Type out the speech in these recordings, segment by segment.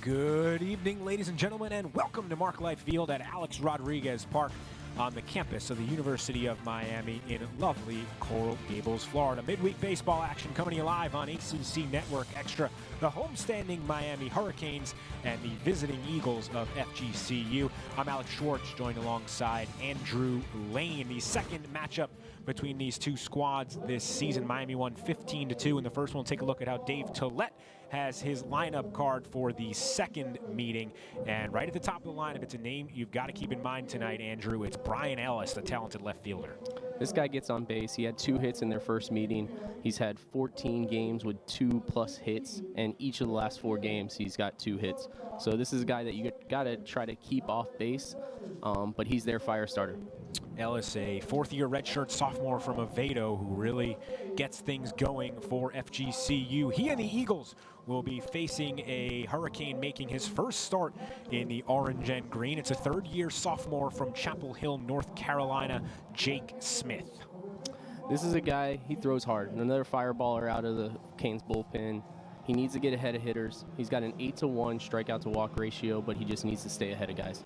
Good evening, ladies and gentlemen, and welcome to Mark Life Field at Alex Rodriguez Park on the campus of the University of Miami in lovely Coral Gables, Florida. Midweek baseball action coming to you live on ACC Network Extra. The homestanding Miami Hurricanes and the visiting Eagles of FGCU. I'm Alex Schwartz, joined alongside Andrew Lane. The second matchup between these two squads this season. Miami won 15-2 in the first one. We'll take a look at how Dave Tollett has his lineup card for the second meeting. And right at the top of the lineup, it's a name you've got to keep in mind tonight, Andrew. It's Brian Ellis, the talented left fielder. This guy gets on base. He had 2 hits in their first meeting. He's had 14 games with 2+ hits, and each of the last 4 games he's got 2 hits. So this is a guy that you got to try to keep off base, but he's their fire starter. Ellis, a fourth-year redshirt sophomore from Oviedo who really gets things going for FGCU. He and the Eagles will be facing a Hurricane making his first start in the orange and green. It's a third-year sophomore from Chapel Hill, North Carolina, Jake Smith. This is a guy, he throws hard. Another fireballer out of the Canes bullpen. He needs to get ahead of hitters. He's got an 8-to-1 strikeout to walk ratio, but he just needs to stay ahead of guys.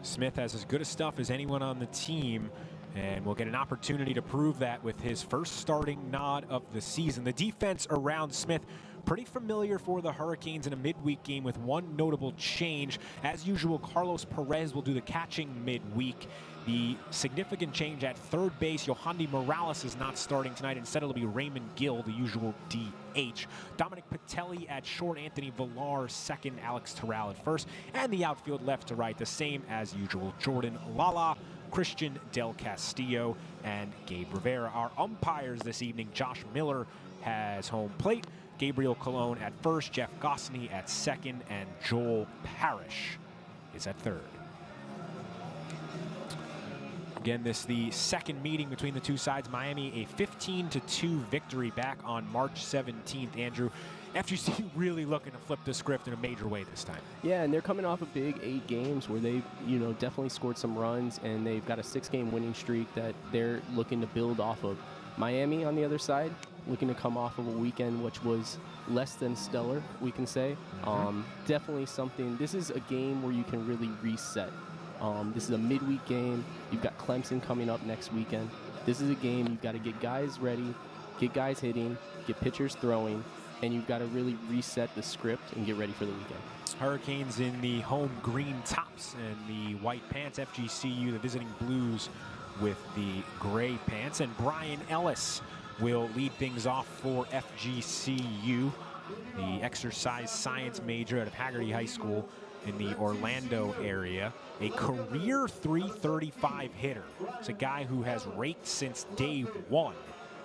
Smith has as good a stuff as anyone on the team, and will get an opportunity to prove that with his first starting nod of the season. The defense around Smith, pretty familiar for the Hurricanes in a midweek game with one notable change. As usual, Carlos Perez will do the catching midweek. The significant change at third base, Yohandy Morales is not starting tonight. Instead, it'll be Raymond Gill, the usual DH. Dominic Patelli at short, Anthony Villar second, Alex Terrell at first. And the outfield left to right, the same as usual. Jordan Lala, Christian Del Castillo, and Gabe Rivera. Our umpires this evening, Josh Miller has home plate, Gabriel Colon at first, Jeff Gosney at second, and Joel Parrish is at third. Again, this the second meeting between the two sides. Miami, a 15-2 victory back on March 17th. Andrew, FGC really looking to flip the script in a major way this time. Yeah, and they're coming off a big 8 games where they've, definitely scored some runs, and they've got a 6-game winning streak that they're looking to build off of. Miami, on the other side, looking to come off of a weekend which was less than stellar, we can say. Definitely something. This is a game where you can really reset. This is a midweek game. You've got Clemson coming up next weekend. This is a game you've got to get guys ready, get guys hitting, get pitchers throwing, and you've got to really reset the script and get ready for the weekend. Hurricanes in the home green tops and the white pants. FGCU, the visiting Blues, with the gray pants. And Brian Ellis will lead things off for FGCU, the exercise science major out of Haggerty High School in the Orlando area. A career .335 hitter. It's a guy who has raked since day one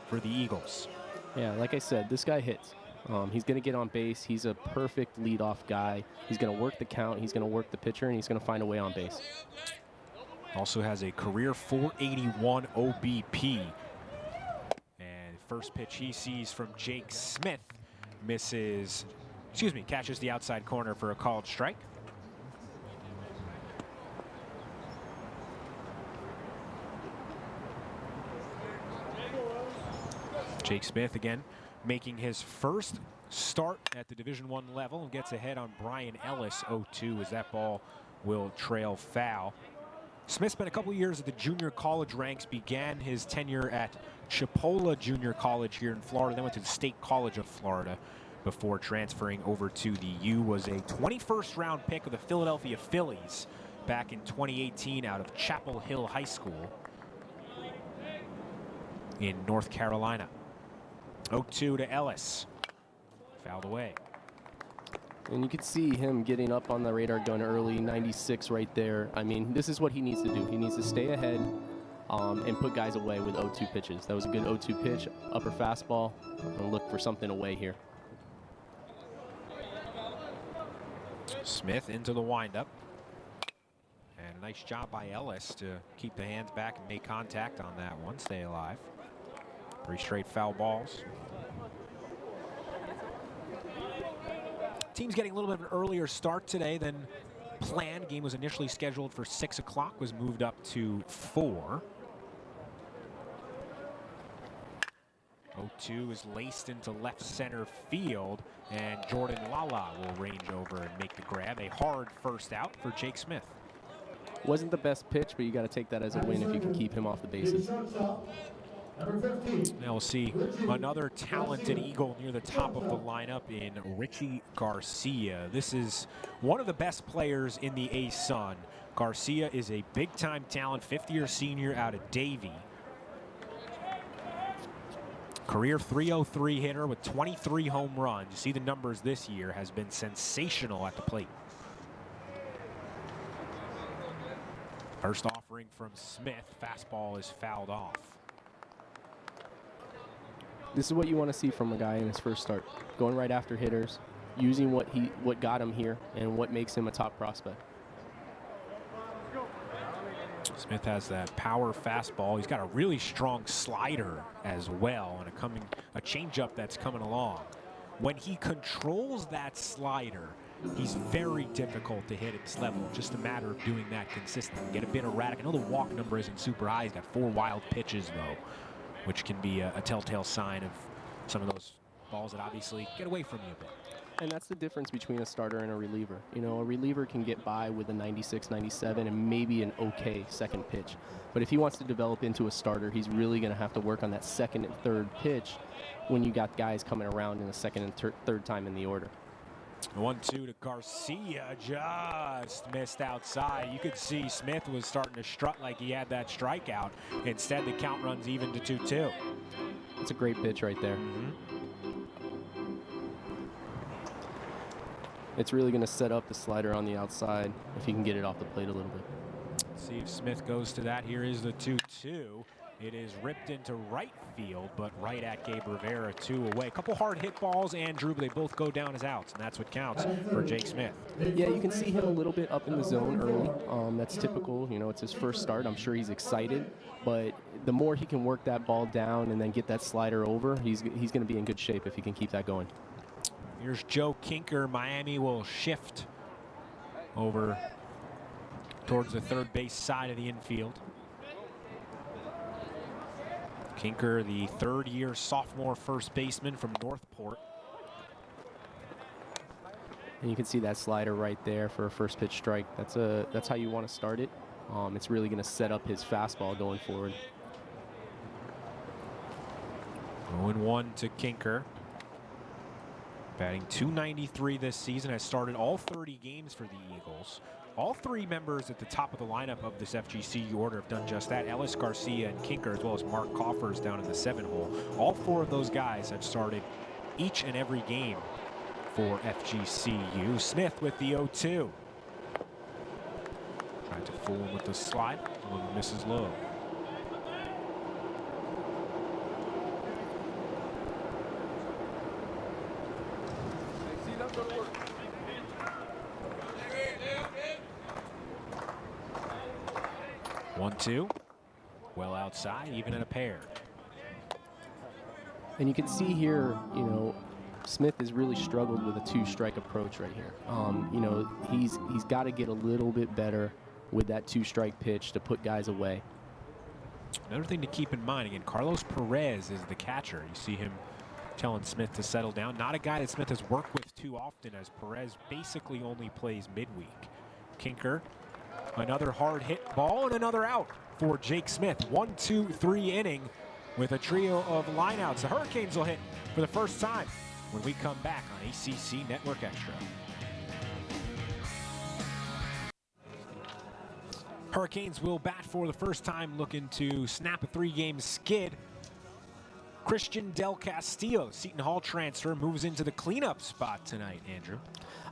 for the Eagles. Yeah, like I said, this guy hits. He's going to get on base. He's a perfect leadoff guy. He's going to work the count. He's going to work the pitcher, and he's going to find a way on base. Also has a career .481 OBP. And first pitch he sees from Jake Smith catches the outside corner for a called strike. Jake Smith again making his first start at the Division I level and gets ahead on Brian Ellis 0-2 as that ball will trail foul. Smith spent a couple years at the junior college ranks, began his tenure at Chipola Junior College here in Florida, then went to the State College of Florida before transferring over to the U. Was a 21st round pick of the Philadelphia Phillies back in 2018 out of Chapel Hill High School in North Carolina. 0-2 to Ellis. Fouled away. And you could see him getting up on the radar gun early, 96 right there. I mean, this is what he needs to do. He needs to stay ahead and put guys away with 0-2 pitches. That was a good 0-2 pitch, upper fastball, and look for something away here. Smith into the windup. And a nice job by Ellis to keep the hands back and make contact on that one. Stay alive. 3 straight foul balls. Team's getting a little bit of an earlier start today than planned. Game was initially scheduled for 6 o'clock, was moved up to 4. 0-2 is laced into left center field, and Jordan Lala will range over and make the grab. A hard first out for Jake Smith. Wasn't the best pitch, but you got to take that as a win if you can keep him off the bases. Now we'll see another talented Eagle near the top of the lineup in Richie Garcia. This is one of the best players in the A-Sun. Garcia is a big-time talent, fifth-year senior out of Davie. Career .303 hitter with 23 home runs. You see the numbers this year, has been sensational at the plate. First offering from Smith. Fastball is fouled off. This is what you want to see from a guy in his first start. Going right after hitters, using what got him here and what makes him a top prospect. Smith has that power fastball. He's got a really strong slider as well, and a changeup that's coming along. When he controls that slider, he's very difficult to hit at this level. Just a matter of doing that consistently. Get a bit erratic. I know the walk number isn't super high. He's got 4 wild pitches, though, which can be a telltale sign of some of those balls that obviously get away from you a bit. And that's the difference between a starter and a reliever. You know, a reliever can get by with a 96, 97, and maybe an okay second pitch. But if he wants to develop into a starter, he's really going to have to work on that second and third pitch when you got guys coming around in the second and third time in the order. 1-2 to Garcia, just missed outside. You could see Smith was starting to strut like he had that strikeout. Instead, the count runs even to 2-2. It's a great pitch right there. It's really going to set up the slider on the outside if he can get it off the plate a little bit. Let's see if Smith goes to that. Here is the 2-2. It is ripped into right field, but right at Gabe Rivera, 2 away. A couple hard hit balls, Andrew, but they both go down as outs, and that's what counts for Jake Smith. Yeah, you can see him a little bit up in the zone early. That's typical. You know, it's his first start. I'm sure he's excited, but the more he can work that ball down and then get that slider over, he's going to be in good shape if he can keep that going. Here's Joe Kinker. Miami will shift over towards the third base side of the infield. Kinker, the third-year sophomore first baseman from Northport. And you can see that slider right there for a first pitch strike. That's how you want to start it. It's really going to set up his fastball going forward. 0-1 to Kinker. Batting .293 this season, has started all 30 games for the Eagles. All 3 members at the top of the lineup of this FGCU order have done just that. Ellis, Garcia, and Kinker, as well as Mark Coffers down in the 7-hole. All 4 of those guys have started each and every game for FGCU. Smith with the 0-2. Tried to fool him with the slide. Misses low. One-two, well outside, even in a pair. And you can see here, you know, Smith has really struggled with a 2-strike approach right here. You know, he's got to get a little bit better with that 2-strike pitch to put guys away. Another thing to keep in mind, again, Carlos Perez is the catcher. You see him telling Smith to settle down. Not a guy that Smith has worked with too often, as Perez basically only plays midweek. Kinker, another hard hit ball and another out for Jake Smith. 1-2-3 inning with a trio of lineouts. The Hurricanes will hit for the first time when we come back on ACC Network Extra. Hurricanes will bat for the first time, looking to snap a 3-game skid. Christian Del Castillo, Seton Hall transfer, moves into the cleanup spot tonight, Andrew.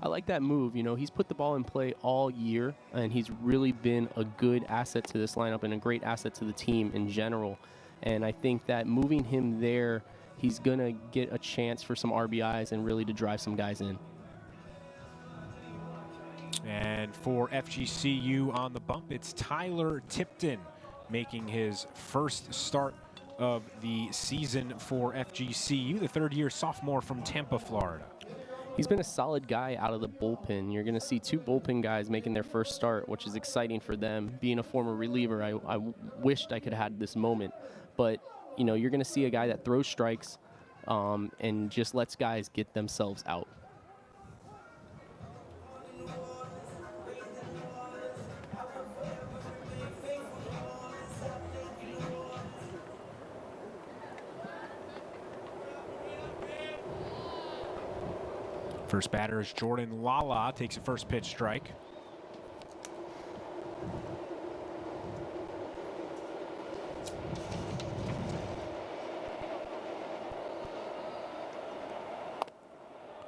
I like that move. You know, he's put the ball in play all year, and he's really been a good asset to this lineup and a great asset to the team in general. And I think that moving him there, he's going to get a chance for some RBIs and really to drive some guys in. And for FGCU on the bump, it's Tyler Tipton making his first start of the season for FGCU, the 3rd-year sophomore from Tampa, Florida. He's been a solid guy out of the bullpen. You're going to see 2 bullpen guys making their first start, which is exciting for them. Being a former reliever, I wished I could have had this moment. But, you know, you're going to see a guy that throws strikes, and just lets guys get themselves out. First batter is Jordan Lala, takes a first pitch strike.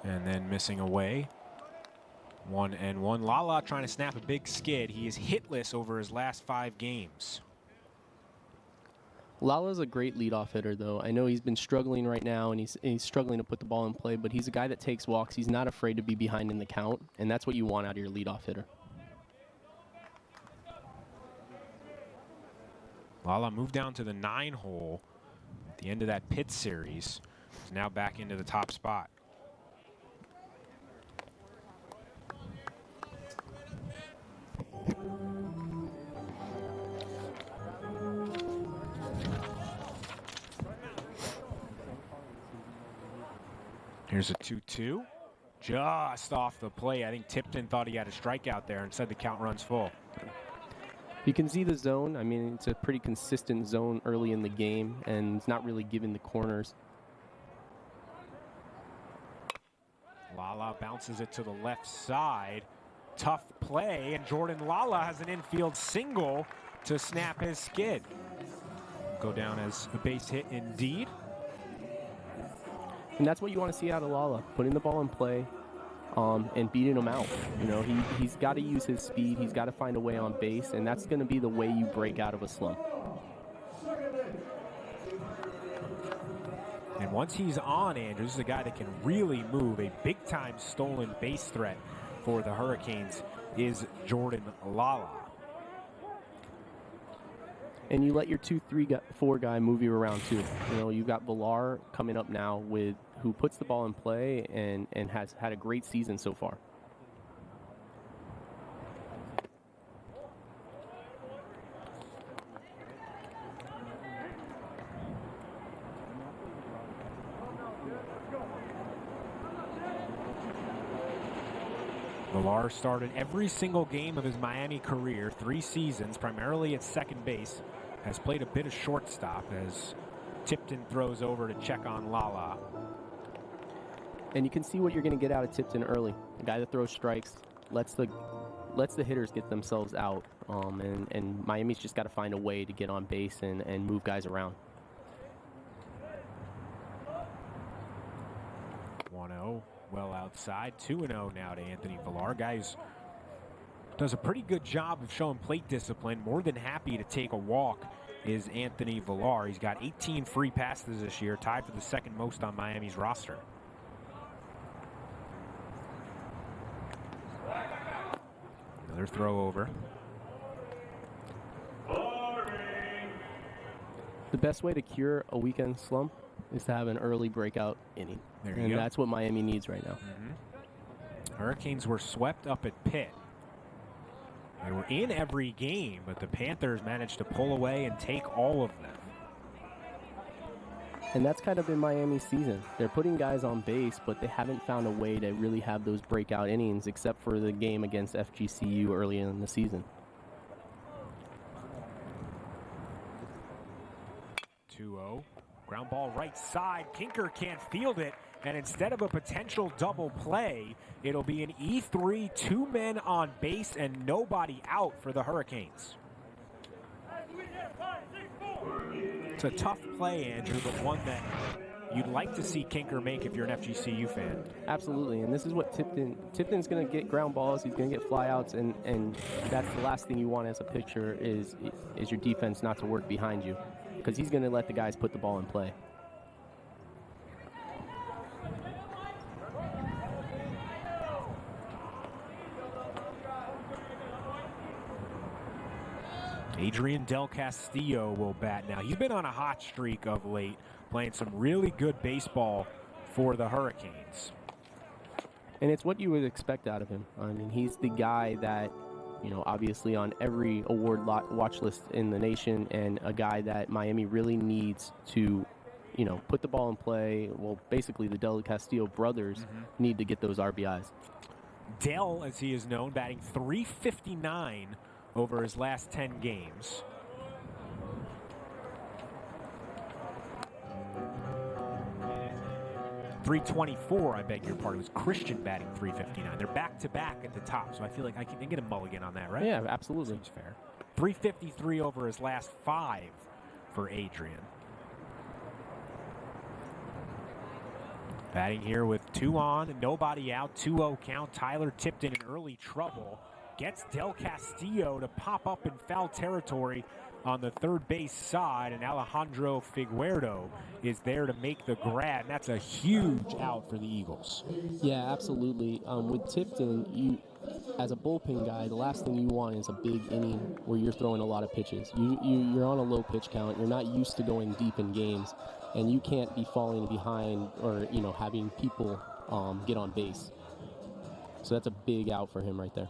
And then missing away. 1-1. Lala trying to snap a big skid. He is hitless over his last 5 games. Lala's a great leadoff hitter, though. I know he's been struggling right now, and he's struggling to put the ball in play, but he's a guy that takes walks. He's not afraid to be behind in the count, and that's what you want out of your leadoff hitter. Lala moved down to the 9 hole at the end of that Pitt series. He's now back into the top spot. Here's a 2-2. Just off the plate. I think Tipton thought he had a strikeout there and said the count runs full. You can see the zone. I mean, it's a pretty consistent zone early in the game, and it's not really giving the corners. Lala bounces it to the left side. Tough play, and Jordan Lala has an infield single to snap his skid. Go down as a base hit indeed. And that's what you want to see out of Lala, putting the ball in play and beating him out. You know, he's got to use his speed. He's got to find a way on base, and that's going to be the way you break out of a slump. And once he's on, Andrews is a guy that can really move. A big-time stolen base threat for the Hurricanes is Jordan Lala. And you let your 2-3-4 guy move you around too. You know, you've got Villar coming up now who puts the ball in play and has had a great season so far. Villar started every single game of his Miami career, 3 seasons, primarily at second base. Has played a bit of shortstop as Tipton throws over to check on Lala. And you can see what you're going to get out of Tipton early. A guy that throws strikes, lets the hitters get themselves out. And Miami's just got to find a way to get on base and move guys around. 1-0, well outside. 2-0 now to Anthony Villar. Guys does a pretty good job of showing plate discipline. More than happy to take a walk is Anthony Villar. He's got 18 free passes this year, tied for the second most on Miami's roster. Another throw over. The best way to cure a weekend slump is to have an early breakout inning. And that's what Miami needs right now. Hurricanes were swept up at Pitt. They were in every game, but the Panthers managed to pull away and take all of them. And that's kind of been Miami's season. They're putting guys on base, but they haven't found a way to really have those breakout innings except for the game against FGCU early in the season. 2-0. Ground ball right side. Kinker can't field it. And instead of a potential double play, it'll be an E3, 2 men on base and nobody out for the Hurricanes. It's a tough play, Andrew, but one that you'd like to see Kinker make if you're an FGCU fan. Absolutely, and this is what Tipton's going to get ground balls. He's going to get flyouts, and that's the last thing you want as a pitcher is your defense not to work behind you, because he's going to let the guys put the ball in play. Adrian Del Castillo will bat now. He's been on a hot streak of late, playing some really good baseball for the Hurricanes. And it's what you would expect out of him. I mean, he's the guy that, you know, obviously on every award watch list in the nation, and a guy that Miami really needs to put the ball in play. Well, basically the Del Castillo brothers need to get those RBIs. Dell, as he is known, batting .359 over his last 10 games. .324, I beg your pardon. It was Christian batting .359. They're back-to-back at the top, so I feel like I can get a mulligan on that, right? Yeah, absolutely. Seems fair. .353 over his last 5 for Adrian. Batting here with 2 on and nobody out, 2-0 count. Tyler Tipton in early trouble. Gets Del Castillo to pop up in foul territory on the third base side, and Alejandro Figueroa is there to make the grab. And that's a huge out for the Eagles. Yeah, absolutely. With Tipton, as a bullpen guy, the last thing you want is a big inning where you're throwing a lot of pitches. You're on a low pitch count. You're not used to going deep in games, and you can't be falling behind or having people get on base. So that's a big out for him right there.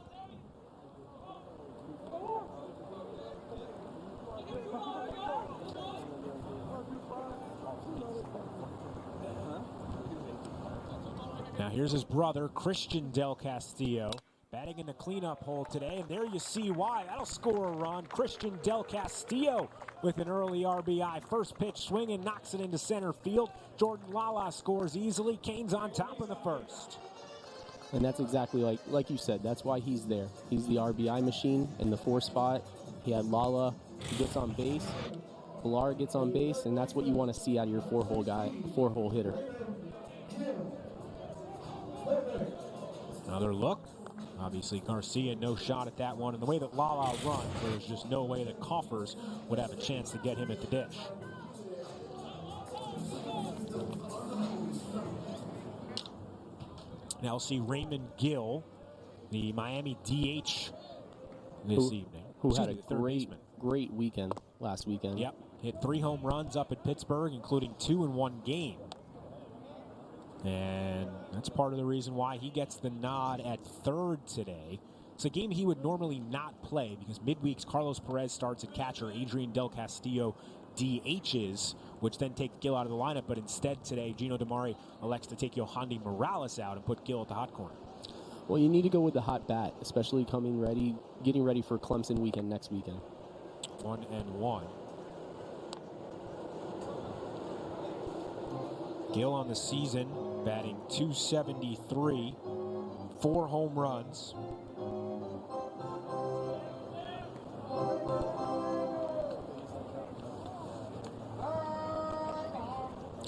Now here's his brother, Christian Del Castillo, batting in the cleanup hole today, and there you see why. That'll score a run. Christian Del Castillo with an early RBI. First pitch swing and knocks it into center field. Jordan Lala scores easily. Canes on top of the first. And that's exactly like you said. That's why he's there. He's the RBI machine in the 4 spot. He had Lala. He gets on base. Pilar gets on base, and that's what you want to see out of your 4-hole hitter. Another look. Obviously, Garcia, no shot at that one. And the way that Lala runs, there's just no way that Coffers would have a chance to get him at the dish. Now we'll see Raymond Gill, the Miami DH this evening. Who had a great weekend last weekend. Yep. Hit 3 home runs up at Pittsburgh, including 2 in 1 game. And that's part of the reason why he gets the nod at third today. It's a game he would normally not play because midweeks Carlos Perez starts at catcher, Adrian Del Castillo DHs, which then takes Gill out of the lineup. But instead today, Gino DiMare elects to take Yohandy Morales out and put Gill at the hot corner. Well, you need to go with the hot bat, especially getting ready for Clemson weekend next weekend. 1-1. Gill on the season batting .273, 4 home runs.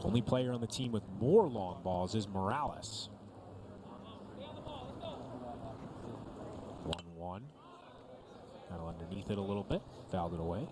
Only player on the team with more long balls is Morales. 1-1. Got underneath it a little bit, fouled it away.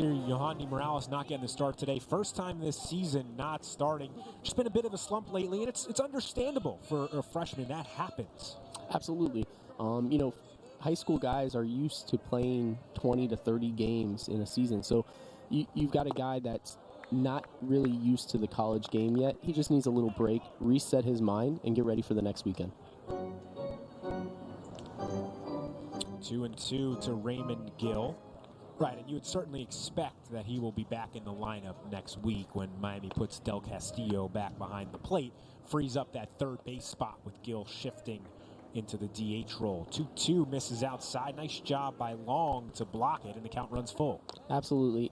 Yohandy Morales not getting the start today. First time this season not starting. Just been a bit of a slump lately, and it's understandable for a freshman. That happens. Absolutely. High school guys are used to playing 20 to 30 games in a season. So you've got a guy that's not really used to the college game yet. He just needs a little break, reset his mind, and get ready for the next weekend. 2-2 to Raymond Gill. Right, and you would certainly expect that he will be back in the lineup next week when Miami puts Del Castillo back behind the plate, frees up that third base spot with Gill shifting into the DH role. 2-2 misses outside. Nice job by Long to block it, and the count runs full. Absolutely.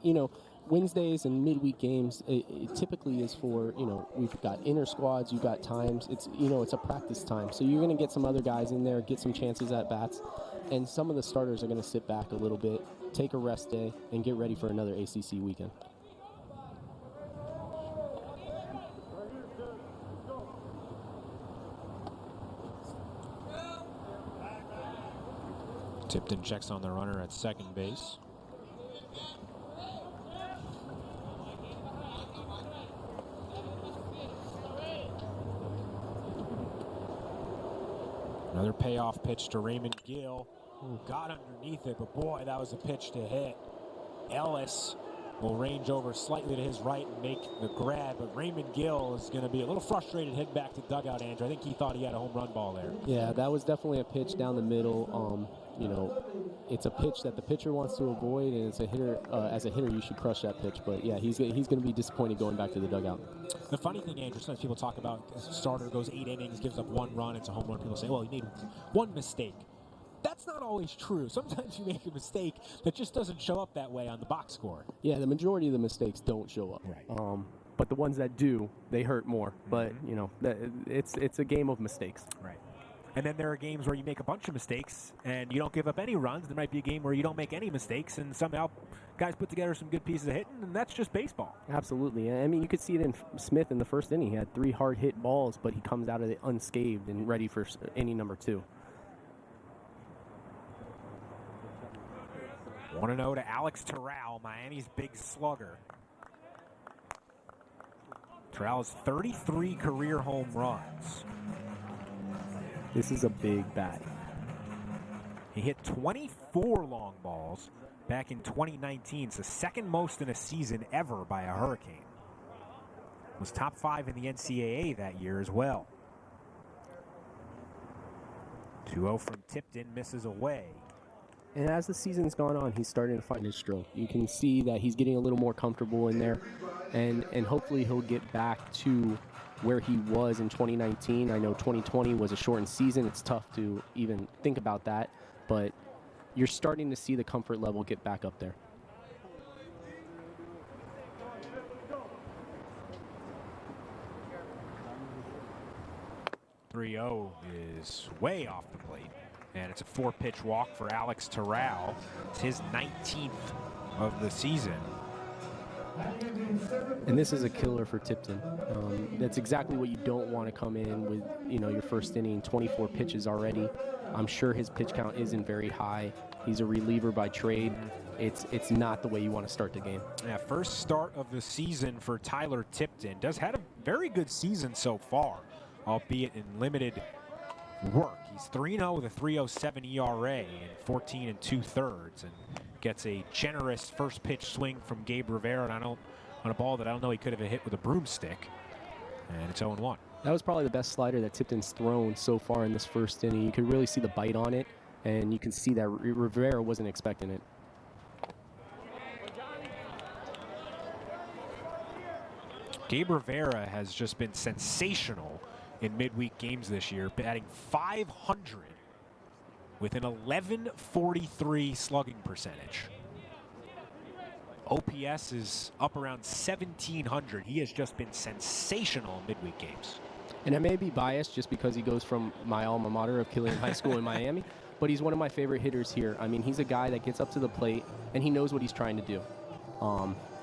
Wednesdays and midweek games, it typically is for, we've got inner squads, you've got times. It's a practice time. So you're going to get some other guys in there, get some chances at bats, and some of the starters are going to sit back a little bit, take a rest day, and get ready for another ACC weekend. Tipton checks on the runner at second base. Another payoff pitch to Raymond Gill, who got underneath it, but boy, that was a pitch to hit. Ellis will range over slightly to his right and make the grab, but Raymond Gill is going to be a little frustrated heading back to dugout, Andrew. I think he thought he had a home run ball there. Yeah, that was definitely a pitch down the middle. You know, it's a pitch that the pitcher wants to avoid, and it's a hitter. As a hitter, you should crush that pitch. But yeah, he's going to be disappointed going back to the dugout. The funny thing, Andrew, sometimes people talk about a starter goes 8 innings, gives up 1 run, it's a home run. People say, well, he made 1 mistake. That's not always true. Sometimes you make a mistake that just doesn't show up that way on the box score. Yeah, the majority of the mistakes don't show up. Right. But the ones that do, they hurt more. But, you know, it's a game of mistakes. Right. And then there are games where you make a bunch of mistakes and you don't give up any runs. There might be a game where you don't make any mistakes and somehow guys put together some good pieces of hitting, and that's just baseball. Absolutely. I mean, you could see it in Smith in the first inning. He had 3 hard hit balls, but he comes out of it unscathed and ready for inning number 2. 1-0 to Alex Terrell, Miami's big slugger. Terrell has 33 career home runs. This is a big bat. He hit 24 long balls back in 2019. It's the second most in a season ever by a Hurricane. Was top 5 in the NCAA that year as well. 2-0 from Tipton, misses away. And as the season's gone on, he's starting to find his stroke. You can see that he's getting a little more comfortable in there, and hopefully he'll get back to where he was in 2019. I know 2020 was a shortened season. It's tough to even think about that, but you're starting to see the comfort level get back up there. .30 is way off the plate. And it's a 4-pitch walk for Alex Terrell. It's his 19th of the season. And this is a killer for Tipton. That's exactly what you don't want to come in with, you know, your first inning, 24 pitches already. I'm sure his pitch count isn't very high. He's a reliever by trade. It's not the way you want to start the game. Yeah, first start of the season for Tyler Tipton. Does had a very good season so far, albeit in limited work. He's 3-0 with a 3.07 ERA in 14 2/3, and gets a generous first pitch swing from Gabe Rivera on a ball that I don't know he could have hit with a broomstick, and it's 0-1. That was probably the best slider that Tipton's thrown so far in this first inning. You could really see the bite on it, and you can see that Rivera wasn't expecting it. Gabe Rivera has just been sensational in midweek games this year, batting .500 with an 1143 slugging percentage. OPS is up around 1,700. He has just been sensational in midweek games. And I may be biased just because he goes from my alma mater of Killian High School in Miami, but he's one of my favorite hitters here. I mean, he's a guy that gets up to the plate, and he knows what he's trying to do.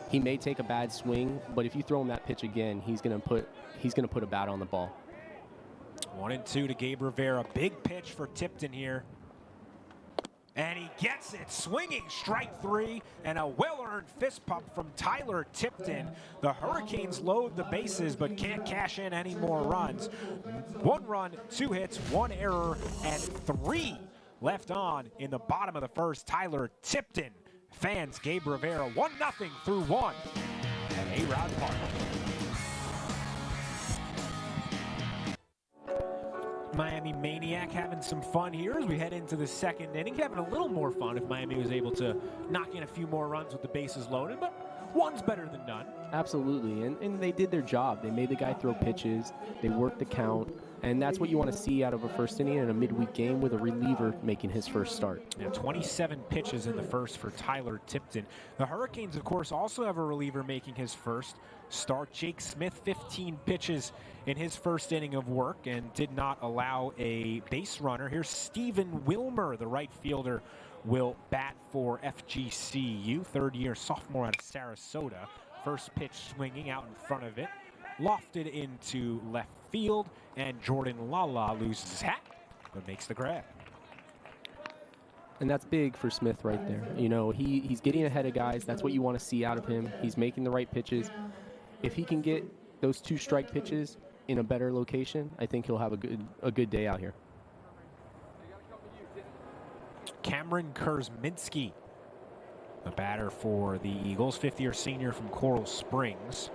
He may take a bad swing, but if you throw him that pitch again, he's gonna put a bat on the ball. 1-2 to Gabe Rivera. Big pitch for Tipton here. And he gets it, swinging strike 3, and a well-earned fist pump from Tyler Tipton. The Hurricanes load the bases, but can't cash in any more runs. 1 run, 2 hits, 1 error, and 3 left on in the bottom of the first. Tyler Tipton fans Gabe Rivera 1-0 through 1 at A-Rod Park. Miami Maniac having some fun here as we head into the second inning. Having a little more fun if Miami was able to knock in a few more runs with the bases loaded, but one's better than none. Absolutely, and they did their job. They made the guy throw pitches, they worked the count, and that's what you want to see out of a first inning in a midweek game with a reliever making his first start. Yeah, 27 pitches in the first for Tyler Tipton. The Hurricanes, of course, also have a reliever making his first start. Jake Smith, 15 pitches in his first inning of work and did not allow a base runner. Here's Steven Wilmer, the right fielder, will bat for FGCU, third-year sophomore out of Sarasota. First pitch swinging out in front of it, lofted into left field, and Jordan Lala loses his hat, but makes the grab. And that's big for Smith right there. You know, he's getting ahead of guys. That's what you want to see out of him. He's making the right pitches. If he can get those 2 strike pitches in a better location, I think he'll have a good day out here. Cameron Kurzminski The batter for the Eagles, fifth-year senior from Coral Springs,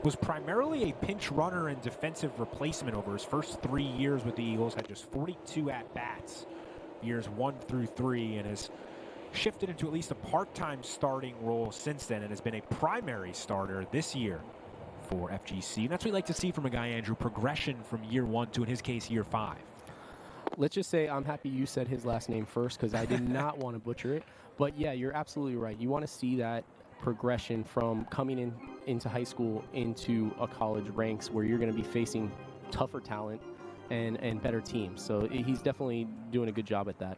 was primarily a pinch runner and defensive replacement over his first 3 years with the Eagles, had just 42 at-bats, years 1 through 3, and has shifted into at least a part-time starting role since then and has been a primary starter this year for FGC. And that's what we like to see from a guy, Andrew, progression from year 1 to, in his case, year 5. Let's just say I'm happy you said his last name first because I did not want to butcher it. But yeah, you're absolutely right. You want to see that progression from coming into high school into a college ranks where you're going to be facing tougher talent and better teams. So he's definitely doing a good job at that.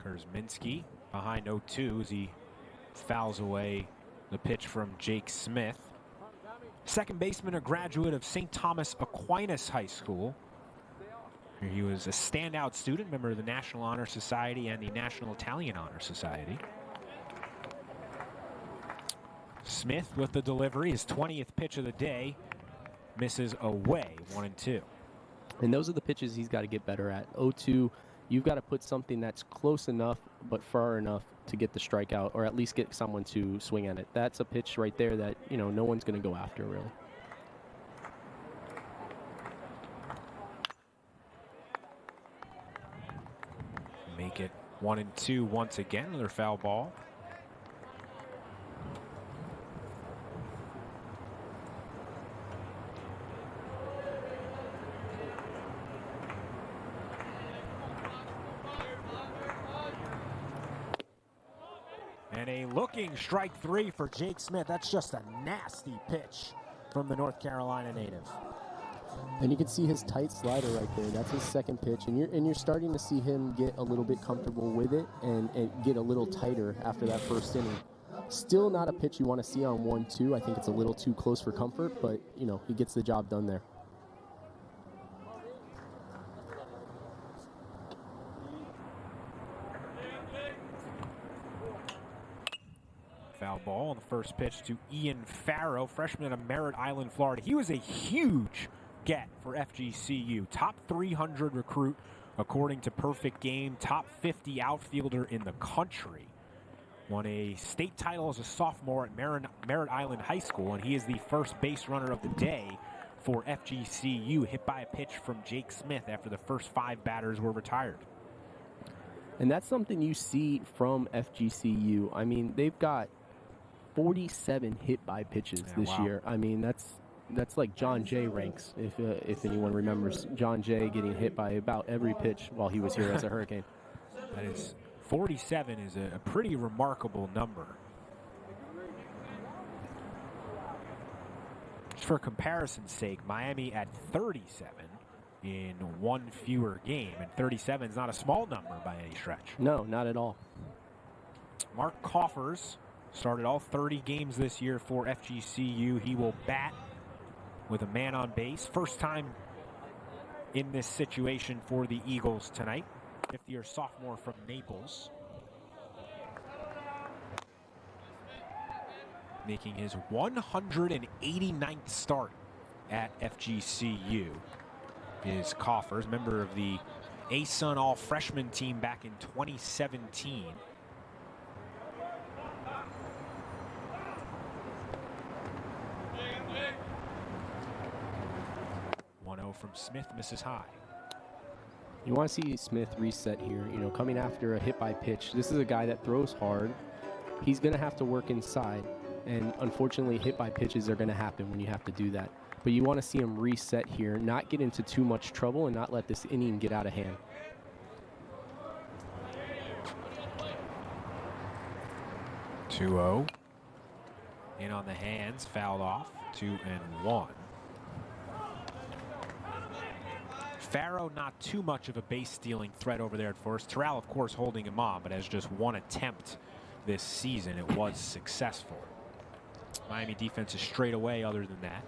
Kurzminski behind 0-2 as he fouls away the pitch from Jake Smith. Second baseman, a graduate of St. Thomas Aquinas High School. He was a standout student, member of the National Honor Society and the National Italian Honor Society. Smith with the delivery, his 20th pitch of the day, misses away, 1-2. And those are the pitches he's got to get better at. 0-2, you've got to put something that's close enough but far enough to get the strikeout or at least get someone to swing at it. That's a pitch right there that, you know, no one's going to go after, really. Make it 1-2 once again, another foul ball. And a looking strike 3 for Jake Smith. That's just a nasty pitch from the North Carolina native. And you can see his tight slider right there. That's his second pitch, and you're starting to see him get a little bit comfortable with it and get a little tighter after that first inning. Still not a pitch you want to see on 1-2. I think it's a little too close for comfort, but you know, he gets the job done there. Foul ball on the first pitch to Ian Farrow, freshman out of Merritt Island, Florida. He was a huge get for FGCU. Top 300 recruit according to Perfect Game. Top 50 outfielder in the country. Won a state title as a sophomore at Merritt Island High School, and he is the first base runner of the day for FGCU. Hit by a pitch from Jake Smith after the first 5 batters were retired. And that's something you see from FGCU. I mean, they've got 47 hit by pitches this year. I mean, that's like John Jay ranks, if anyone remembers John Jay getting hit by about every pitch while he was here as a Hurricane. That is 47 is a pretty remarkable number. Just for comparison's sake, Miami at 37 in one fewer game, and 37 is not a small number by any stretch. No, not at all. Mark Coffers started all 30 games this year for FGCU. He will bat with a man on base. First time in this situation for the Eagles tonight. Fifth-year sophomore from Naples. Making his 189th start at FGCU is Coffers, member of the ASUN All-Freshman team back in 2017. 1-0 from Smith, misses high. You want to see Smith reset here, you know, coming after a hit by pitch. This is a guy that throws hard. He's going to have to work inside, and unfortunately hit by pitches are going to happen when you have to do that. But you want to see him reset here, not get into too much trouble and not let this inning get out of hand. (2-0) in on the hands, fouled off. 2-1. Farrow, not too much of a base stealing threat over there at first. Terrell, of course, holding him on, but has just one attempt this season. It was successful. Miami defense is straight away other than that.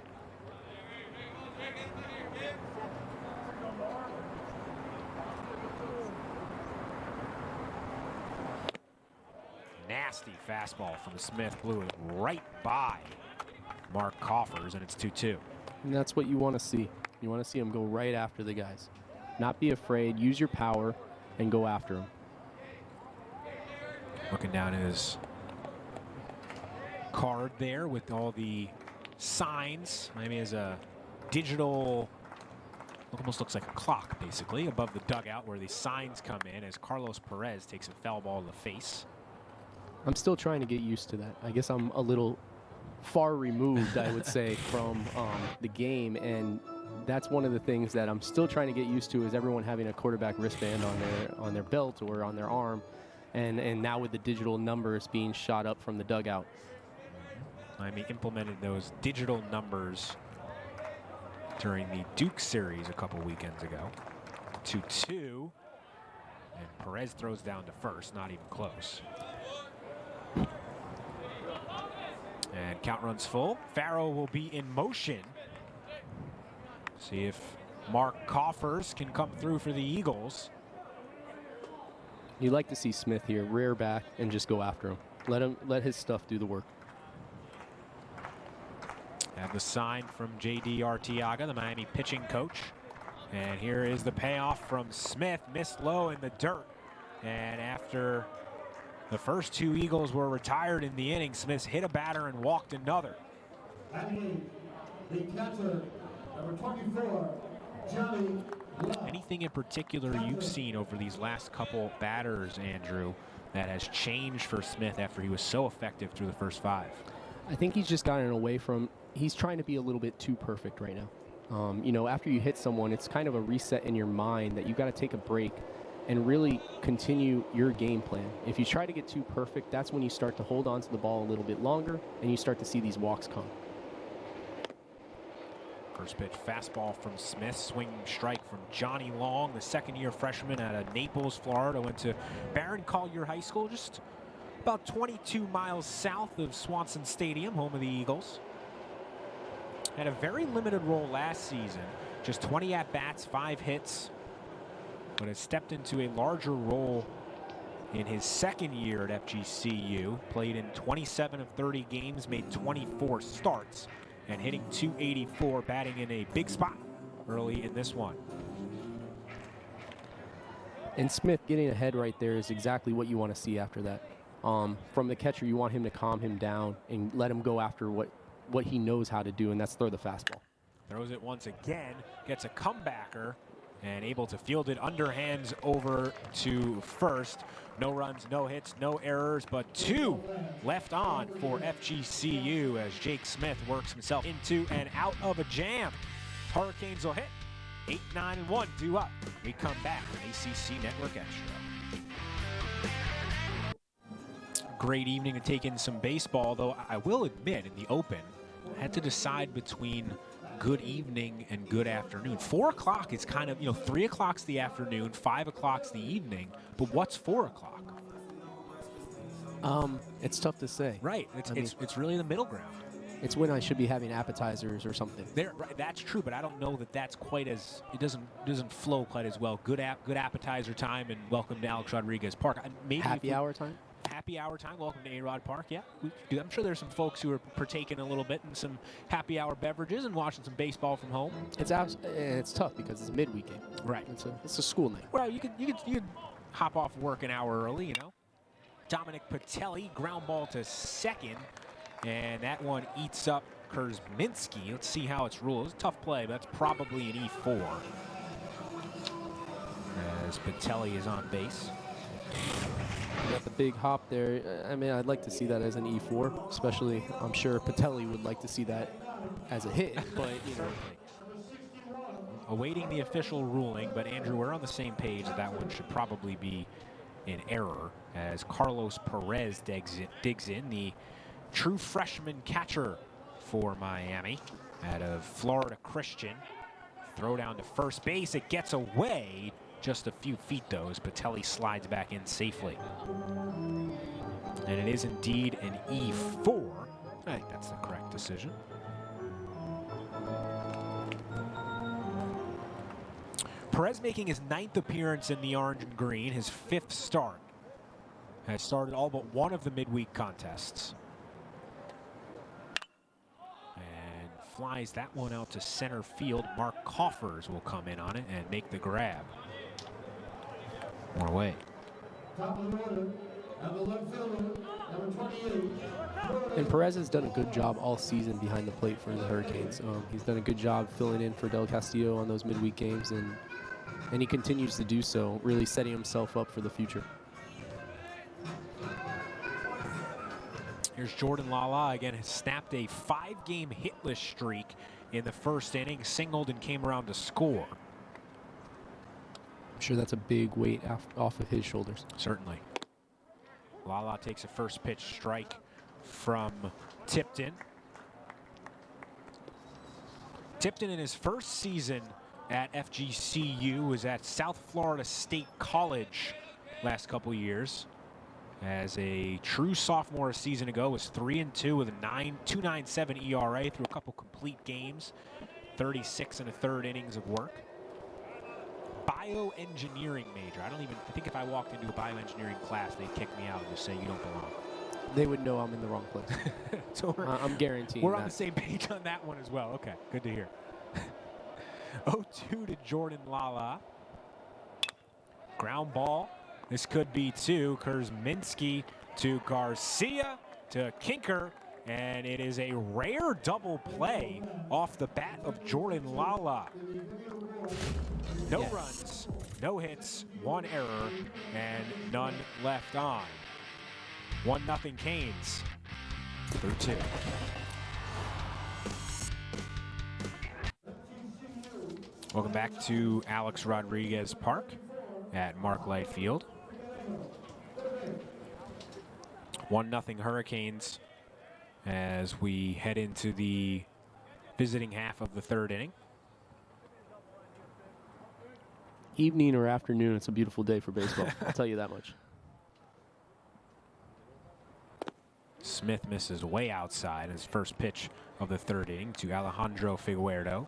Nasty fastball from Smith, blew it right by Mark Coffers, and it's 2-2. And that's what you want to see. You want to see him go right after the guys. Not be afraid, use your power, and go after him. Looking down his card there with all the signs. Miami has a digital, almost looks like a clock basically, above the dugout where the signs come in as Carlos Perez takes a foul ball to the face. I'm still trying to get used to that. I guess I'm a little far removed, I would say, from the game, and that's one of the things that I'm still trying to get used to is everyone having a quarterback wristband on their belt or on their arm, and now with the digital numbers being shot up from the dugout. Miami implemented those digital numbers during the Duke series a couple weekends ago. 2-2, and Perez throws down to first, not even close. And count runs full. Farrow will be in motion. See if Mark Coffers can come through for the Eagles. You like to see Smith here rear back and just go after him. Let his stuff do the work. Have the sign from J.D. Arteaga, the Miami pitching coach. And here is the payoff from Smith, missed low in the dirt. And after the first two Eagles were retired in the inning, Smith hit a batter and walked another. The catcher, number 24, Johnny Love. Anything in particular you've seen over these last couple batters, Andrew, that has changed for Smith after he was so effective through the first five? I think he's just gotten away from, he's trying to be a little bit too perfect right now. You know, after you hit someone, it's kind of a reset in your mind that you got to take a break and really continue your game plan. If you try to get too perfect, that's when you start to hold on to the ball a little bit longer and you start to see these walks come. First pitch, fastball from Smith, swinging strike from Johnny Long, the second-year freshman out of Naples, Florida. Went to Barron Collier High School, just about 22 miles south of Swanson Stadium, home of the Eagles. Had a very limited role last season, just 20 at-bats, 5 hits, but has stepped into a larger role in his second year at FGCU. Played in 27 of 30 games, made 24 starts, and hitting .284, batting in a big spot early in this one. And Smith getting ahead right there is exactly what you want to see after that. From the catcher, you want him to calm him down and let him go after what he knows how to do, and that's throw the fastball. Throws it once again, gets a comebacker, and able to field it underhands over to first. No runs, no hits, no errors, but 2 left on for FGCU as Jake Smith works himself into and out of a jam. Hurricanes will hit 8, 9, and 1, 2 up. We come back on ACC Network Extra. Great evening to take in some baseball, though I will admit in the open, I had to decide between good evening and good afternoon. 4 o'clock is kind of, 3 o'clock's the afternoon, 5 o'clock's the evening, but what's 4 o'clock? It's tough to say. Right, it's really the middle ground. It's when I should be having appetizers or something. Right, that's true, but I don't know that that's quite as, it doesn't flow quite as well. Good appetizer time, and welcome to Alex Rodriguez Park. Maybe happy hour time? Happy hour time. Welcome to A-Rod Park. Yeah, I'm sure there's some folks who are partaking a little bit in some happy hour beverages and watching some baseball from home. It's tough because it's a midweek game. Right. It's a school night. Well, you could hop off work an hour early, Dominic Patelli, ground ball to second, and that one eats up Kurzminski. Let's see how it's ruled. It's a tough play, but that's probably an E4. As Patelli is on base. You got the big hop there. I mean, I'd like to see that as an E4, especially I'm sure Patelli would like to see that as a hit, but Awaiting the official ruling, but Andrew, we're on the same page that one should probably be an error as Carlos Perez digs in, the true freshman catcher for Miami out of Florida Christian. Throw down to first base. It gets away just a few feet, though, as Patelli slides back in safely. And it is indeed an E4. I think that's the correct decision. Perez making his 9th appearance in the orange and green, his 5th start. Has started all but one of the midweek contests. And flies that one out to center field. Mark Coffers will come in on it and make the grab. More away. Top of the order, number 1 fielder, number 28. And Perez has done a good job all season behind the plate for the Hurricanes. He's done a good job filling in for Del Castillo on those midweek games, and he continues to do so, really setting himself up for the future. Here's Jordan Lala again, has snapped a 5-game hitless streak in the first inning, singled and came around to score. I'm sure that's a big weight off of his shoulders. Certainly. Lala takes a first pitch strike from Tipton. Tipton in his first season at FGCU was at South Florida State College last couple years. As a true sophomore a season ago, was 3-2 with a 2.97 ERA through a couple complete games, 36 1/3 innings of work. Bioengineering major. I think if I walked into a bioengineering class, they'd kick me out and just say you don't belong. They would know I'm in the wrong place. So I'm guaranteeing we're that. on the same page on that one as well. Okay, good to hear. 0-2 to Jordan Lala. Ground ball. This could be 2. Kurzminski to Garcia to Kinker. And it is a rare double play off the bat of Jordan Lala. No runs, no hits, 1 error, and none left on. 1-0 Canes through 2. Welcome back to Alex Rodriguez Park at Mark Light Field. 1-0 Hurricanes as we head into the visiting half of the 3rd inning. Evening or afternoon, it's a beautiful day for baseball. I'll tell you that much. Smith misses way outside his first pitch of the 3rd inning to Alejandro Figueroa.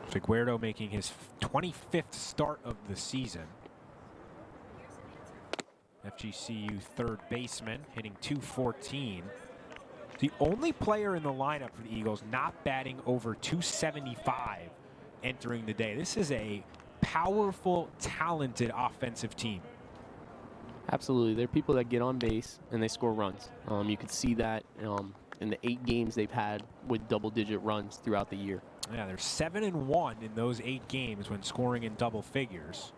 Figueroa making his 25th start of the season. FGCU 3rd baseman, hitting .214. The only player in the lineup for the Eagles not batting over .275 entering the day. This is a powerful, talented offensive team. Absolutely. They're people that get on base and they score runs. You could see that in the 8 games they've had with double-digit runs throughout the year. Yeah, they're 7-1 in those 8 games when scoring in double figures.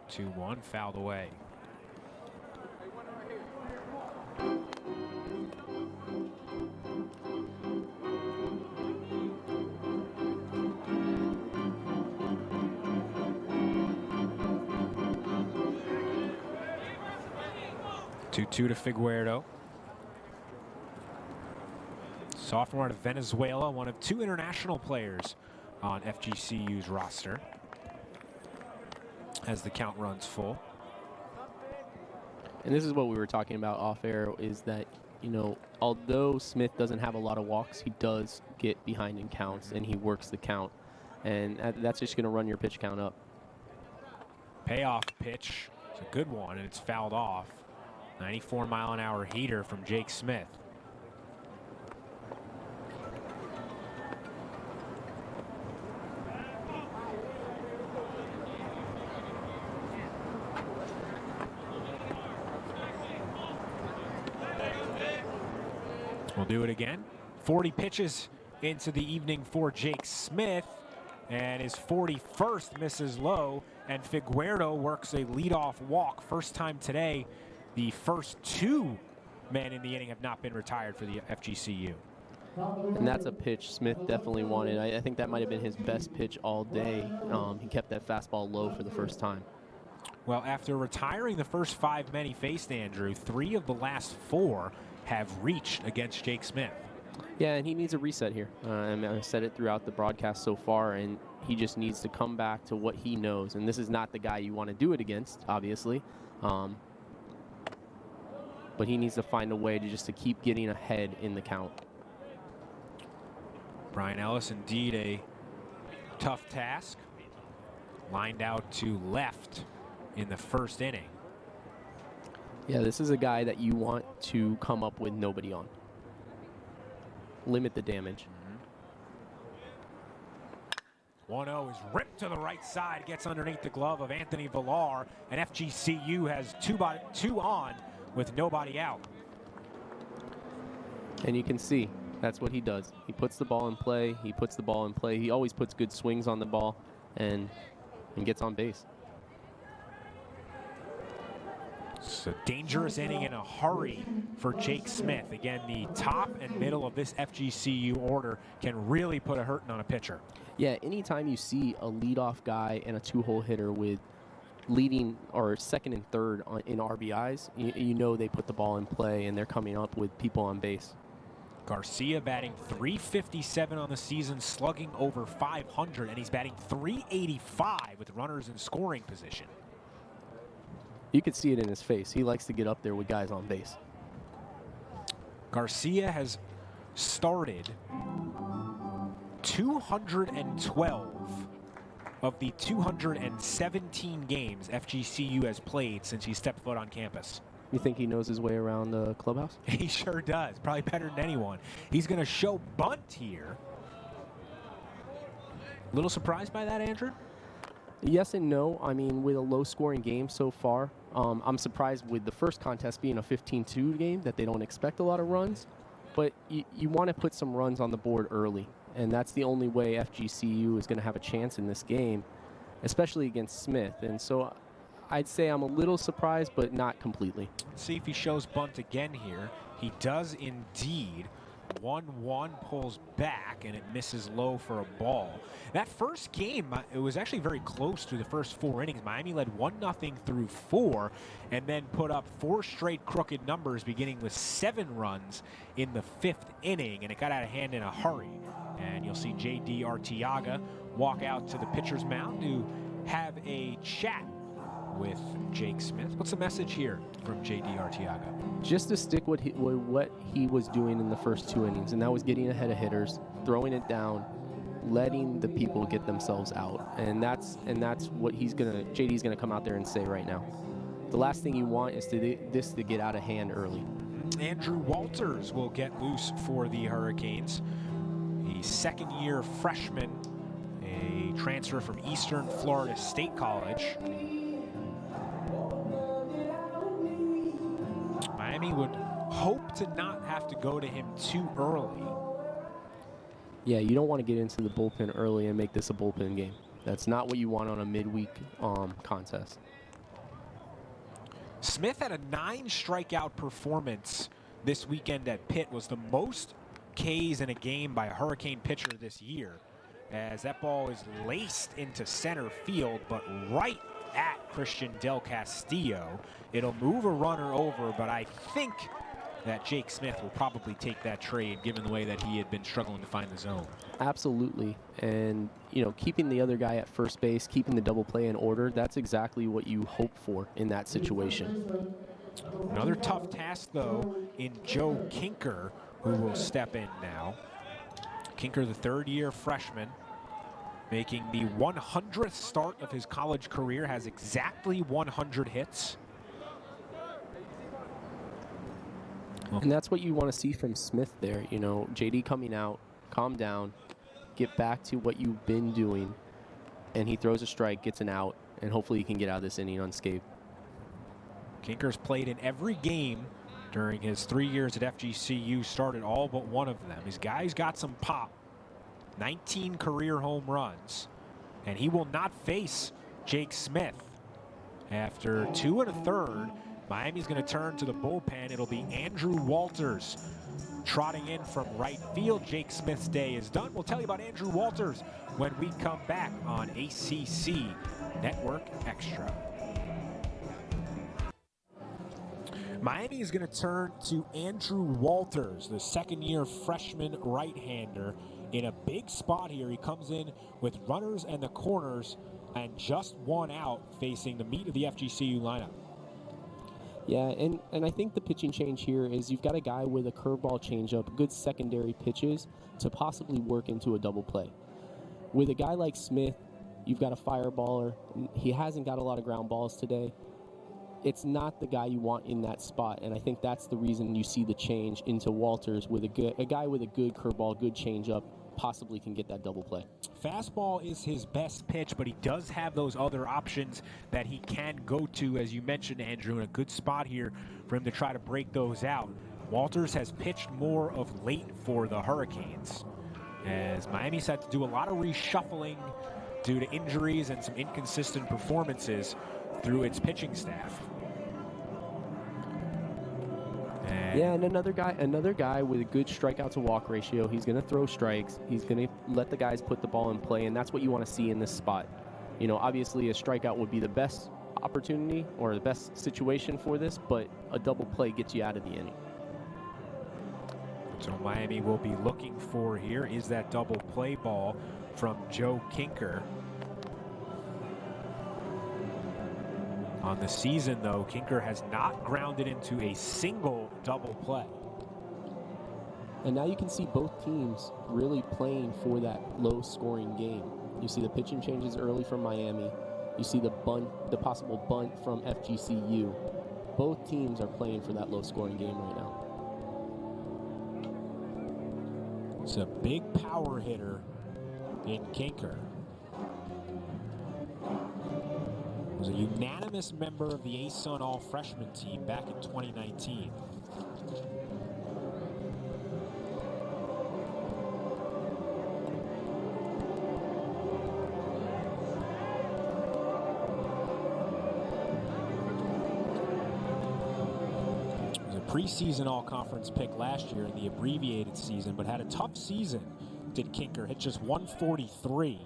Two, 2-1, fouled away. Two to Figueroa. Sophomore out of Venezuela, one of 2 international players on FGCU's roster. As the count runs full. And this is what we were talking about off air, is that, you know, although Smith doesn't have a lot of walks, he does get behind in counts and he works the count. And that's just going to run your pitch count up. Payoff pitch. It's a good one, and it's fouled off. 94-mile-an-hour heater from Jake Smith. We'll do it again. 40 pitches into the evening for Jake Smith, and his 41st misses low, and Figueroa works a leadoff walk. First time today. The first 2 men in the inning have not been retired for the FGCU. And that's a pitch Smith definitely wanted. I think that might have been his best pitch all day. He kept that fastball low for the first time. Well, after retiring the first 5 men he faced, Andrew, 3 of the last 4 have reached against Jake Smith. Yeah, and he needs a reset here. I said it throughout the broadcast so far, and he just needs to come back to what he knows. And this is not the guy you want to do it against, obviously. But he needs to find a way to just to keep getting ahead in the count. Brian Ellis, indeed a tough task. Lined out to left in the first inning. Yeah, this is a guy that you want to come up with nobody on. Limit the damage. 1-0 is ripped to the right side, gets underneath the glove of Anthony Villar, and FGCU has two on with nobody out. And you can see that's what he does. He puts the ball in play. He puts the ball in play. He always puts good swings on the ball and gets on base. It's a dangerous inning in a hurry for Jake Smith. Again, the top and middle of this FGCU order can really put a hurting on a pitcher. Yeah, anytime you see a leadoff guy and a two-hole hitter with leading or second and third in RBIs, you know they put the ball in play and they're coming up with people on base. Garcia batting .357 on the season, slugging over .500, and he's batting .385 with runners in scoring position. You could see it in his face. He likes to get up there with guys on base. Garcia has started 212 of the 217 games FGCU has played since he stepped foot on campus. You think he knows his way around the clubhouse? He sure does. Probably better than anyone. He's going to show bunt here. A little surprised by that, Andrew? Yes and no. I mean, with a low-scoring game so far, I'm surprised with the first contest being a 15-2 game that they don't expect a lot of runs. But you want to put some runs on the board early, and that's the only way FGCU is going to have a chance in this game, especially against Smith. And so I'd say I'm a little surprised, but not completely. Let's see if he shows bunt again here. He does indeed. 1-1 pulls back, and it misses low for a ball. That first game, it was actually very close through the first 4 innings. Miami led 1-0 through 4, and then put up 4 straight crooked numbers, beginning with 7 runs in the 5th inning, and it got out of hand in a hurry. And you'll see J.D. Arteaga walk out to the pitcher's mound to have a chat with Jake Smith. What's the message here from J.D. Arteaga? Just to stick with what he was doing in the first 2 innings, and that was getting ahead of hitters, throwing it down, letting the people get themselves out, and that's what JD's gonna come out there and say right now. The last thing you want is this to get out of hand early. Andrew Walters will get loose for the Hurricanes. The second-year freshman, a transfer from Eastern Florida State College. Miami would hope to not have to go to him too early. Yeah, you don't want to get into the bullpen early and make this a bullpen game. That's not what you want on a midweek contest. Smith had a 9-strikeout performance this weekend at Pitt, was the most Ks in a game by a Hurricane pitcher this year, as that ball is laced into center field, but right at Christian Del Castillo. It'll move a runner over, but I think that Jake Smith will probably take that trade given the way that he had been struggling to find the zone. Absolutely. And, keeping the other guy at first base, keeping the double play in order, that's exactly what you hope for in that situation. Another tough task, though, in Joe Kinker, who will step in now. Kinker, the third-year freshman, making the 100th start of his college career, has exactly 100 hits. And that's what you want to see from Smith there. JD coming out, calm down, get back to what you've been doing, and he throws a strike, gets an out, and hopefully he can get out of this inning unscathed. Kinker's played in every game during his 3 years at FGCU, started all but one of them. His guy's got some pop. 19 career home runs, and he will not face Jake Smith. After 2 1/3, Miami's going to turn to the bullpen. It'll be Andrew Walters trotting in from right field. Jake Smith's day is done. We'll tell you about Andrew Walters when we come back on ACC Network Extra. Miami is going to turn to Andrew Walters, the second-year freshman right-hander, in a big spot here. He comes in with runners and the corners and just 1 out, facing the meat of the FGCU lineup. Yeah, and I think the pitching change here is you've got a guy with a curveball changeup, good secondary pitches to possibly work into a double play. With a guy like Smith, you've got a fireballer. He hasn't got a lot of ground balls today. It's not the guy you want in that spot, and I think that's the reason you see the change into Walters with a guy with a good curveball, good changeup, possibly can get that double play. Fastball is his best pitch, but he does have those other options that he can go to, as you mentioned, Andrew, in a good spot here for him to try to break those out. Walters has pitched more of late for the Hurricanes, as Miami's had to do a lot of reshuffling due to injuries and some inconsistent performances through its pitching staff. Yeah, and another guy with a good strikeout to walk ratio. He's going to throw strikes. He's going to let the guys put the ball in play, and that's what you want to see in this spot. You know, obviously a strikeout would be the best opportunity or the best situation for this, but a double play gets you out of the inning. So Miami will be looking for here is that double play ball from Joe Kinker. On the season, though, Kinker has not grounded into a single double play. And now you can see both teams really playing for that low-scoring game. You see the pitching changes early from Miami. You see the possible bunt from FGCU. Both teams are playing for that low-scoring game right now. It's a big power hitter in Kinker. Was a unanimous member of the ASUN All-Freshman team back in 2019. Was a preseason All-Conference pick last year in the abbreviated season, but had a tough season. Did Kinker hit just 143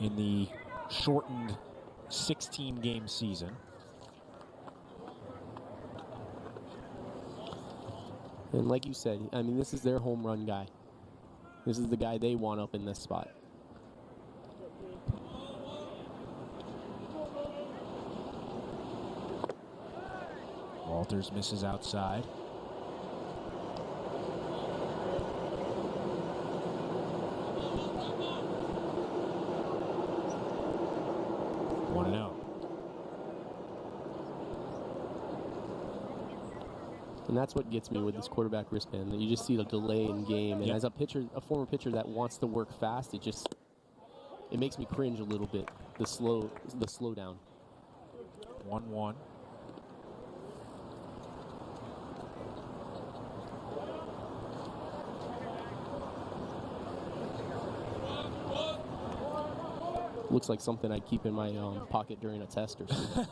in the shortened 16-game season. And like you said, I mean, this is their home run guy. This is the guy they want up in this spot. Walters misses outside. And that's what gets me with this quarterback wristband. That you just see the delay in game. And as a pitcher, a former pitcher that wants to work fast, it makes me cringe a little bit. The slowdown. 1-1. Looks like something I'd keep in my pocket during a test or something.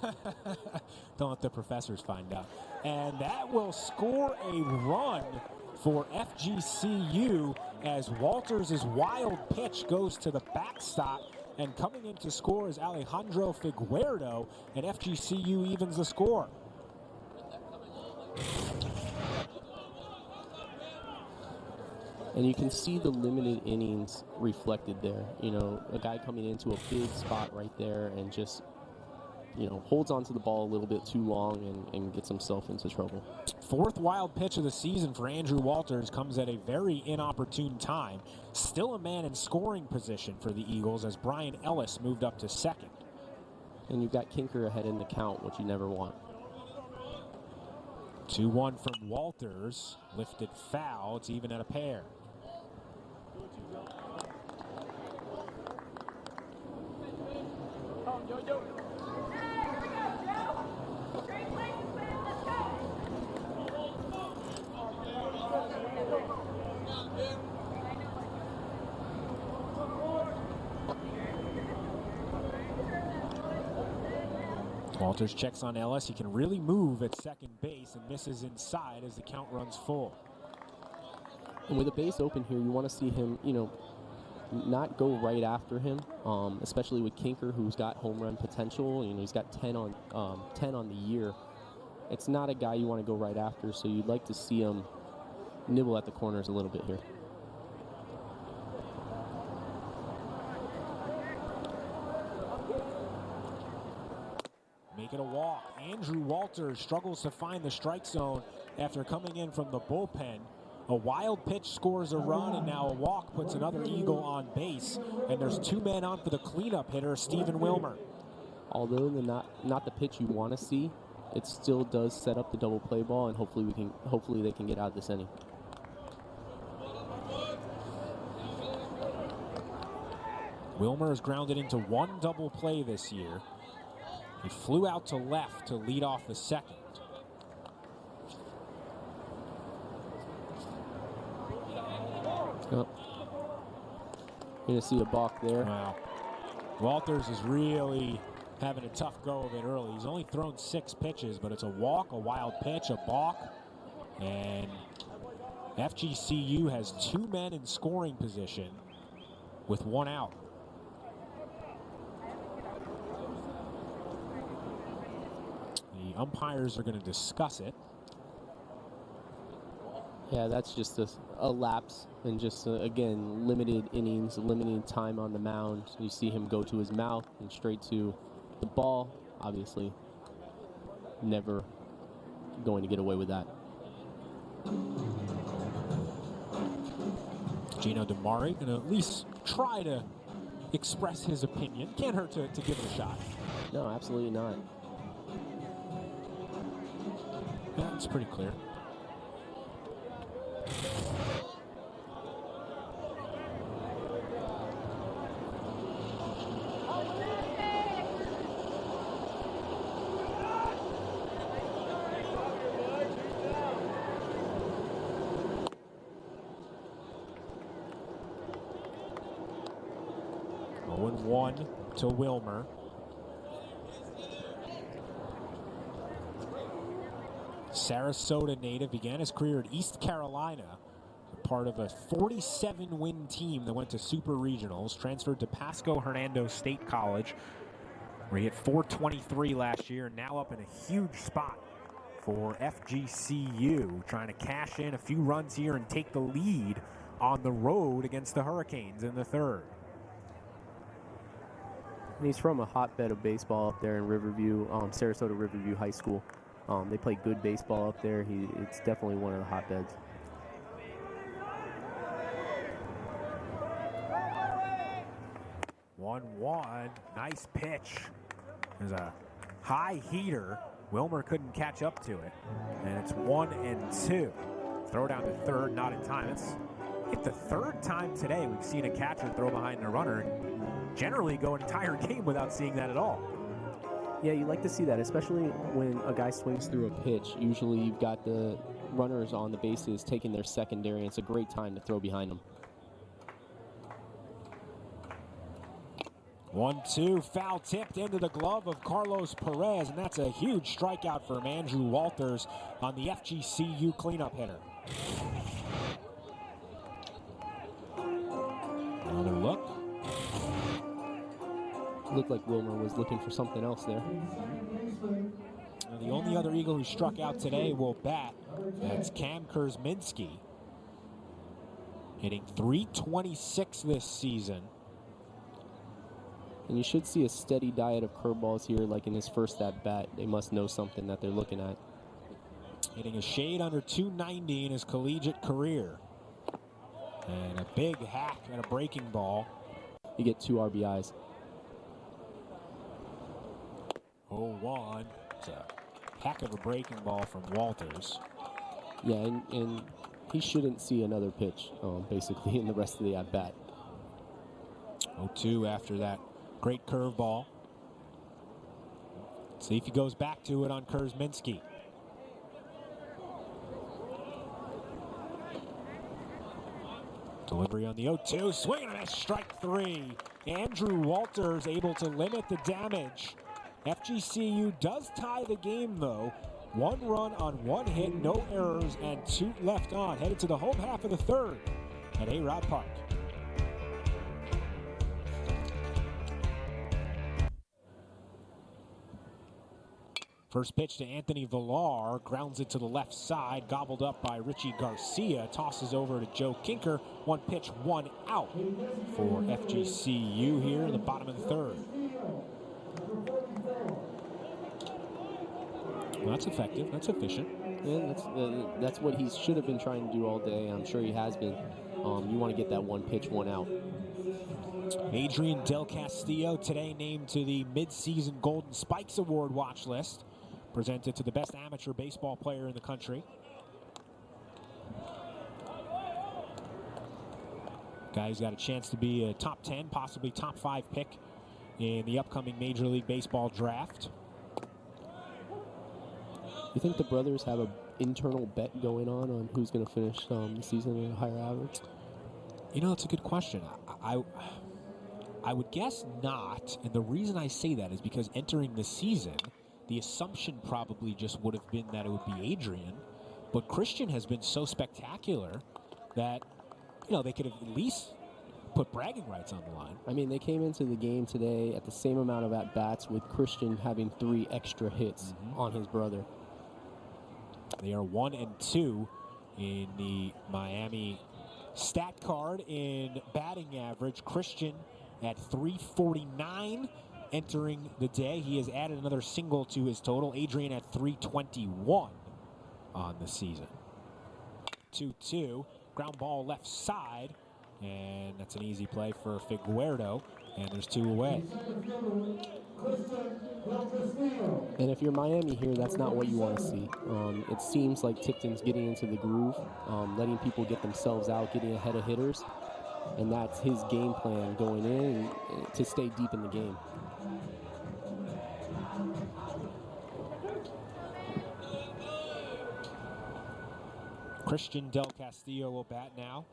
Don't let the professors find out. And that will score a run for FGCU as Walters' wild pitch goes to the backstop. And coming in to score is Alejandro Figueroa, and FGCU evens the score. And you can see the limited innings reflected there. You know, a guy coming into a big spot right there and just, you know, holds onto the ball a little bit too long and gets himself into trouble. Fourth wild pitch of the season for Andrew Walters comes at a very inopportune time. Still a man in scoring position for the Eagles as Brian Ellis moved up to second. And you've got Kinker ahead in the count, which you never want. 2-1 from Walters. Lifted foul. It's even at a pair. Walters checks on Ellis. He can really move at second base and misses inside as the count runs full. And with a base open here, you want to see him, you know, not go right after him, especially with Kinker, who's got home run potential. You know, he's got 10 on the year. It's not a guy you want to go right after, so you'd like to see him nibble at the corners a little bit here. make it a walk. Andrew Walters struggles to find the strike zone after coming in from the bullpen. A wild pitch scores a run, and now a walk puts another Eagle on base. And there's 2 men on for the cleanup hitter, Stephen Wilmer. Although not the pitch you want to see, it still does set up the double play ball, and hopefully they can get out of this inning. Wilmer has grounded into 1 double play this year. He flew out to left to lead off the second. Oh. You're going to see a balk there. Wow. Walters is really having a tough go of it early. He's only thrown 6 pitches, but it's a walk, a wild pitch, a balk, and FGCU has 2 men in scoring position with 1 out. The umpires are going to discuss it. Yeah, that's just a lapse and just, again, limited innings, limited time on the mound. You see him go to his mouth and straight to the ball. Obviously, never going to get away with that. Gino DeMari going to at least try to express his opinion. Can't hurt to give it a shot. No, absolutely not. Yeah, it's pretty clear. One to Wilmer. Sarasota native, began his career at East Carolina, part of a 47-win team that went to Super Regionals, transferred to Pasco Hernando State College, where he hit .423 last year, and now up in a huge spot for FGCU, trying to cash in a few runs here and take the lead on the road against the Hurricanes in the 3rd. And he's from a hotbed of baseball up there in Riverview, Sarasota Riverview High School. They play good baseball up there. It's definitely one of the hotbeds. One, nice pitch. There's a high heater. Wilmer couldn't catch up to it. And it's 1-2. Throw down to third, not in time. It's the 3rd time today we've seen a catcher throw behind a runner. Generally go an entire game without seeing that at all. Yeah, you like to see that, especially when a guy swings through a pitch. Usually you've got the runners on the bases taking their secondary, and it's a great time to throw behind them. 1-2, foul tipped into the glove of Carlos Perez, and that's a huge strikeout from Andrew Walters on the FGCU cleanup hitter. Another look. Looked like Wilmer was looking for something else there. The only other Eagle who struck out today will bat. That's Cam Kurzminski, hitting .326 this season. And you should see a steady diet of curveballs here, like in his first at-bat. They must know something that they're looking at. Hitting a shade under .290 in his collegiate career. And a big hack at a breaking ball. You get 2 RBIs. 0-1. It's a heck of a breaking ball from Walters. Yeah, and he shouldn't see another pitch, basically, in the rest of the at-bat. 0-2 after that great curveball. See if he goes back to it on Kurzminski. Delivery on the 0-2, swing and a miss, strike 3. Andrew Walters able to limit the damage. FGCU does tie the game though. 1 run on 1 hit, no errors, and 2 left on. Headed to the home half of the 3rd at A-Rod Park. First pitch to Anthony Villar, grounds it to the left side, gobbled up by Richie Garcia, tosses over to Joe Kinker. 1 pitch, 1 out for FGCU here in the bottom of the 3rd. Well, that's effective. That's efficient. Yeah, that's what he should have been trying to do all day. I'm sure he has been. You want to get that one pitch, one out. Adrian Del Castillo today named to the midseason Golden Spikes Award watch list, presented to the best amateur baseball player in the country. Guy's got a chance to be a top 10, possibly top 5 pick in the upcoming Major League Baseball draft. You think the brothers have an internal bet going on who's going to finish the season at a higher average? You know, it's a good question. I would guess not, and the reason I say that is because entering the season, the assumption probably just would have been that it would be Adrian, but Christian has been so spectacular that, you know, they could have at least put bragging rights on the line. I mean, they came into the game today at the same amount of at-bats with Christian having 3 extra hits on his brother. They are 1 and 2 in the Miami stat card in batting average. Christian at .349 entering the day. He has added another single to his total. Adrian at .321 on the season. 2-2. Ground ball left side. And that's an easy play for Figueroa. And there's 2 away. And if you're Miami here, that's not what you want to see. It seems like Tipton's getting into the groove, letting people get themselves out, getting ahead of hitters. And that's his game plan going in to stay deep in the game. Christian Del Castillo will bat now.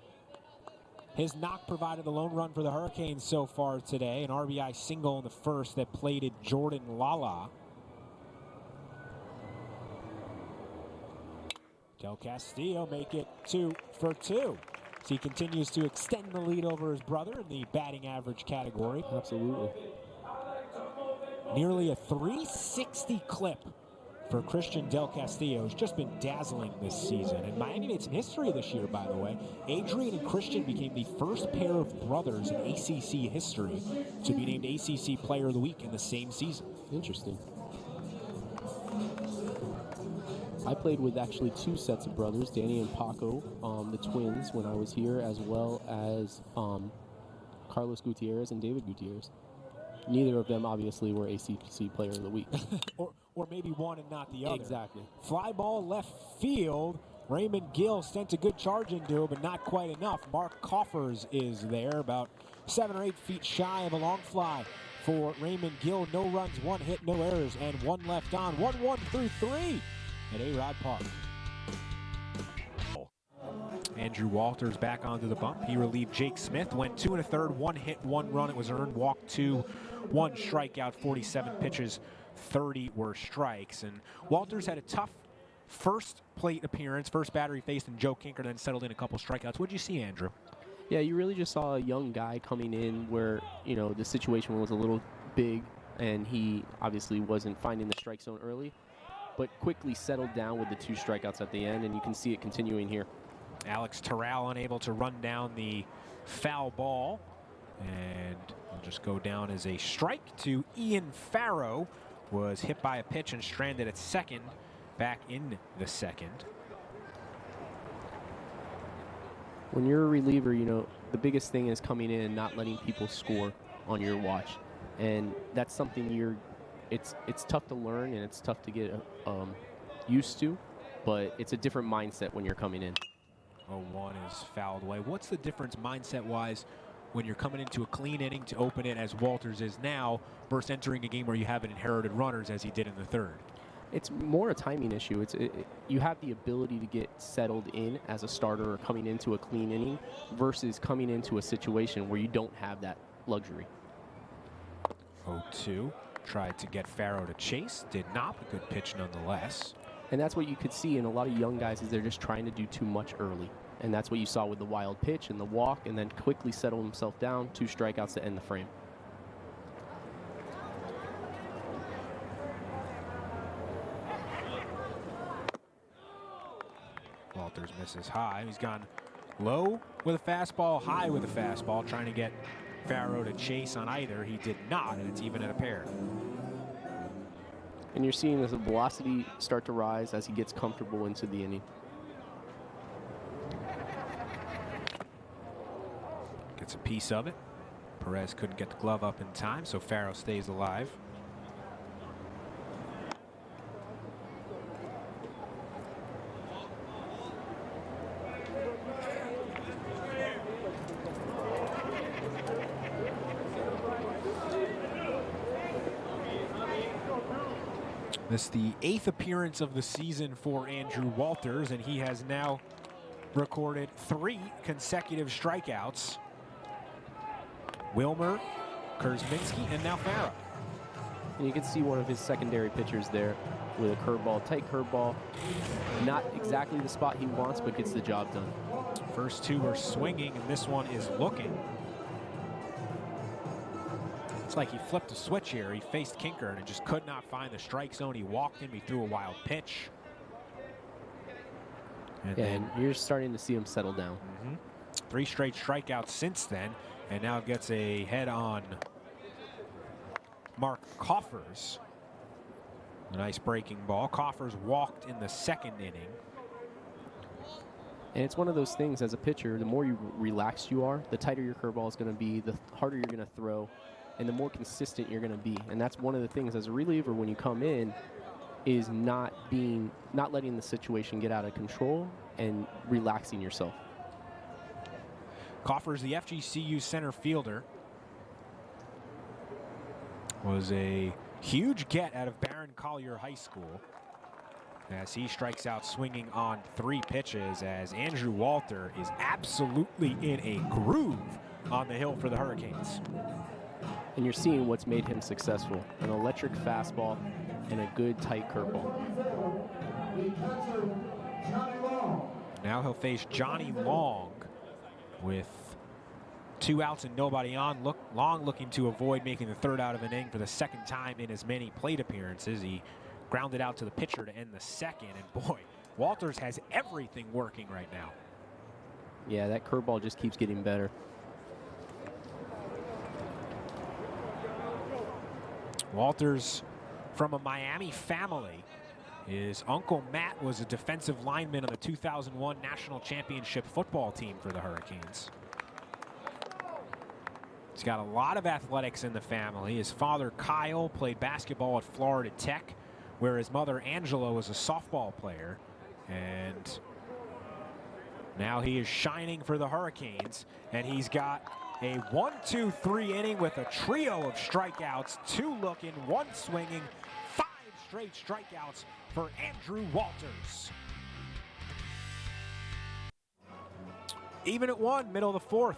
His knock provided the lone run for the Hurricanes so far today. An RBI single in the first that plated Jordan Lala. Del Castillo make it 2 for 2. So he continues to extend the lead over his brother in the batting average category. Absolutely. Nearly a .360 clip for Christian Del Castillo, who's just been dazzling this season. And Miami made some history this year, by the way. Adrian and Christian became the first pair of brothers in ACC history to be named ACC Player of the Week in the same season. Interesting. I played with actually 2 sets of brothers, Danny and Paco, the twins, when I was here, as well as Carlos Gutierrez and David Gutierrez. Neither of them, obviously, were ACC Player of the Week. or maybe one and not the other. Exactly. Fly ball left field. Raymond Gill sent a good charge into it, but not quite enough. Mark Coffers is there, about 7 or 8 feet shy of a long fly for Raymond Gill. No runs, 1 hit, no errors, and 1 left on. 1-1 through 3 at A-Rod Park. Andrew Walters back onto the bump. He relieved Jake Smith. Went 2 1/3, 1 hit, 1 run. It was earned. Walk 2, 1 strikeout, 47 pitches, 30 were strikes. And Walters had a tough first plate appearance, first batter he faced in Joe Kinker, then settled in a couple strikeouts. What did you see, Andrew? Yeah, you really just saw a young guy coming in where, you know, the situation was a little big and he obviously wasn't finding the strike zone early, but quickly settled down with the 2 strikeouts at the end, and you can see it continuing here. Alex Terrell unable to run down the foul ball, and will just go down as a strike to Ian Farrow. Was hit by a pitch and stranded at second, back in the second. When you're a reliever, you know, the biggest thing is coming in and not letting people score on your watch. And that's something it's tough to learn and it's tough to get used to, but it's a different mindset when you're coming in. 0-1 is fouled away. What's the difference mindset-wise when you're coming into a clean inning to open it, as Walters is now, versus entering a game where you haven't inherited runners as he did in the third? It's more a timing issue. You have the ability to get settled in as a starter or coming into a clean inning versus coming into a situation where you don't have that luxury. 0-2. Tried to get Farrow to chase. Did not. A good pitch nonetheless. And that's what you could see in a lot of young guys, is they're just trying to do too much early. And that's what you saw with the wild pitch and the walk, and then quickly settle himself down, 2 strikeouts to end the frame. Walters misses high. He's gone low with a fastball, high with a fastball, trying to get Farrow to chase on either. He did not, and it's even at a pair. And you're seeing the velocity start to rise as he gets comfortable into the inning. Gets a piece of it. Perez couldn't get the glove up in time, so Farrow stays alive. This is the 8th appearance of the season for Andrew Walters, and he has now recorded 3 consecutive strikeouts. Wilmer, Kurzminski, and now Farah. And you can see one of his secondary pitchers there with a curveball, tight curveball. Not exactly the spot he wants, but gets the job done. First 2 are swinging, and this one is looking. It's like he flipped a switch here. He faced Kinker and just could not find the strike zone. He walked him. He threw a wild pitch. And you're starting to see him settle down. 3 straight strikeouts since then, and now gets a head on Mark Coffers. A nice breaking ball. Coffers walked in the 2nd inning. And it's one of those things as a pitcher, the more you relaxed you are, the tighter your curveball is going to be, the harder you're going to throw, and the more consistent you're going to be. And that's one of the things as a reliever when you come in is not letting the situation get out of control and relaxing yourself. Coffers, the FGCU center fielder, was a huge get out of Barron Collier High School as he strikes out swinging on 3 pitches, as Andrew Walter is absolutely in a groove on the hill for the Hurricanes. And you're seeing what's made him successful. An electric fastball and a good tight curveball. Now he'll face Johnny Long with 2 outs and nobody on. Long looking to avoid making the 3rd out of an inning for the 2nd time in as many plate appearances. He grounded out to the pitcher to end the 2nd, and boy, Walters has everything working right now. Yeah, that curveball just keeps getting better. Walters from a Miami family. His uncle Matt was a defensive lineman on the 2001 National Championship football team for the Hurricanes. He's got a lot of athletics in the family. His father Kyle played basketball at Florida Tech, where his mother Angela was a softball player. And now he is shining for the Hurricanes, and he's got a 1-2-3 inning with a trio of strikeouts, 2 looking, 1 swinging, 5 straight strikeouts for Andrew Walters. Even at 1, middle of the 4th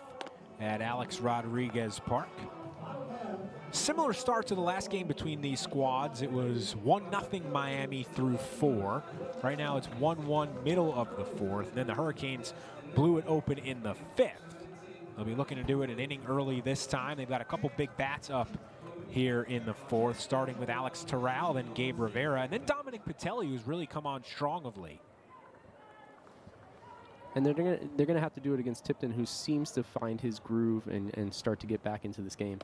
at Alex Rodriguez Park. Similar start to the last game between these squads. It was 1-0 Miami through 4. Right now it's 1-1 middle of the 4th. Then the Hurricanes blew it open in the 5th. They'll be looking to do it an inning early this time. They've got a couple big bats up here in the 4th, starting with Alex Terral, then Gabe Rivera, and then Dominic Patelli, who's really come on strong of late. And they're gonna have to do it against Tipton, who seems to find his groove and start to get back into this game.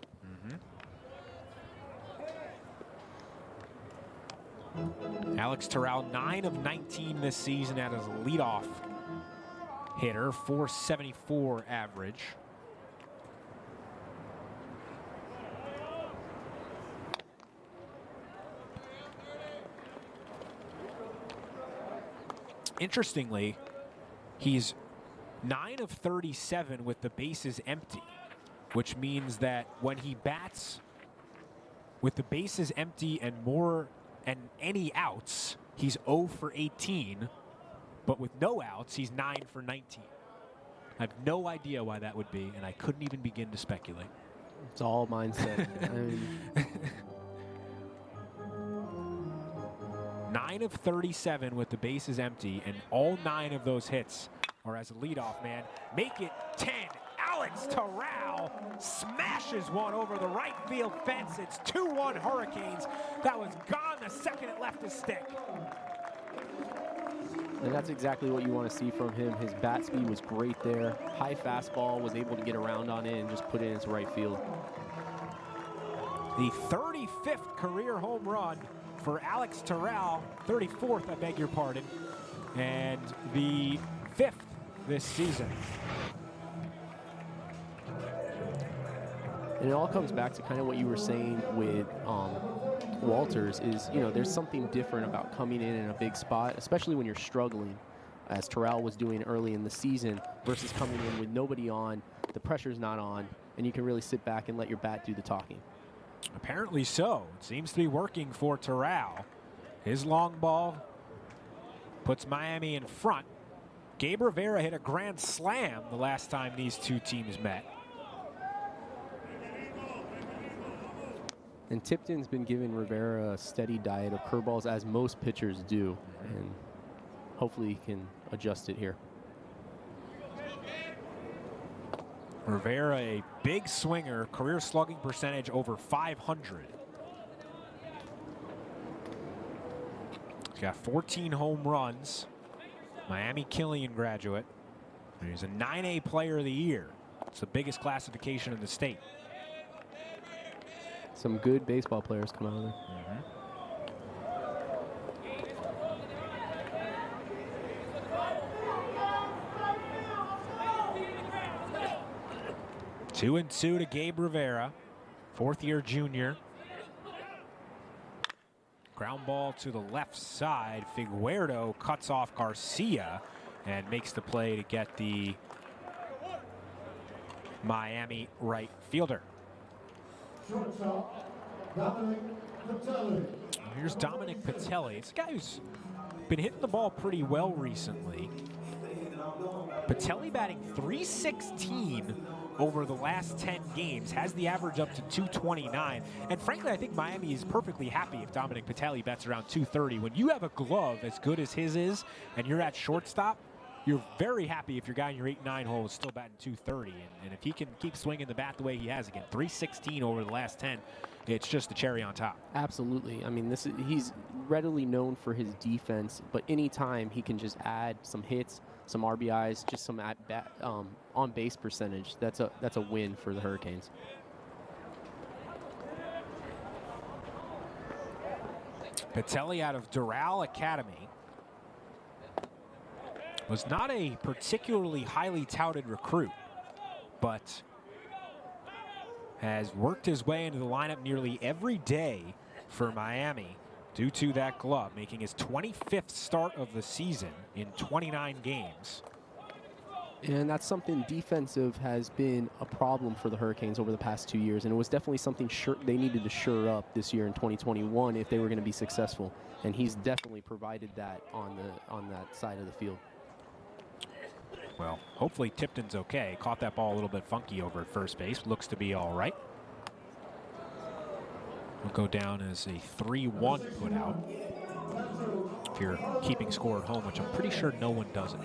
Alex Terral, 9 of 19 this season as a leadoff hitter, .474 average. Interestingly, he's 9 of 37 with the bases empty, which means that when he bats with the bases empty and any outs, he's 0 for 18, but with no outs, he's 9 for 19. I have no idea why that would be, and I couldn't even begin to speculate. It's all mindset. 9 of 37 with the bases empty, and all 9 of those hits are as a leadoff man. Make it 10. Alex Terral smashes one over the right field fence. It's 2-1 Hurricanes. That was gone the second it left his stick. And that's exactly what you want to see from him. His bat speed was great there. High fastball, was able to get around on it and just put it into right field. The 35th career home run for Alex Terrell, 34th, I beg your pardon, and the 5th this season. And it all comes back to kind of what you were saying with Walters is, there's something different about coming in a big spot, especially when you're struggling, as Terrell was doing early in the season, versus coming in with nobody on, the pressure's not on, and you can really sit back and let your bat do the talking. Apparently so. It seems to be working for Terrell. His long ball puts Miami in front. Gabe Rivera hit a grand slam the last time these two teams met. And Tipton's been giving Rivera a steady diet of curveballs, as most pitchers do, and hopefully he can adjust it here. Rivera, a big swinger, career slugging percentage over 500. He's got 14 home runs. Miami Killian graduate. He's a 9A player of the year. It's the biggest classification in the state. Some good baseball players come out of there. 2-2 to Gabe Rivera, fourth-year junior. Ground ball to the left side. Figueroa cuts off Garcia and makes the play to get the Miami right fielder. Shortstop, Dominic Patelli. Here's Dominic Patelli. It's a guy who's been hitting the ball pretty well recently. Patelli batting .316 over the last 10 games, has the average up to .229. And frankly, I think Miami is perfectly happy if Dominic Patelli bats around .230. When you have a glove as good as his is, and you're at shortstop, you're very happy if your guy in your 8-9 hole is still batting .230. And if he can keep swinging the bat the way he has, again, .316 over the last 10, it's just the cherry on top. Absolutely. I mean, he's readily known for his defense, but anytime he can just add some hits, some RBIs, just some on base percentage, that's a win for the Hurricanes. Patelli out of Doral Academy was not a particularly highly touted recruit, but has worked his way into the lineup nearly every day for Miami due to that glove, making his 25th start of the season in 29 games. And that's something defensive has been a problem for the Hurricanes over the past 2 years, and it was definitely something they needed to shore up this year in 2021 if they were going to be successful. And he's definitely provided that on that side of the field. Well, hopefully Tipton's okay. Caught that ball a little bit funky over at first base. Looks to be all right. Will go down as a 3-1 put out. If you're keeping score at home, which I'm pretty sure no one does it.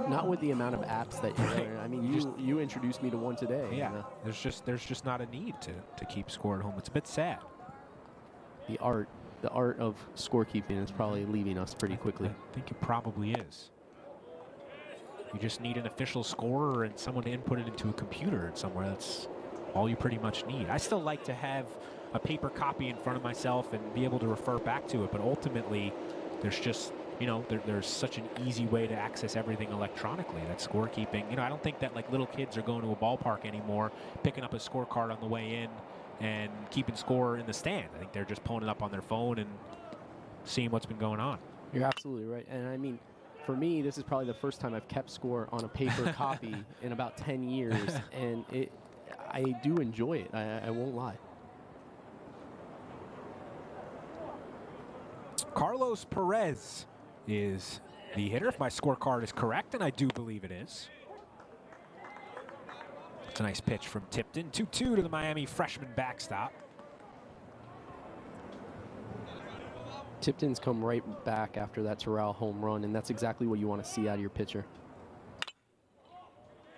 Not with the amount of apps that you're I mean, you introduced me to one today. Yeah, there's just not a need to keep score at home. It's a bit sad. The art of scorekeeping is probably leaving us pretty quickly. I think it probably is. You just need an official scorer and someone to input it into a computer somewhere. That's all you pretty much need. I still like to have a paper copy in front of myself and be able to refer back to it, but ultimately there's just, there's such an easy way to access everything electronically. That scorekeeping, I don't think that like little kids are going to a ballpark anymore, picking up a scorecard on the way in and keeping score in the stand. I think they're just pulling it up on their phone and seeing what's been going on. You're absolutely right. And I mean, for me, this is probably the first time I've kept score on a paper copy in about 10 years, and I do enjoy it. I won't lie. Carlos Perez is the hitter, if my scorecard is correct, and I do believe it is. It's a nice pitch from Tipton. 2-2 to the Miami freshman backstop. Tipton's come right back after that Terrell home run, and that's exactly what you want to see out of your pitcher.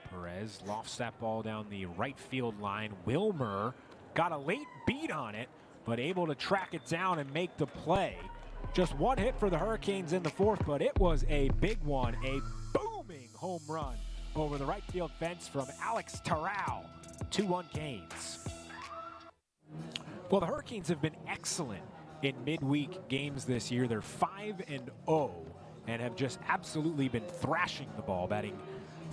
Perez lofts that ball down the right field line. Wilmer got a late beat on it, but able to track it down and make the play. Just one hit for the Hurricanes in the fourth, but it was a big one, a booming home run over the right field fence from Alex Terrell. 2-1 Canes. Well, the Hurricanes have been excellent in midweek games this year. They're 5-0 and have just absolutely been thrashing the ball, batting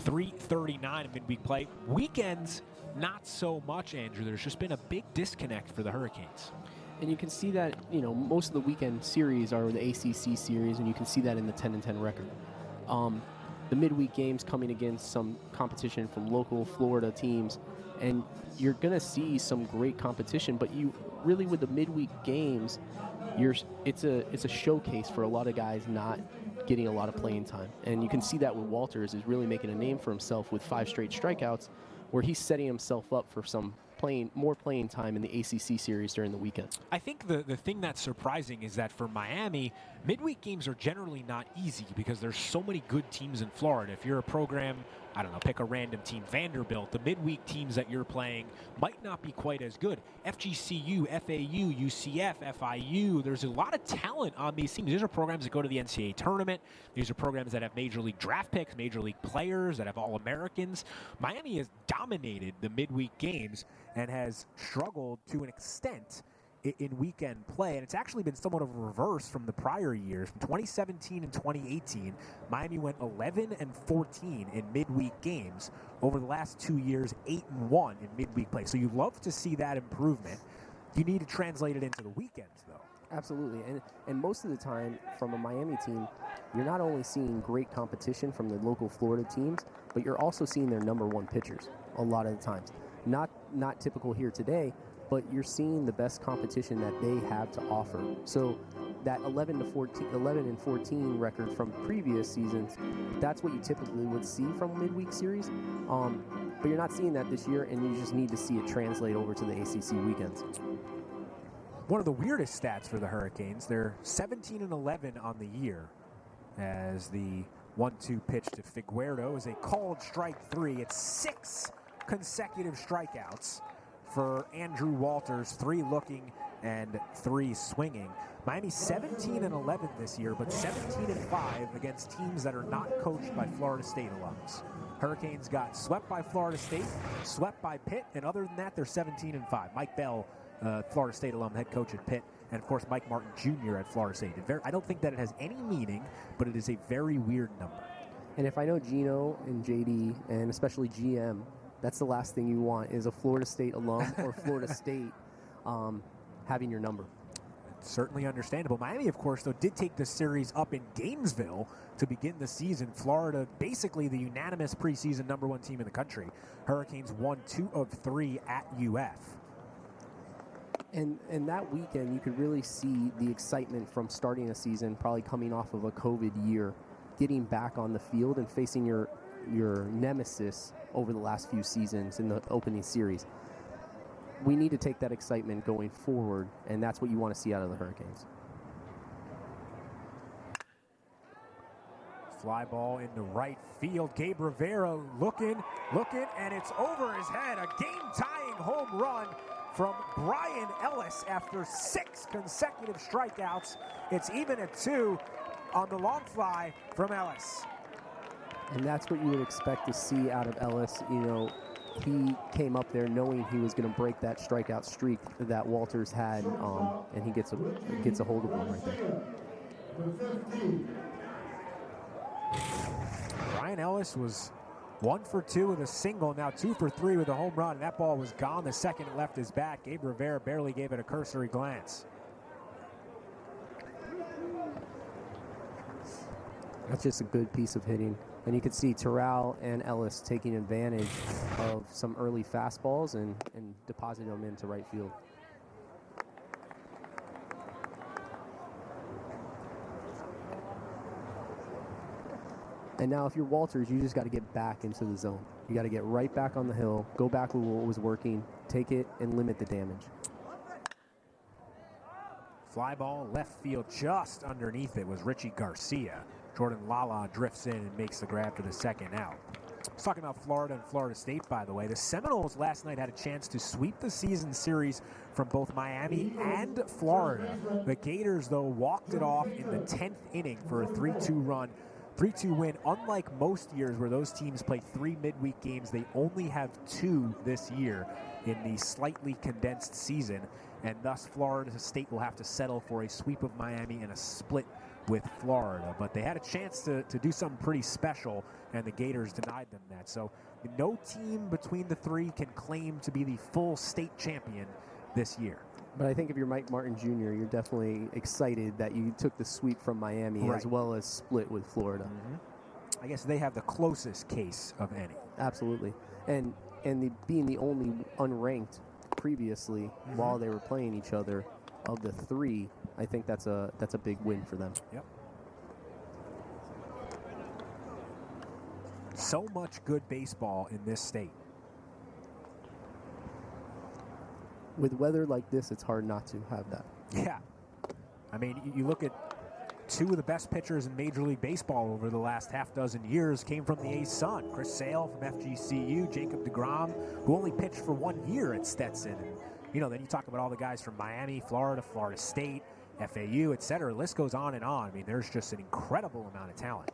.339 in midweek play. Weekends, not so much, Andrew. There's just been a big disconnect for the Hurricanes. And you can see that, most of the weekend series are the ACC series, and you can see that in the 10-10 record. The midweek games coming against some competition from local Florida teams, and you're going to see some great competition, but you really, with the midweek games, it's a showcase for a lot of guys not getting a lot of playing time. And you can see that with Walters is really making a name for himself with 5 straight strikeouts, where he's setting himself up for some more playing time in the ACC series during the weekend. I think the thing that's surprising is that for Miami, midweek games are generally not easy because there's so many good teams in Florida. If you're a program, I don't know, pick a random team, Vanderbilt, the midweek teams that you're playing might not be quite as good. FGCU, FAU, UCF, FIU, there's a lot of talent on these teams. These are programs that go to the NCAA tournament. These are programs that have major league draft picks, major league players, that have All-Americans. Miami has dominated the midweek games and has struggled to an extent in weekend play, and it's actually been somewhat of a reverse from the prior years. From 2017 and 2018, Miami went 11-14 in midweek games. Over the last 2 years, 8-1 in midweek play. So you love to see that improvement. You need to translate it into the weekends, though. Absolutely, and most of the time from a Miami team, you're not only seeing great competition from the local Florida teams, but you're also seeing their number one pitchers a lot of the times. Not typical here today, but you're seeing the best competition that they have to offer. So that 11-14 record from previous seasons, that's what you typically would see from a midweek series. But you're not seeing that this year, and you just need to see it translate over to the ACC weekends. One of the weirdest stats for the Hurricanes, they're 17-11 on the year, as the 1-2 pitch to Figueroa is a called strike 3. It's 6 consecutive strikeouts for Andrew Walters, 3 looking and 3 swinging. Miami 17-11 this year, but 17-5 against teams that are not coached by Florida State alums. Hurricanes got swept by Florida State, swept by Pitt, and other than that, they're 17-5. Mike Bell, Florida State alum, head coach at Pitt, and of course Mike Martin Jr. at Florida State. I don't think that it has any meaning, but it is a very weird number. And if I know Gino and JD, and especially GM, that's the last thing you want is a Florida State alum or Florida State having your number. It's certainly understandable. Miami, of course, though, did take the series up in Gainesville to begin the season. Florida, basically the unanimous preseason number 1 team in the country. Hurricanes won 2 of 3 at UF. And that weekend, you could really see the excitement from starting a season, probably coming off of a COVID year, getting back on the field and facing your nemesis over the last few seasons in the opening series. We need to take that excitement going forward, and that's what you want to see out of the Hurricanes. Fly ball into right field. Gabe Rivera looking, and it's over his head. A game-tying home run from Brian Ellis after 6 consecutive strikeouts. It's even at 2 on the long fly from Ellis. And that's what you would expect to see out of Ellis. He came up there knowing he was going to break that strikeout streak that Walters had, and he gets a hold of one right there. Brian Ellis was 1 for 2 with a single, now 2 for 3 with a home run. And that ball was gone the second it left his bat. Gabe Rivera barely gave it a cursory glance. That's just a good piece of hitting. And you could see Terrell and Ellis taking advantage of some early fastballs and depositing them into right field. And now if you're Walters, you just got to get back into the zone. You got to get right back on the hill, go back with what was working, take it, and limit the damage. Fly ball left field, just underneath it was Richie Garcia. Jordan Lala drifts in and makes the grab for the second out. I was talking about Florida and Florida State, by the way. The Seminoles last night had a chance to sweep the season series from both Miami and Florida. The Gators, though, walked it off in the 10th inning for a 3-2 win. Unlike most years where those teams play 3 midweek games, they only have 2 this year in the slightly condensed season. and thus Florida State will have to settle for a sweep of Miami and a split with Florida. But they had a chance to do something pretty special, and the Gators denied them that. So no team between the three can claim to be the full state champion this year. But I think if you're Mike Martin Jr., you're definitely excited that you took the sweep from Miami as well as split with Florida. I guess they have the closest case of any. Absolutely. And being the only unranked previously while they were playing each other of the three, I think that's a big win for them. Yep. So much good baseball in this state. With weather like this, it's hard not to have that. Yeah. I mean, you look at two of the best pitchers in Major League Baseball over the last half dozen years came from the A's son. Chris Sale from FGCU, Jacob deGrom, who only pitched for 1 year at Stetson. And, then you talk about all the guys from Miami, Florida, Florida State, FAU, et cetera. The list goes on and on. I mean, there's just an incredible amount of talent.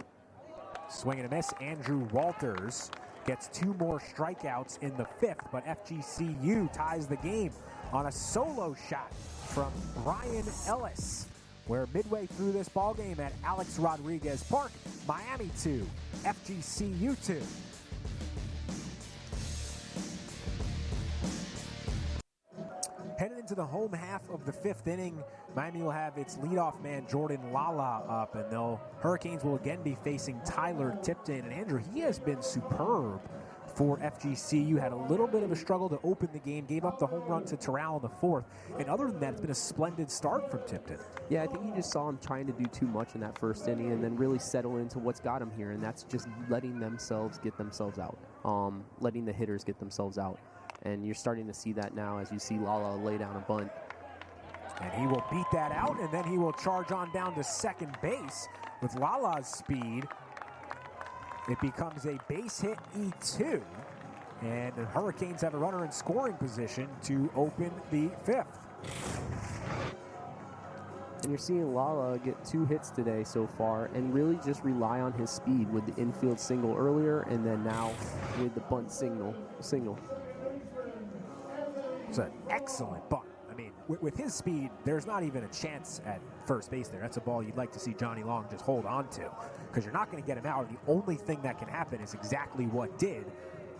Swing and a miss. Andrew Walters gets 2 more strikeouts in the 5th, but FGCU ties the game on a solo shot from Brian Ellis, where midway through this ballgame at Alex Rodriguez Park, Miami 2, FGCU 2. Headed into the home half of the 5th inning, Miami will have its leadoff man Jordan Lala up, and Hurricanes will again be facing Tyler Tipton. And Andrew, he has been superb for FGCU. Had a little bit of a struggle to open the game, gave up the home run to Terrell in the 4th, and other than that, it's been a splendid start from Tipton. Yeah, I think you just saw him trying to do too much in that first inning and then really settle into what's got him here, and that's just letting themselves get themselves out, letting the hitters get themselves out. And you're starting to see that now as you see Lala lay down a bunt. And he will beat that out, and then he will charge on down to second base with Lala's speed. It becomes a base hit E2, and the Hurricanes have a runner in scoring position to open the 5th. And you're seeing Lala get 2 hits today so far and really just rely on his speed with the infield single earlier and then now with the bunt single. It's an excellent bunt. I mean, with his speed, there's not even a chance at first base there. That's a ball you'd like to see Johnny Long just hold on to, because you're not going to get him out. The only thing that can happen is exactly what did.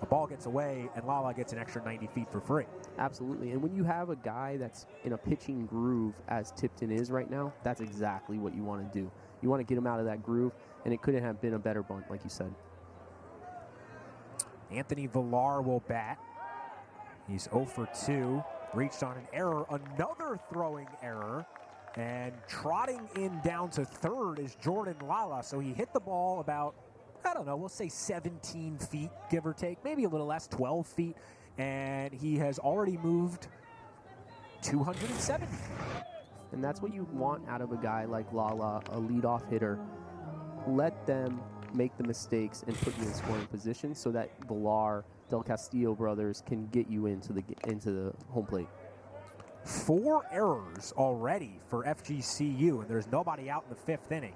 A ball gets away, and Lala gets an extra 90 feet for free. Absolutely. And when you have a guy that's in a pitching groove, as Tipton is right now, that's exactly what you want to do. You want to get him out of that groove, and it couldn't have been a better bunt, like you said. Anthony Villar will bat. He's 0 for 2. Reached on an error, another throwing error, and trotting in down to third is Jordan Lala. So he hit the ball about, I don't know, we'll say 17 feet, give or take, maybe a little less, 12 feet, and he has already moved 270. And that's what you want out of a guy like Lala, a leadoff hitter. Let them make the mistakes and put you in scoring position so that Villar, Del Castillo brothers can get you into the home plate. 4 errors already for FGCU, and there's nobody out in the 5th inning.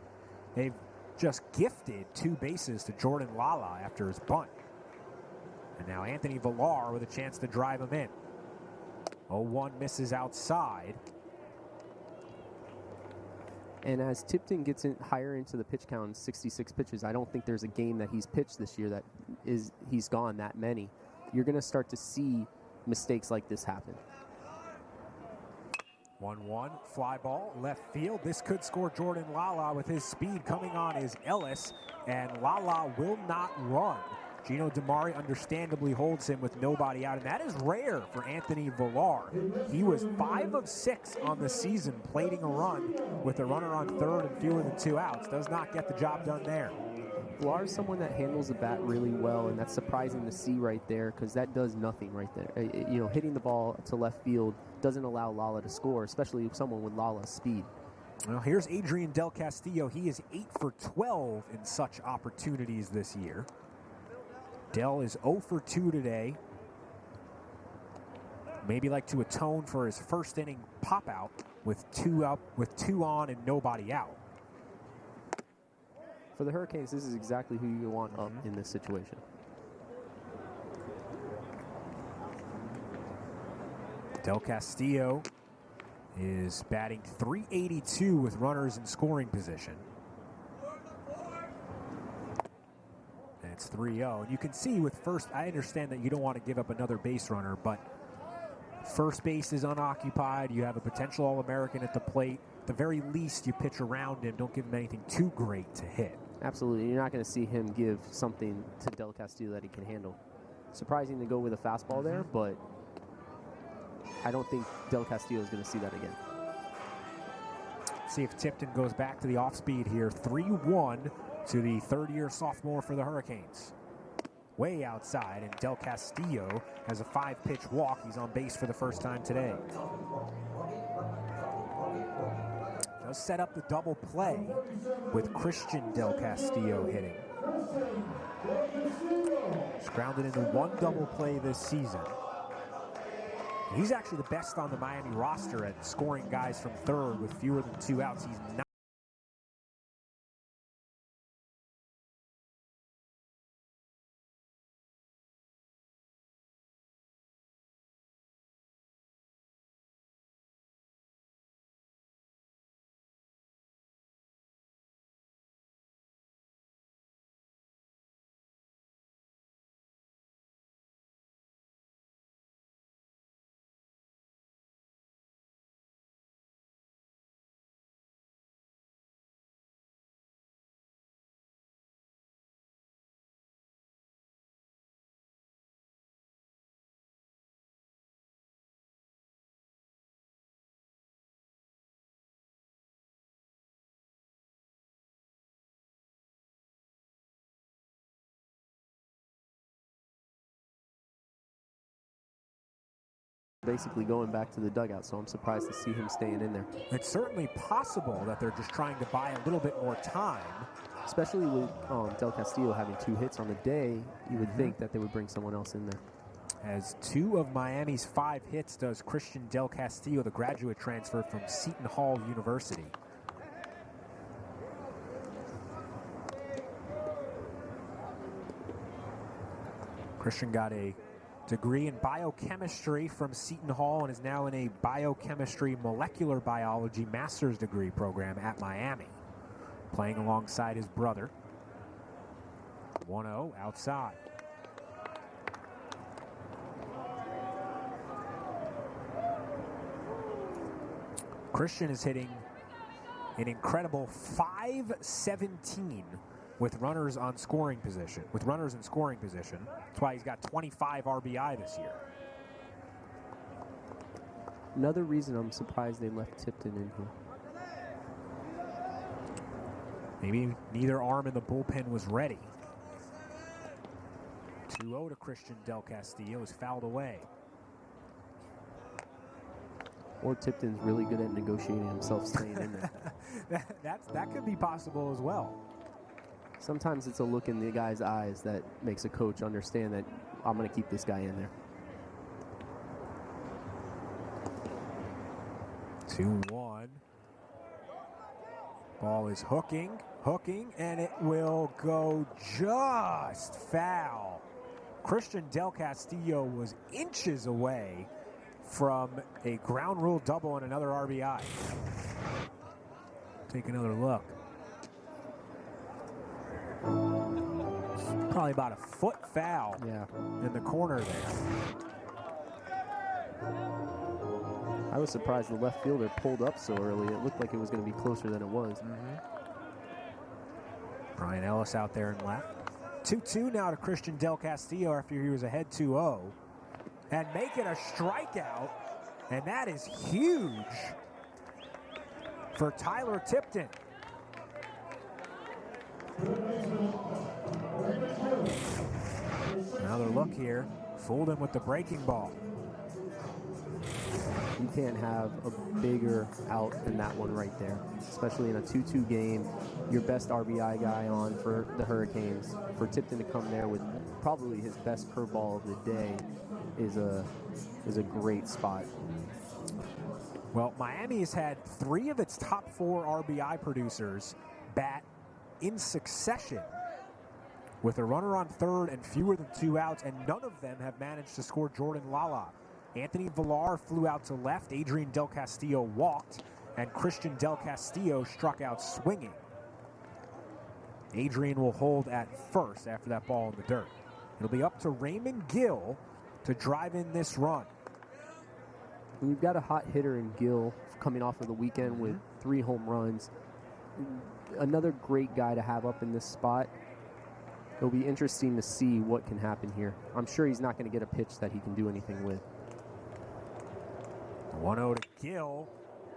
They've just gifted 2 bases to Jordan Lala after his bunt. And now Anthony Villar with a chance to drive him in. 0-1 misses outside. And as Tipton gets higher into the pitch count, 66 pitches, I don't think there's a game that he's pitched this year that he's gone that many. You're going to start to see mistakes like this happen. 1-1, fly ball, left field. This could score Jordan Lala. With his speed coming on is Ellis, and Lala will not run. Gino DeMari understandably holds him with nobody out, and that is rare for Anthony Villar. He was 5 of 6 on the season, plating a run with a runner on third and fewer than 2 outs. Does not get the job done there. Villar is someone that handles the bat really well, and that's surprising to see right there because that does nothing right there. Hitting the ball to left field doesn't allow Lala to score, especially someone with Lala's speed. Well, here's Adrian Del Castillo. He is 8 for 12 in such opportunities this year. Del is 0 for 2 today. Maybe like to atone for his first inning pop out with 2 on and nobody out. For the Hurricanes, this is exactly who you want up in this situation. Del Castillo is batting .382 with runners in scoring position. And it's 3-0. And you can see with first, I understand that you don't want to give up another base runner, but first base is unoccupied. You have a potential All-American at the plate. At the very least, you pitch around him. Don't give him anything too great to hit. Absolutely. You're not going to see him give something to Del Castillo that he can handle. Surprising to go with a fastball there, but I don't think Del Castillo is going to see that again. See if Tipton goes back to the off-speed here. 3-1 to the third-year sophomore for the Hurricanes. Way outside, and Del Castillo has a 5-pitch walk. He's on base for the first time today. Does set up the double play with Christian Del Castillo hitting. He's grounded into one double play this season. He's actually the best on the Miami roster at scoring guys from third with fewer than 2 outs. He's not basically going back to the dugout, so I'm surprised to see him staying in there. It's certainly possible that they're just trying to buy a little bit more time. Especially with Del Castillo having 2 hits on the day, you would think that they would bring someone else in there. As 2 of Miami's 5 hits does Christian Del Castillo, the graduate transfer from Seton Hall University. Christian got a degree in biochemistry from Seton Hall and is now in a biochemistry molecular biology master's degree program at Miami, playing alongside his brother. 1-0 outside. Christian is hitting an incredible .517 with runners on scoring position, with runners in scoring position. That's why he's got 25 RBI this year. Another reason I'm surprised they left Tipton in here. Maybe neither arm in the bullpen was ready. 2-0 to Christian Del Castillo is fouled away. Or Tipton's really good at negotiating himself staying in there. that could be possible as well. Sometimes it's a look in the guy's eyes that makes a coach understand that I'm going to keep this guy in there. 2-1. Ball is hooking, and it will go just foul. Christian Del Castillo was inches away from a ground rule double and another RBI. Take another look. Probably about a foot foul in the corner there. I was surprised the left fielder pulled up so early. It looked like it was going to be closer than it was. Brian Ellis out there in left. 2-2 now to Christian Del Castillo after he was ahead 2-0. And make it a strikeout. And that is huge for Tyler Tipton. Another look here. Fooled him with the breaking ball. You can't have a bigger out than that one right there, especially in a 2-2 game. Your best RBI guy on for the Hurricanes. For Tipton to come there with probably his best curveball of the day is a great spot. Well, Miami has had 3 of its top 4 RBI producers bat in succession with a runner on third and fewer than 2 outs, and none of them have managed to score Jordan Lala. Anthony Villar flew out to left. Adrian Del Castillo walked, and Christian Del Castillo struck out swinging. Adrian will hold at first after that ball in the dirt. It'll be up to Raymond Gill to drive in this run. When you've got a hot hitter in Gill coming off of the weekend with 3 home runs, another great guy to have up in this spot. It'll be interesting to see what can happen here. I'm sure he's not going to get a pitch that he can do anything with. 1-0 to Gill.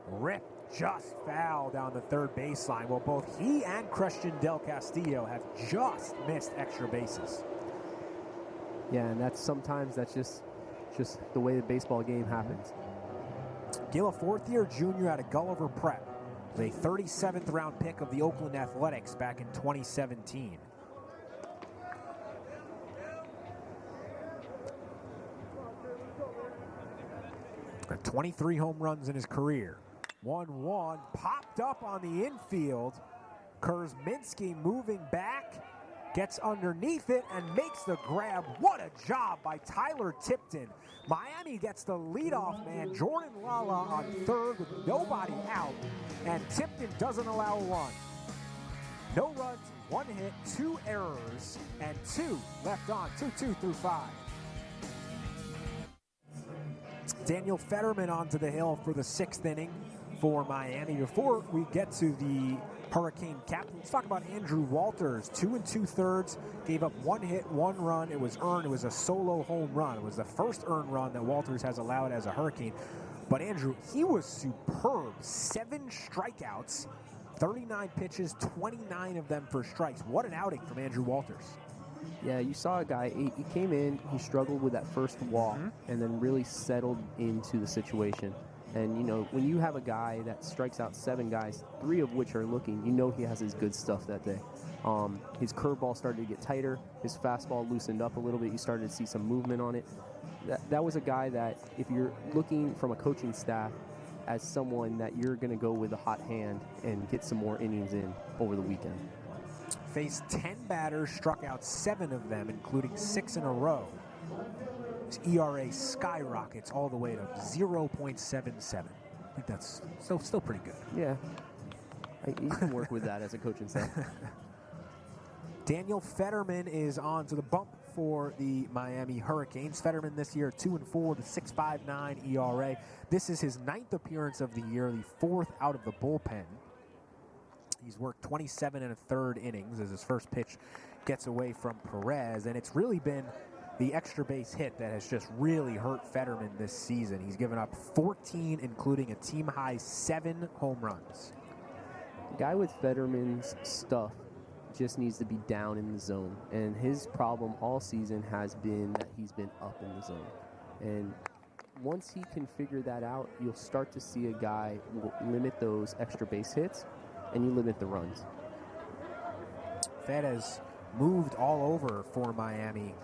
Rip just foul down the third baseline. Well, both he and Christian Del Castillo have just missed extra bases. Yeah, and that's just the way the baseball game happens. Gill, a fourth-year junior out of Gulliver Prep, was a 37th round pick of the Oakland Athletics back in 2017. Got 23 home runs in his career. 1-1, popped up on the infield. Kurzminski moving back, gets underneath it and makes the grab. What a job by Tyler Tipton. Miami gets the leadoff man, Jordan Lala, on third with nobody out, and Tipton doesn't allow a run. No runs, 1 hit, 2 errors, and 2 left on, 2-2 through 5. Daniel Fetterman onto the hill for the 6th inning for Miami. Before we get to the Hurricane captain, let's talk about Andrew Walters. 2 2/3, gave up 1 hit, 1 run. It was earned. It was a solo home run. It was the first earned run that Walters has allowed as a Hurricane. But Andrew, he was superb. 7 strikeouts, 39 pitches, 29 of them for strikes. What an outing from Andrew Walters. Yeah, you saw a guy, he came in, he struggled with that first walk, and then really settled into the situation. And, you know, when you have a guy that strikes out 7 guys, 3 of which are looking, you know he has his good stuff that day. His curveball started to get tighter. His fastball loosened up a little bit. You started to see some movement on it. That was a guy that, if you're looking from a coaching staff as someone that you're going to go with a hot hand and get some more innings in over the weekend. Faced 10 batters, struck out 7 of them, including 6 in a row. His ERA skyrockets all the way to 0.77. I think that's still pretty good. Yeah. You can work with that as a coaching staff. Daniel Fetterman is on to the bump for the Miami Hurricanes. Fetterman this year 2-4 with a 6.59 ERA. This is his 9th appearance of the year, the 4th out of the bullpen. He's worked 27 1/3 innings as his first pitch gets away from Perez, and it's really been the extra base hit that has just really hurt Fetterman this season. He's given up 14, including a team-high 7 home runs. The guy with Fetterman's stuff just needs to be down in the zone, and his problem all season has been that he's been up in the zone. And once he can figure that out, you'll start to see a guy limit those extra base hits, and you limit the runs. Fed has moved all over for Miami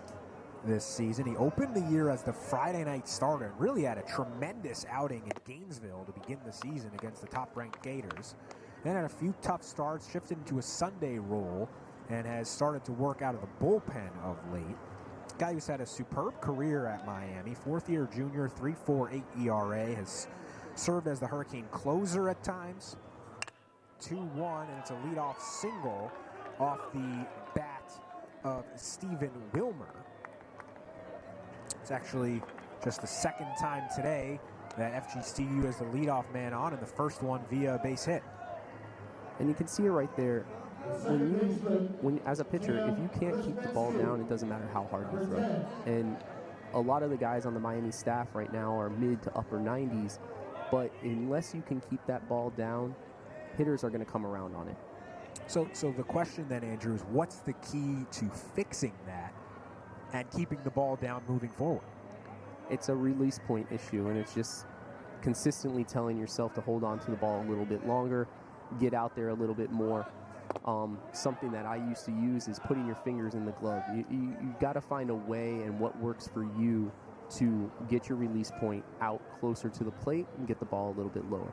this season. He opened the year as the Friday night starter and really had a tremendous outing in Gainesville to begin the season against the top-ranked Gators. Then had a few tough starts, shifted into a Sunday role, and has started to work out of the bullpen of late. Guy who's had a superb career at Miami, 4th-year junior, 3.48 ERA, has served as the Hurricane closer at times. 2-1, and it's a leadoff single off the bat of Stephen Wilmer. It's actually just the 2nd time today that FGCU is the leadoff man on, and the first one via a base hit. And you can see it right there. When as a pitcher, if you can't keep the ball down, it doesn't matter how hard you throw. And a lot of the guys on the Miami staff right now are mid to upper 90s, but unless you can keep that ball down, hitters are going to come around on it. So the question then, Andrew, is what's the key to fixing that and keeping the ball down moving forward? It's a release point issue, and it's just consistently telling yourself to hold on to the ball a little bit longer, get out there a little bit more. Something that I used to use is putting your fingers in the glove. You got to find a way and what works for you to get your release point out closer to the plate and get the ball a little bit lower.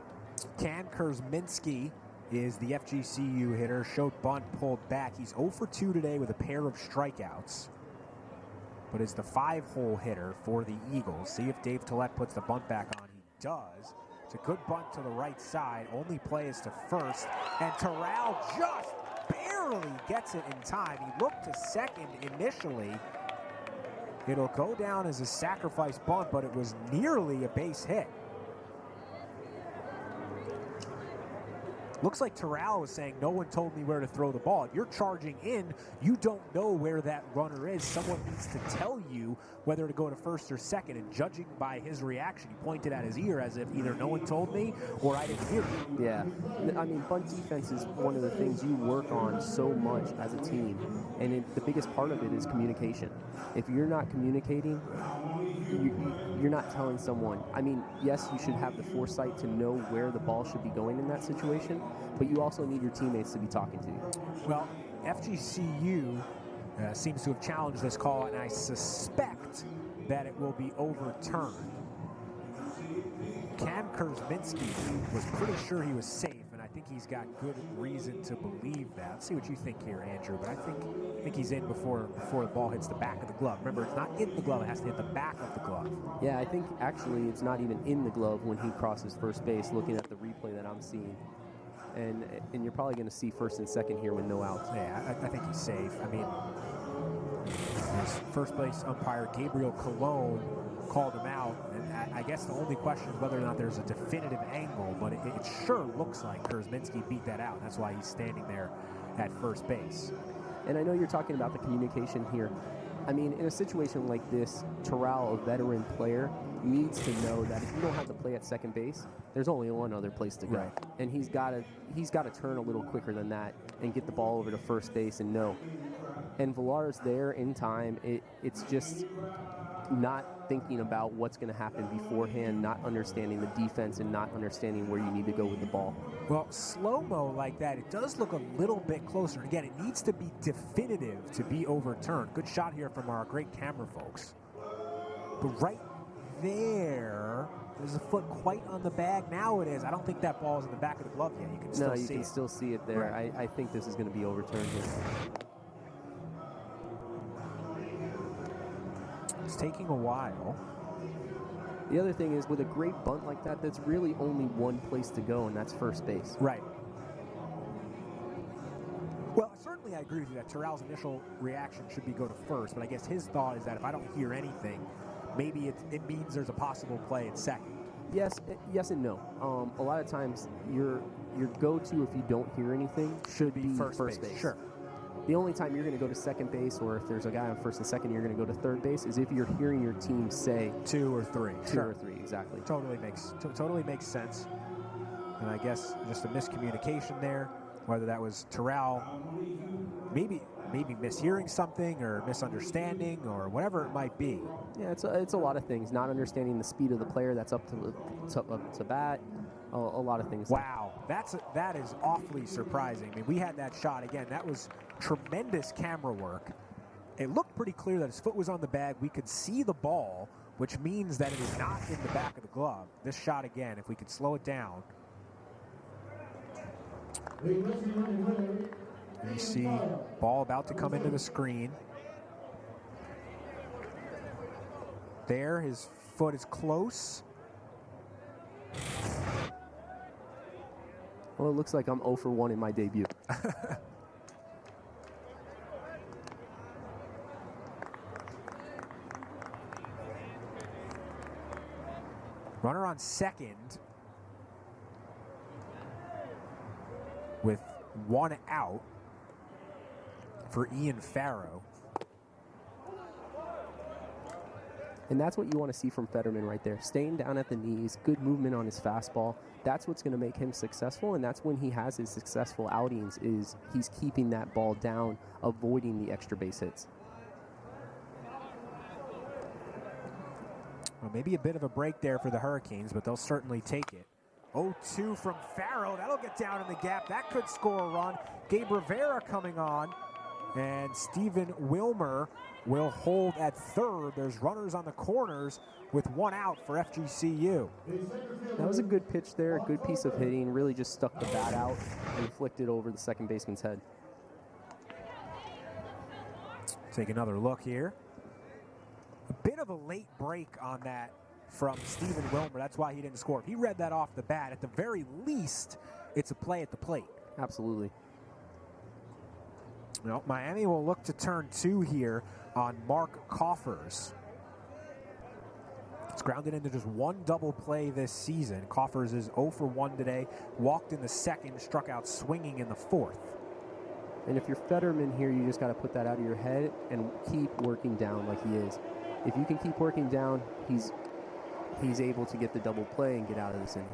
Ken Kurzminski is the FGCU hitter. Showed bunt, pulled back. He's 0 for 2 today with a pair of strikeouts. but is the 5-hole hitter for the Eagles. See if Dave Tillett puts the bunt back on. He does. It's a good bunt to the right side. Only play is to first, and Terrell just barely gets it in time. He looked to second initially. It'll go down as a sacrifice bunt, but it was nearly a base hit. Looks like Terrell was saying, no one told me where to throw the ball. If you're charging in, you don't know where that runner is. Someone needs to tell you whether to go to first or second. And judging by his reaction, he pointed at his ear as if either no one told me or I didn't hear it. Yeah. I mean, bunt defense is one of the things you work on so much as a team. And the biggest part of it is communication. If you're not communicating, you're not telling someone. I mean, yes, you should have the foresight to know where the ball should be going in that situation, but you also need your teammates to be talking to you. Well, FGCU seems to have challenged this call, and I suspect that it will be overturned. Cam Kurzminski was pretty sure he was safe, and I think he's got good reason to believe that. Let's see what you think here, Andrew, but I think he's in before the ball hits the back of the glove. Remember, it's not in the glove, it has to hit the back of the glove. Yeah, I think actually it's not even in the glove when he crosses first base, looking at the replay that I'm seeing. And you're probably going to see first and second here with no outs. Yeah, I think he's safe. I mean, his first base umpire, Gabriel Colon, called him out. And I guess the only question is whether or not there's a definitive angle, but it sure looks like Kurzminski beat that out. That's why he's standing there at first base. And I know you're talking about the communication here. I mean, in a situation like this, Terrell, a veteran player, needs to know that if you don't have to play at second base, there's only one other place to go. Right. And he's got to turn a little quicker than that and get the ball over to first base and know. And Villar's there in time. It's just not thinking about what's going to happen beforehand, not understanding the defense and not understanding where you need to go with the ball. Well, slow-mo like that, it does look a little bit closer. Again, it needs to be definitive to be overturned. Good shot here from our great camera folks. But right there, there's a foot quite on the bag. Now it is. I don't think that ball is in the back of the glove yet. You can still see it. No, you can still see it there. Right. I think this is going to be overturned here. It's taking a while. The other thing is, with a great bunt like that, that's really only one place to go, and that's first base. Right. Well, certainly I agree with you that Terrell's initial reaction should be go to first, but I guess his thought is that if I don't hear anything, maybe it means there's a possible play at second. Yes and no. A lot of times, your go-to if you don't hear anything should be first base. Sure. The only time you're going to go to second base, or if there's a guy on first and second, you're going to go to third base, is if you're hearing your team say 2 or 3. Two or three, exactly. Totally makes sense. And I guess just a miscommunication there, whether that was Terrell maybe mishearing something or misunderstanding or whatever it might be. Yeah, it's a lot of things. Not understanding the speed of the player that's up to bat. A lot of things. Wow, that is awfully surprising. I mean, we had that shot again. That was tremendous camera work. It looked pretty clear that his foot was on the bag. We could see the ball, which means that it is not in the back of the glove. This shot again, if we could slow it down. You see ball about to come into the screen. There, his foot is close. Well, it looks like I'm 0 for 1 in my debut. Runner on second with 1 out for Ian Farrow. And that's what you want to see from Fetterman right there. Staying down at the knees, good movement on his fastball. That's what's going to make him successful, and that's when he has his successful outings, is he's keeping that ball down, avoiding the extra base hits. Well, maybe a bit of a break there for the Hurricanes, but they'll certainly take it. 0-2 from Farrow. That'll get down in the gap. That could score a run. Gabe Rivera coming on, and Stephen Wilmer will hold at third. There's runners on the corners with 1 out for FGCU. That was a good pitch there, a good piece of hitting. Really just stuck the bat out and flicked it over the second baseman's head. Take another look here. of a late break on that from Stephen Wilmer. That's why he didn't score. If he read that off the bat, at the very least, it's a play at the plate. Absolutely. Well, Miami will look to turn 2 here on Mark Coffers. It's grounded into just one double play this season. Coffers is 0 for 1 today, walked in the second, struck out swinging in the fourth. And if you're Fetterman here, you just got to put that out of your head and keep working down like he is. If you can keep working down, he's able to get the double play and get out of this inning.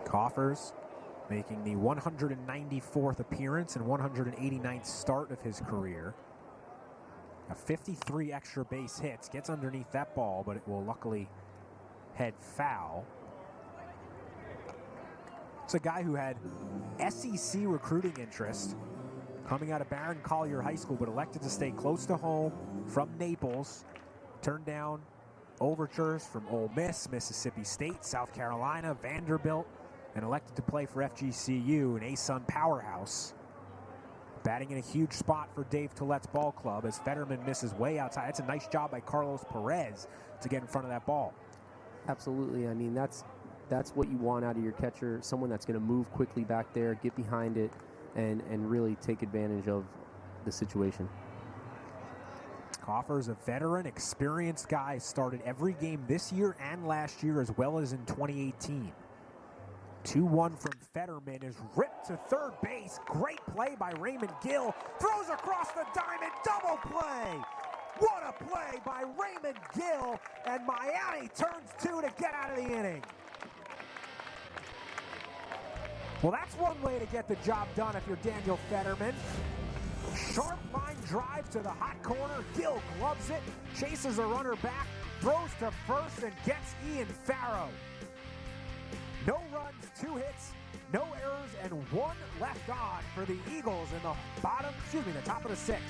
Coffers making the 194th appearance and 189th start of his career. A 53 extra base hits, gets underneath that ball, but it will luckily head foul. It's a guy who had SEC recruiting interest coming out of Barron Collier High School, but elected to stay close to home from Naples. Turned down overtures from Ole Miss, Mississippi State, South Carolina, Vanderbilt, and elected to play for FGCU, an ASUN powerhouse. Batting in a huge spot for Dave Toulette's ball club as Fetterman misses way outside. That's a nice job by Carlos Perez to get in front of that ball. Absolutely. I mean, that's what you want out of your catcher, someone that's going to move quickly back there, get behind it, and really take advantage of the situation. Coffers, a veteran, experienced guy, started every game this year and last year as well as in 2018. 2-1 from Fetterman is ripped to third base. Great play by Raymond Gill. Throws across the diamond. Double play. What a play by Raymond Gill. And Miami turns 2 to get out of the inning. Well, that's one way to get the job done if you're Daniel Fetterman. Sharp line drive to the hot corner. Gill gloves it. Chases a runner back. Throws to first and gets Ian Farrow. No runs, 2 hits, no errors, and 1 left on for the Eagles in the top of the 6th.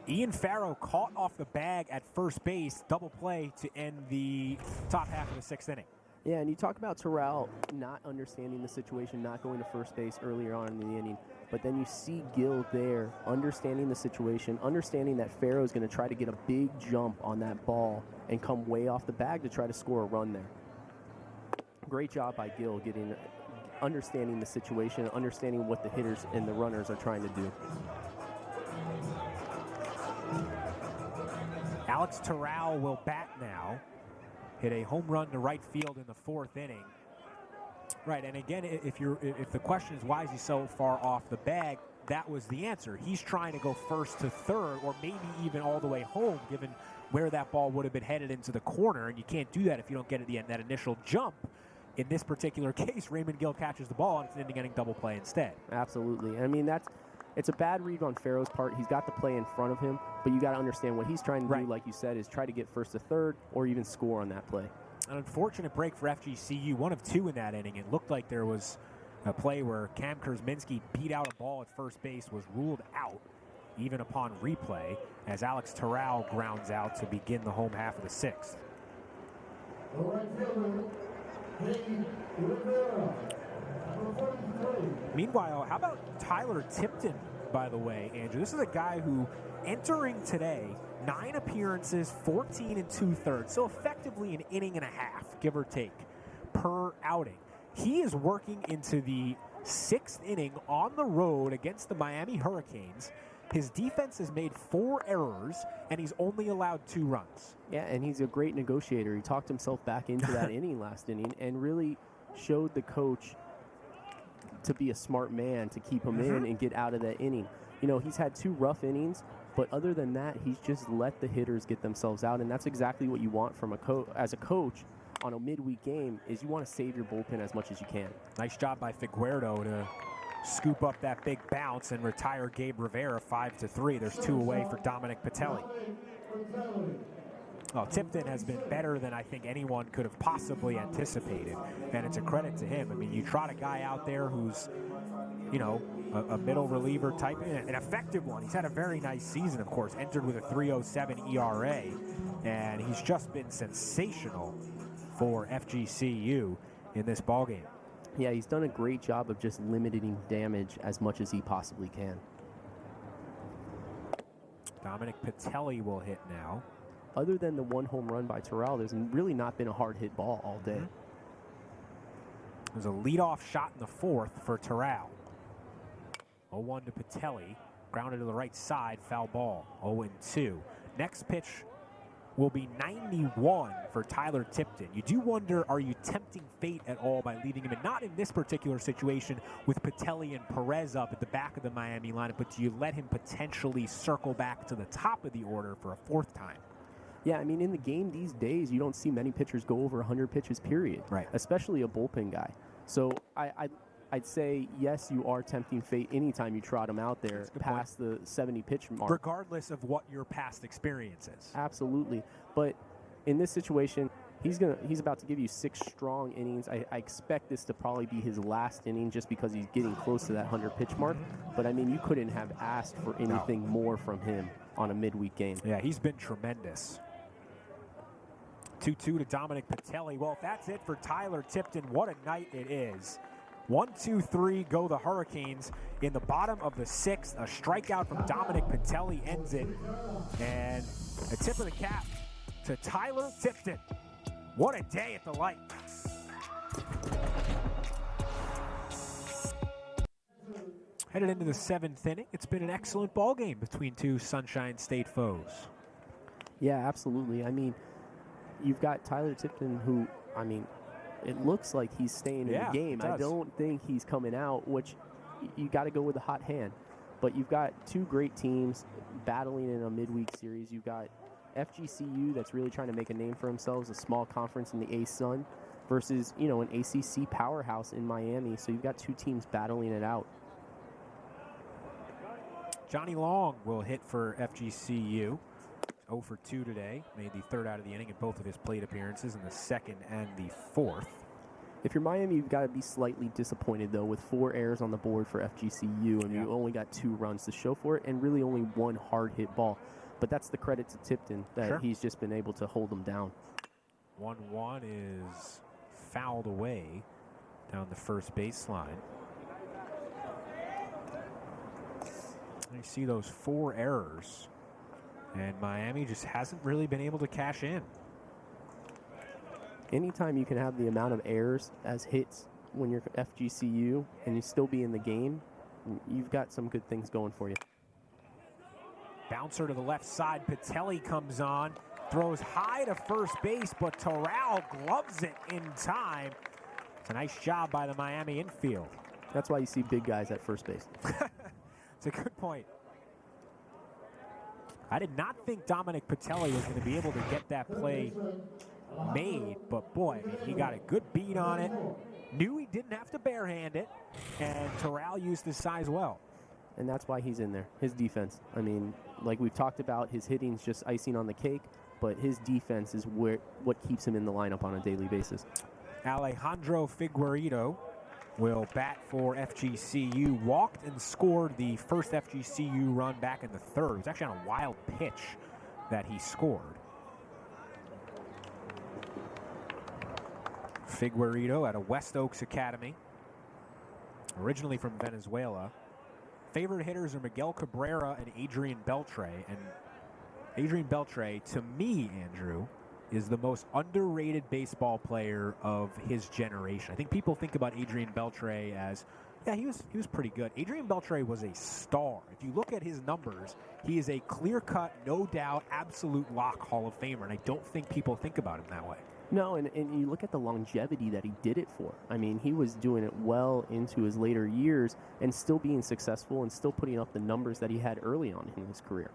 Ian Farrow caught off the bag at first base, double play to end the top half of the 6th inning. Yeah, and you talk about Terrell not understanding the situation, not going to first base earlier on in the inning, but then you see Gill there understanding the situation, understanding that Farrow's going to try to get a big jump on that ball and come way off the bag to try to score a run there. Great job by Gill understanding the situation, understanding what the hitters and the runners are trying to do. Alex Terrell will bat now. Hit a home run to right field in the 4th inning. Right, and again, if the question is why is he so far off the bag, that was the answer. He's trying to go first to third, or maybe even all the way home, given where that ball would have been headed into the corner, and you can't do that if you don't get it that initial jump. In this particular case, Raymond Gill catches the ball, and it's an inning double play instead. Absolutely. I mean, it's a bad read on Farrow's part. He's got the play in front of him, but you got to understand what he's trying to do, like you said, is try to get first to third or even score on that play. An unfortunate break for FGCU, 1 of 2 in that inning. It looked like there was a play where Cam Kurzminski beat out a ball at first base, was ruled out even upon replay as Alex Terrell grounds out to begin the home half of the 6th. Meanwhile, how about Tyler Tipton, by the way, Andrew? This is a guy who, entering today, 9 appearances, 14 2/3, so effectively an inning and a half, give or take, per outing. He is working into the 6th inning on the road against the Miami Hurricanes. His defense has made 4 errors, and he's only allowed 2 runs. Yeah, and he's a great negotiator. He talked himself back into that last inning, and really showed the coach to be a smart man to keep him in and get out of that inning. You know, he's had 2 rough innings, but other than that, he's just let the hitters get themselves out, and that's exactly what you want from as a coach on a midweek game, is you want to save your bullpen as much as you can. Nice job by Figueroa to scoop up that big bounce and retire Gabe Rivera 5-3. There's 2 away for Dominic Patelli. Well, Tipton has been better than I think anyone could have possibly anticipated, and it's a credit to him. I mean, you trot a guy out there who's, you know, a middle reliever type, an effective one. He's had a very nice season, of course, entered with a 3.07 ERA, and he's just been sensational for FGCU in this ballgame. Yeah, he's done a great job of just limiting damage as much as he possibly can. Dominic Patelli will hit now. Other than the one home run by Terrell, there's really not been a hard hit ball all day. There's a leadoff shot in the fourth for Terrell. 0-1 to Patelli. Grounded to the right side, foul ball. 0-2. Next pitch will be 91 for Tyler Tipton. You do wonder, are you tempting fate at all by leaving him in? Not in this particular situation with Patelli and Perez up at the back of the Miami lineup, but do you let him potentially circle back to the top of the order for a fourth time? Yeah, I mean, in the game these days, you don't see many pitchers go over 100 pitches, period. Right. Especially a bullpen guy. So I'd say, yes, you are tempting fate anytime you trot him out there past the 70-pitch mark. Regardless of what your past experience is. Absolutely. But in this situation, he's about to give you 6 strong innings. I expect this to probably be his last inning just because he's getting close to that 100-pitch mark. But, I mean, you couldn't have asked for anything more from him on a midweek game. Yeah, he's been tremendous. 2-2 to Dominic Patelli. Well, if that's it for Tyler Tipton, what a night it is. 1-2-3 go the Hurricanes. In the bottom of the 6th, a strikeout from Dominic Patelli ends it. And a tip of the cap to Tyler Tipton. What a day at the light. Headed into the 7th inning. It's been an excellent ball game between two Sunshine State foes. Yeah, absolutely. I mean, you've got Tyler Tipton who, I mean, it looks like he's staying in the game. I don't think he's coming out, which you got to go with a hot hand. But you've got two great teams battling in a midweek series. You've got FGCU that's really trying to make a name for themselves, a small conference in the A-Sun, versus, you know, an ACC powerhouse in Miami. So you've got two teams battling it out. Johnny Long will hit for FGCU. 0 for 2 today. Made the third out of the inning in both of his plate appearances in the second and the fourth. If you're Miami, you've got to be slightly disappointed, though, with 4 errors on the board for FGCU, and you only got 2 runs to show for it, and really only 1 hard-hit ball. But that's the credit to Tipton, that he's just been able to hold them down. 1-1 is fouled away down the first baseline. You see those 4 errors, and Miami just hasn't really been able to cash in. Anytime you can have the amount of errors as hits when you're FGCU and you still be in the game, you've got some good things going for you. Bouncer to the left side. Patelli comes on, throws high to first base, but Terrell gloves it in time. It's a nice job by the Miami infield. That's why you see big guys at first base. It's a good point. I did not think Dominic Patelli was going to be able to get that play made, but boy, I mean, he got a good beat on it. Knew he didn't have to barehand it, and Terrell used his size well. And that's why he's in there, his defense. I mean, like we've talked about, his hitting's just icing on the cake, but his defense is what keeps him in the lineup on a daily basis. Alejandro Figueiredo will bat for FGCU. Walked and scored the first FGCU run back in the third. It was actually on a wild pitch that he scored. Figueiredo out of West Oaks Academy, originally from Venezuela. Favorite hitters are Miguel Cabrera and Adrian Beltre. And Adrian Beltre, to me, Andrew, is the most underrated baseball player of his generation. I think people think about Adrian Beltre as, yeah, he was pretty good. Adrian Beltre was a star. If you look at his numbers, he is a clear-cut, no doubt, absolute lock Hall of Famer, and I don't think people think about him that way. No, and you look at the longevity that he did it for. I mean, he was doing it well into his later years and still being successful and still putting up the numbers that he had early on in his career.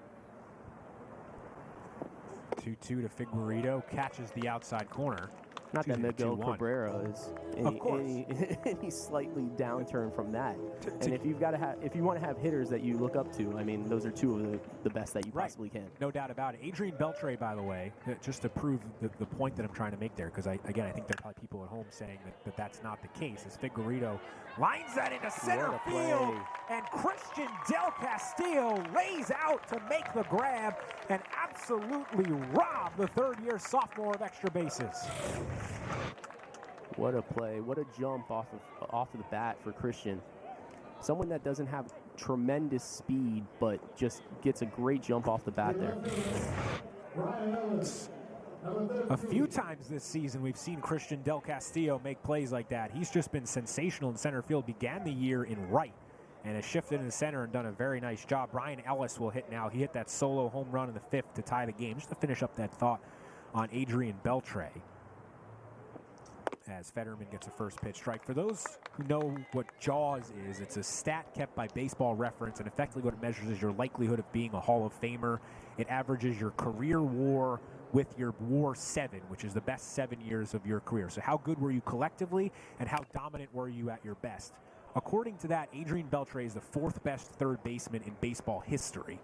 2-2 to Figueiredo, catches the outside corner. Not that Miguel Cabrera is any slightly downturn from that. And if you want to have hitters that you look up to, I mean, those are two of the best that you possibly can. No doubt about it. Adrian Beltre, by the way, just to prove the point that I'm trying to make there, because I think there are probably people at home saying that that's not the case, as Figueiredo lines that into center field, and Christian Del Castillo lays out to make the grab and absolutely rob the third-year sophomore of extra bases. What a play. What a jump off of the bat for Christian. Someone that doesn't have tremendous speed, but just gets a great jump off the bat there. A few times this season we've seen Christian Del Castillo make plays like that. He's just been sensational in center field. Began the year in right and has shifted in the center and done a very nice job. Brian Ellis will hit now. He hit that solo home run in the 5th to tie the game. Just to finish up that thought on Adrian Beltre, as Fetterman gets a first pitch strike. For those who know what JAWS is, it's a stat kept by Baseball Reference, and effectively what it measures is your likelihood of being a Hall of Famer. It averages your career WAR with your WAR 7, which is the best 7 years of your career. So how good were you collectively, and how dominant were you at your best? According to that, Adrian Beltre is the 4th best third baseman in baseball history,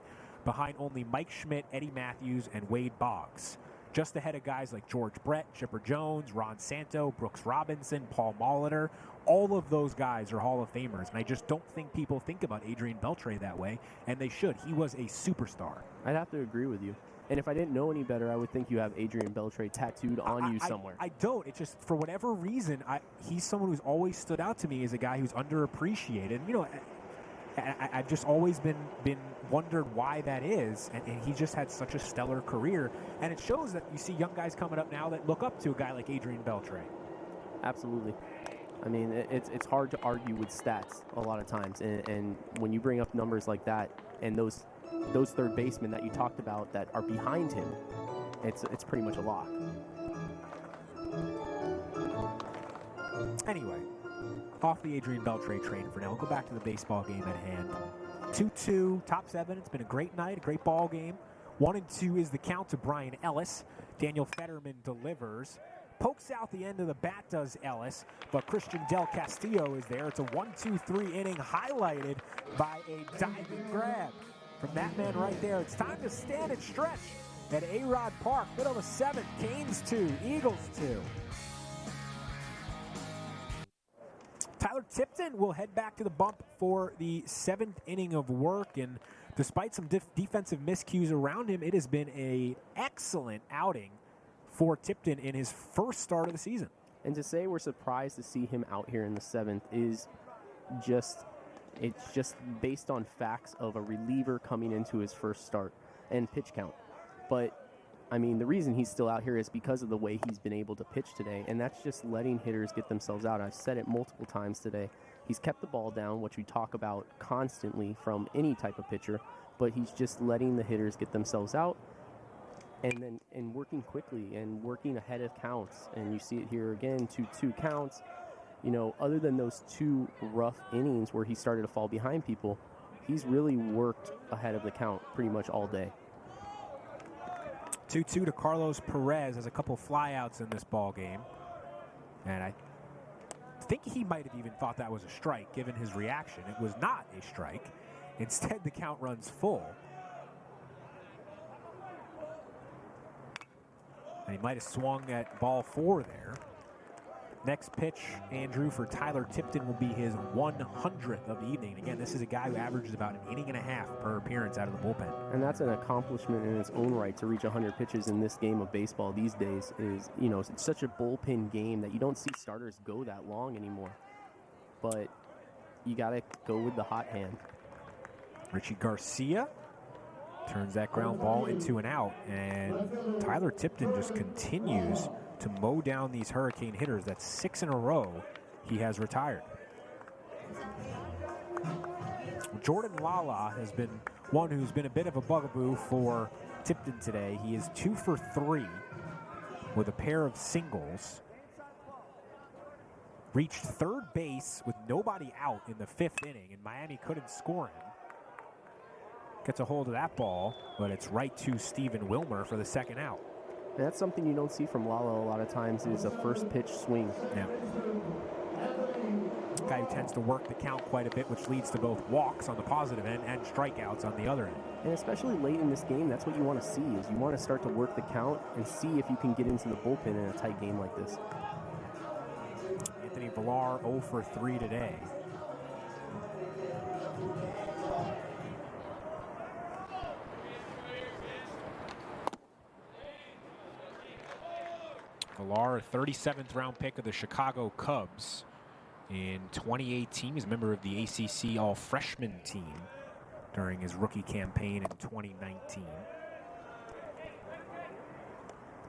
behind only Mike Schmidt, Eddie Matthews, and Wade Boggs. Just ahead of guys like George Brett, Chipper Jones, Ron Santo, Brooks Robinson, Paul Molitor. All of those guys are Hall of Famers, and I just don't think people think about Adrian Beltre that way, and they should. He was a superstar. I'd have to agree with you. And if I didn't know any better, I would think you have Adrian Beltre tattooed on you somewhere. I don't. It's just, for whatever reason, he's someone who's always stood out to me as a guy who's underappreciated. You know, I've just always been wondered why that is, and he just had such a stellar career, and it shows that you see young guys coming up now that look up to a guy like Adrian Beltre. Absolutely. I mean, it's hard to argue with stats a lot of times, and when you bring up numbers like that and those third basemen that you talked about that are behind him, it's pretty much a lock. Anyway, off the Adrian Beltre train for now. We'll go back to the baseball game at hand. 2-2, top 7. It's been a great night, a great ball game. 1-2 is the count to Brian Ellis. Daniel Fetterman delivers. Pokes out the end of the bat, does Ellis, but Christian Del Castillo is there. It's a 1-2-3 inning highlighted by a diving grab from that man right there. It's time to stand and stretch at A-Rod Park. Middle of the 7th, Canes 2, Eagles 2. Tyler Tipton will head back to the bump for the 7th inning of work, and despite some defensive miscues around him, it has been an excellent outing for Tipton in his first start of the season. And to say we're surprised to see him out here in the 7th is just based on facts of a reliever coming into his first start and pitch count. But I mean, the reason he's still out here is because of the way he's been able to pitch today, and that's just letting hitters get themselves out. I've said it multiple times today. He's kept the ball down, which we talk about constantly from any type of pitcher, but he's just letting the hitters get themselves out and working quickly and working ahead of counts. And you see it here again, 2-2 counts. You know, other than those 2 rough innings where he started to fall behind people, he's really worked ahead of the count pretty much all day. 2-2 to Carlos Perez. Has a couple flyouts in this ball game, and I think he might have even thought that was a strike given his reaction. It was not a strike. Instead, the count runs full, and he might have swung at ball 4 there. Next pitch, Andrew, for Tyler Tipton will be his 100th of the evening. Again, this is a guy who averages about an inning and a half per appearance out of the bullpen. And that's an accomplishment in its own right to reach 100 pitches in this game of baseball these days. Is, you know, it's such a bullpen game that you don't see starters go that long anymore. But you got to go with the hot hand. Richie Garcia turns that ground ball into an out, and Tyler Tipton just continues to mow down these Hurricane hitters. That's 6 in a row he has retired. Jordan Lala has been one who's been a bit of a bugaboo for Tipton today. He is 2 for 3 with a pair of singles. Reached third base with nobody out in the 5th inning, and Miami couldn't score him. Gets a hold of that ball, but it's right to Stephen Wilmer for the 2nd out. And that's something you don't see from Lalo a lot of times, is a first pitch swing. Yeah. Guy who tends to work the count quite a bit, which leads to both walks on the positive end and strikeouts on the other end. And especially late in this game, that's what you want to see, is you want to start to work the count and see if you can get into the bullpen in a tight game like this. Anthony Villar 0 for 3 today. Villar, a 37th round pick of the Chicago Cubs in 2018. He's a member of the ACC All-Freshman team during his rookie campaign in 2019.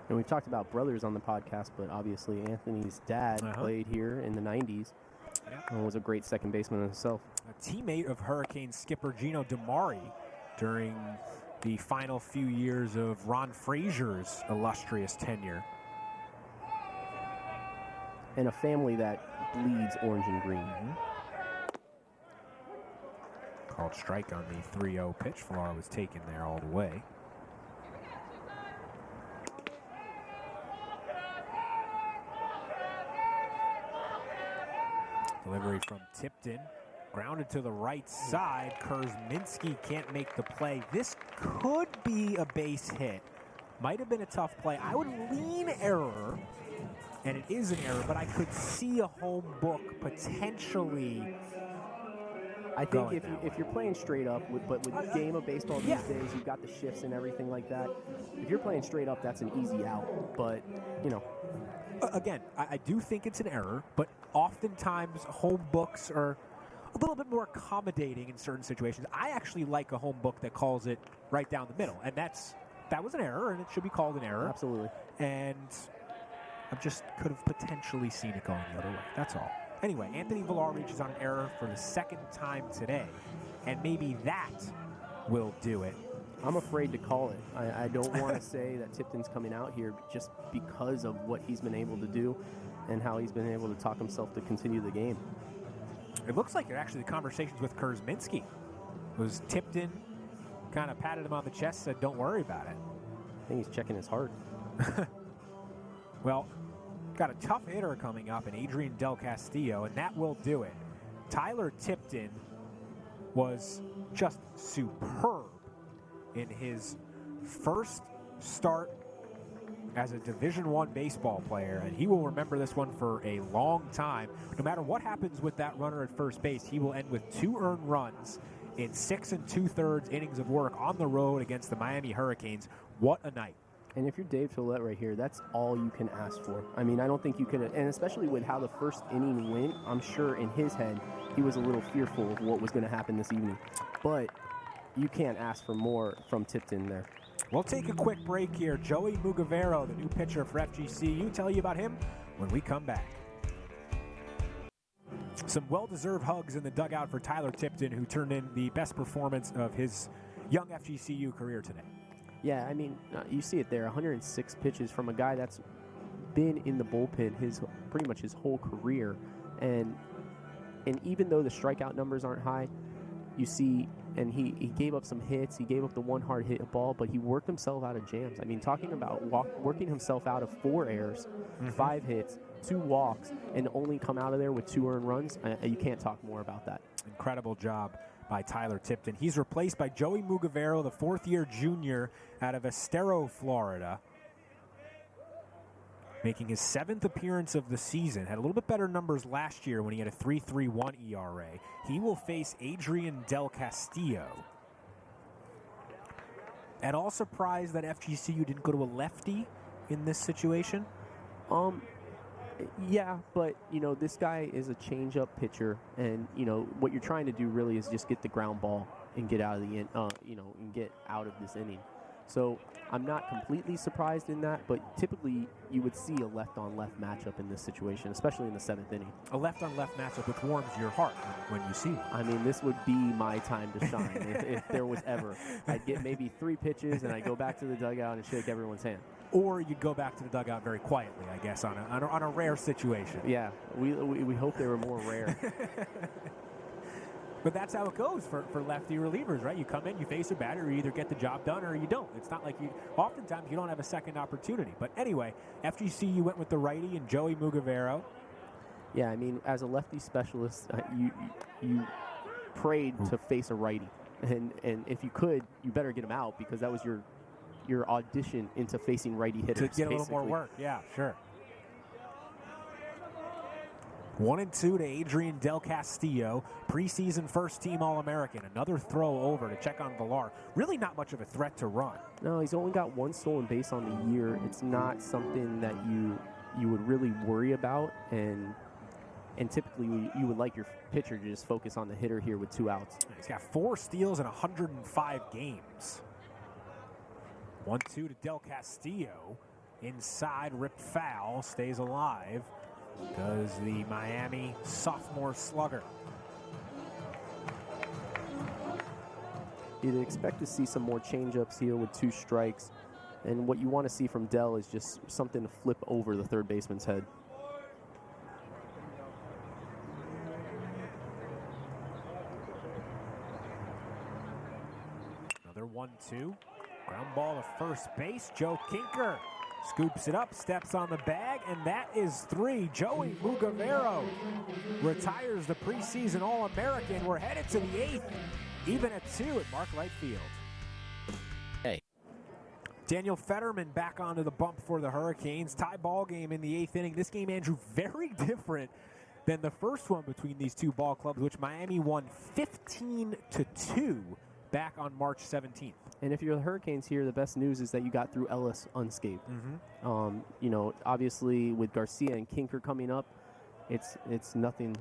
And we've talked about brothers on the podcast, but obviously Anthony's dad played here in the 90s and was a great second baseman himself. A teammate of Hurricane skipper Gino DiMari during the final few years of Ron Frazier's illustrious tenure. And a family that bleeds orange and green. Called strike on the 3-0 pitch. Villar was taken there all the way. Delivery from Tipton. Grounded to the right side. Kurzminski can't make the play. This could be a base hit. Might have been a tough play. I would lean error, and it is an error, but I could see a home book potentially. I think if you're playing straight up, but with the game of baseball these days, you've got the shifts and everything like that. If you're playing straight up, that's an easy out. But, you know. Again, I do think it's an error, but oftentimes home books are a little bit more accommodating in certain situations. I actually like a home book that calls it right down the middle, and that was an error, and it should be called an error. Absolutely. And I just could have potentially seen it going the other way. That's all. Anyway, Anthony Villar reaches on an error for the second time today, and maybe that will do it. I'm afraid to call it. I don't want to say that Tipton's coming out here just because of what he's been able to do and how he's been able to talk himself to continue the game. It looks like actually the conversations with Kurzminski. It was Tipton kind of patted him on the chest, said, don't worry about it. I think he's checking his heart. Well, got a tough hitter coming up in Adrian Del Castillo, and that will do it. Tyler Tipton was just superb in his first start as a Division I baseball player, and he will remember this one for a long time. No matter what happens with that runner at first base, he will end with 2 earned runs in 6 2/3 innings of work on the road against the Miami Hurricanes. What a night. And if you're Dave Tollett right here, that's all you can ask for. I mean, I don't think you can, and especially with how the first inning went, I'm sure in his head he was a little fearful of what was going to happen this evening. But you can't ask for more from Tipton there. We'll take a quick break here. Joey Mugavero, the new pitcher for FGCU, tell you about him when we come back. Some well-deserved hugs in the dugout for Tyler Tipton, who turned in the best performance of his young FGCU career today. Yeah, I mean, you see it there, 106 pitches from a guy that's been in the bullpen pretty much his whole career. And even though the strikeout numbers aren't high, you see, and he gave up some hits. He gave up the one hard hit ball, but he worked himself out of jams. I mean, talking about working himself out of 4 errors, 5 hits, 2 walks, and only come out of there with 2 earned runs, you can't talk more about that. Incredible job by Tyler Tipton. He's replaced by Joey Mugavero, the 4th-year junior out of Estero, Florida, making his 7th appearance of the season. Had a little bit better numbers last year when he had a 3.31 ERA. He will face Adrian Del Castillo. At all surprised that FGCU didn't go to a lefty in this situation? Yeah, but, you know, this guy is a change-up pitcher, and, you know, what you're trying to do really is just get the ground ball and get out of the and get out of this inning. So I'm not completely surprised in that, but typically you would see a left-on-left matchup in this situation, especially in the 7th inning. A left-on-left matchup which warms your heart when you see one. I mean, this would be my time to shine if there was ever. I'd get maybe 3 pitches, and I'd go back to the dugout and shake everyone's hand. Or you'd go back to the dugout very quietly, I guess, on a rare situation. Yeah, we hope they were more rare. But that's how it goes for lefty relievers, right? You come in, you face a batter, you either get the job done or you don't. It's not like oftentimes you don't have a second opportunity. But anyway, FGCU went with the righty and Joey Mugavero. Yeah, I mean, as a lefty specialist, you prayed to face a righty. And if you could, you better get him out because that was your audition into facing righty hitters. To get a little more work, yeah, sure. 1-2 to Adrian Del Castillo, preseason first-team All-American. Another throw over to check on Villar. Really not much of a threat to run. No, he's only got 1 stolen base on the year. It's not something that you you would really worry about, and typically you would like your pitcher to just focus on the hitter here with 2 outs. He's got 4 steals in 105 games. 1-2 to Del Castillo. Inside, ripped foul, stays alive. Does the Miami sophomore slugger. You'd expect to see some more changeups here with 2 strikes. And what you want to see from Dell is just something to flip over the third baseman's head. Another 1-2. Ground ball to first base. Joe Kinker scoops it up, steps on the bag, and that is 3. Joey Mugavero retires the preseason All-American. We're headed to the 8th, even at 2 at Mark Light Field. Hey. Daniel Fetterman back onto the bump for the Hurricanes. Tie ball game in the 8th inning. This game, Andrew, very different than the first one between these 2 ball clubs, which Miami won 15-2 back on March 17th. And if you're the Hurricanes here, the best news is that you got through Ellis unscathed. You know, obviously with Garcia and Kinker coming up, it's nothing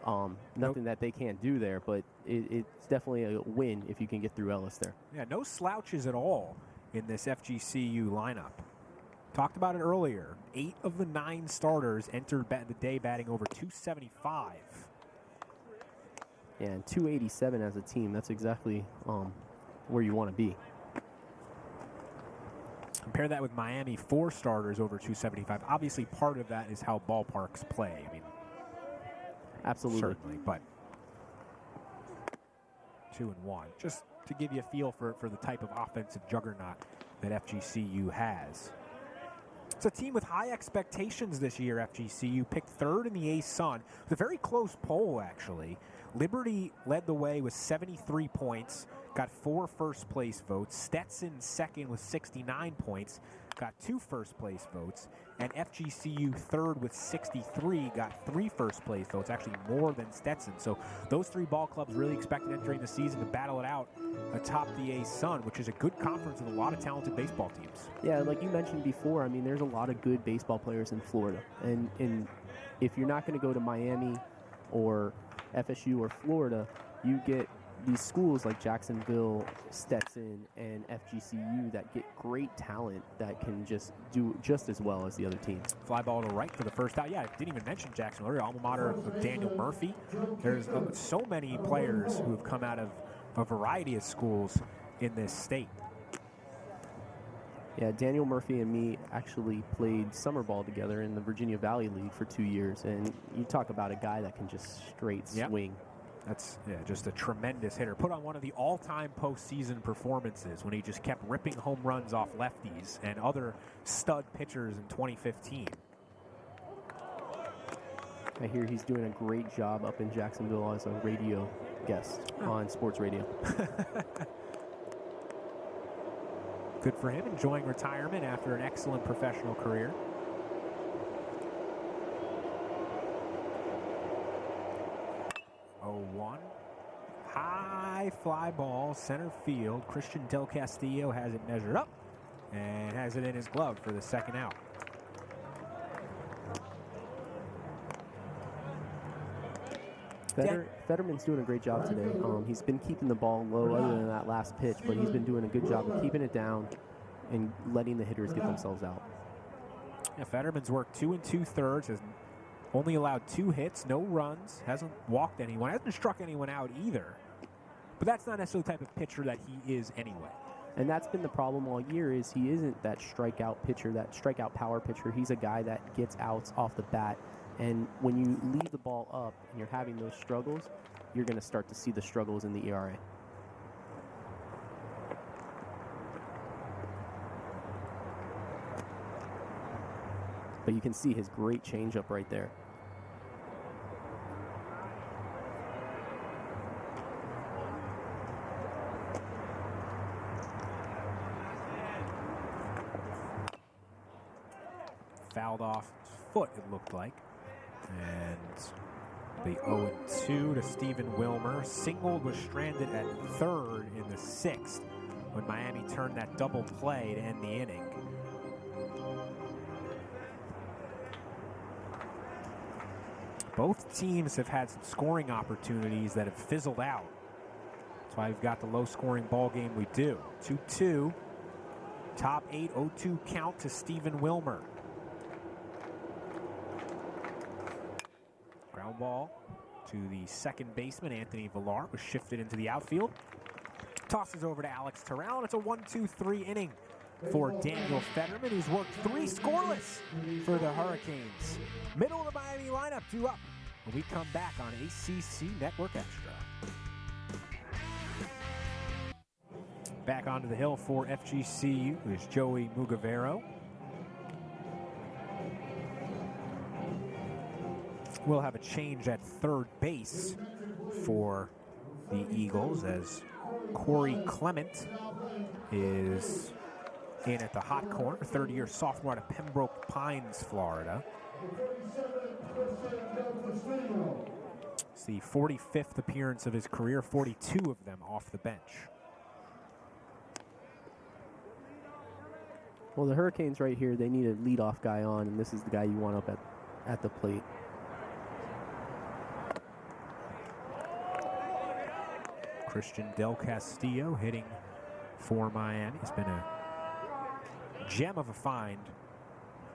that they can't do there, but it's definitely a win if you can get through Ellis there. Yeah, no slouches at all in this FGCU lineup. Talked about it earlier. 8 of the 9 starters entered the day batting over 275. Yeah, and 287 as a team. That's exactly where you want to be. Compare that with Miami, 4 starters over 275. Obviously, part of that is how ballparks play. I mean, absolutely, certainly, but 2-1. Just to give you a feel for the type of offensive juggernaut that FGCU has. It's a team with high expectations this year, FGCU. Picked 3rd in the A-Sun. It was a very close poll, actually. Liberty led the way with 73 points, got 4 first-place votes. Stetson second with 69 points, got 2 first-place votes. And FGCU third with 63, got 3 first-place votes, actually more than Stetson. So those 3 ball clubs really expected entering the season to battle it out atop the A-Sun, which is a good conference with a lot of talented baseball teams. Yeah, like you mentioned before, I mean, there's a lot of good baseball players in Florida. And if you're not going to go to Miami or FSU or Florida, you get these schools like Jacksonville, Stetson, and FGCU that get great talent that can just do just as well as the other teams. Fly ball to right for the first out. Yeah, I didn't even mention Jacksonville earlier. Alma mater of Daniel Murphy. There's so many players who have come out of a variety of schools in this state. Yeah, Daniel Murphy and me actually played summer ball together in the Virginia Valley League for 2 years, and you talk about a guy that can just straight swing. That's just a tremendous hitter. Put on one of the all-time postseason performances when he just kept ripping home runs off lefties and other stud pitchers in 2015. I hear he's doing a great job up in Jacksonville as a radio guest on sports radio. Good for him, enjoying retirement after an excellent professional career. High fly ball, center field. Christian Del Castillo has it measured up and has it in his glove for the second out. Fetterman's doing a great job today. He's been keeping the ball low other than that last pitch, but he's been doing a good job of keeping it down and letting the hitters get themselves out. Yeah, Fetterman's worked 2 2/3, has only allowed 2 hits, no runs, hasn't walked anyone, hasn't struck anyone out either. But that's not necessarily the type of pitcher that he is anyway. And that's been the problem all year is he isn't that strikeout pitcher, that strikeout power pitcher. He's a guy that gets outs off the bat. And when you leave the ball up and you're having those struggles, you're going to start to see the struggles in the ERA. But you can see his great changeup right there. Fouled off his foot, it looked like. And the 0-2 to Stephen Wilmer. Singled, was stranded at 3rd in the 6th when Miami turned that double play to end the inning. Both teams have had some scoring opportunities that have fizzled out. That's why we've got the low-scoring ball game we do. 2-2. Top 8, 0-2 count to Stephen Wilmer. Ground ball to the second baseman, Anthony Villar, was shifted into the outfield. Tosses over to Alex Terrell, and it's a 1-2-3 inning for Daniel Fetterman, who's worked 3 scoreless for the Hurricanes. Middle of the Miami lineup, 2 up. When we come back on ACC Network Extra. Back onto the hill for FGCU is Joey Mugavero. We'll have a change at third base for the Eagles as Corey Clement is in at the hot corner, third-year sophomore out of Pembroke Pines, Florida. It's the 45th appearance of his career, 42 of them off the bench. Well, the Hurricanes right here, they need a leadoff guy on, and this is the guy you want up at the plate. Christian Del Castillo hitting for Miami. He's been a gem of a find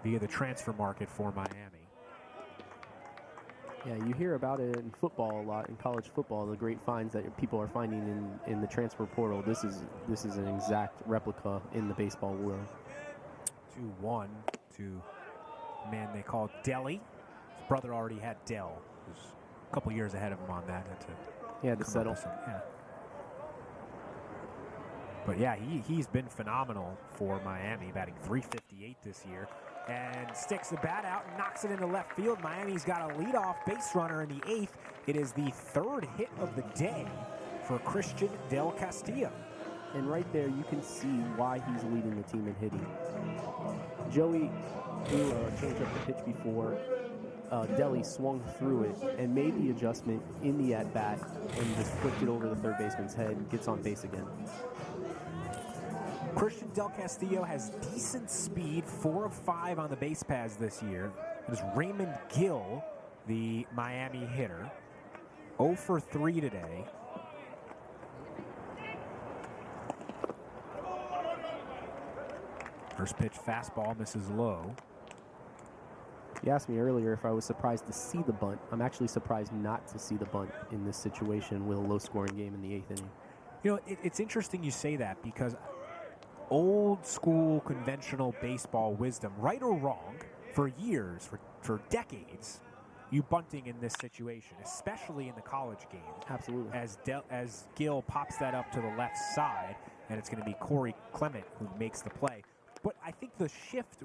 via the transfer market for Miami. Yeah, you hear about it in football a lot, in college football, the great finds that people are finding in the transfer portal. This is an exact replica in the baseball world. 2-1 to a man they call Deli. His brother already had Dell. He was a couple years ahead of him on that. He had to settle. Yeah. But yeah, he's been phenomenal for Miami, batting .358 this year. And sticks the bat out and knocks it into left field. Miami's got a leadoff base runner in the 8th. It is the 3rd hit of the day for Christian Del Castillo. And right there, you can see why he's leading the team in hitting. Joey threw a changeup to pitch before. Deli swung through it and made the adjustment in the at-bat and just flipped it over the third baseman's head and gets on base again. Christian Del Castillo has decent speed, 4 of 5 on the base paths this year. It is Raymond Gill, the Miami hitter, 0 for 3 today. First pitch fastball misses low. You asked me earlier if I was surprised to see the bunt. I'm actually surprised not to see the bunt in this situation with a low-scoring game in the 8th inning. You know, it's interesting you say that because old school conventional baseball wisdom, right or wrong, for years, for decades, you bunting in this situation, especially in the college game. Absolutely. As Gill pops that up to the left side, and it's going to be Corey Clement who makes the play. But I think the shift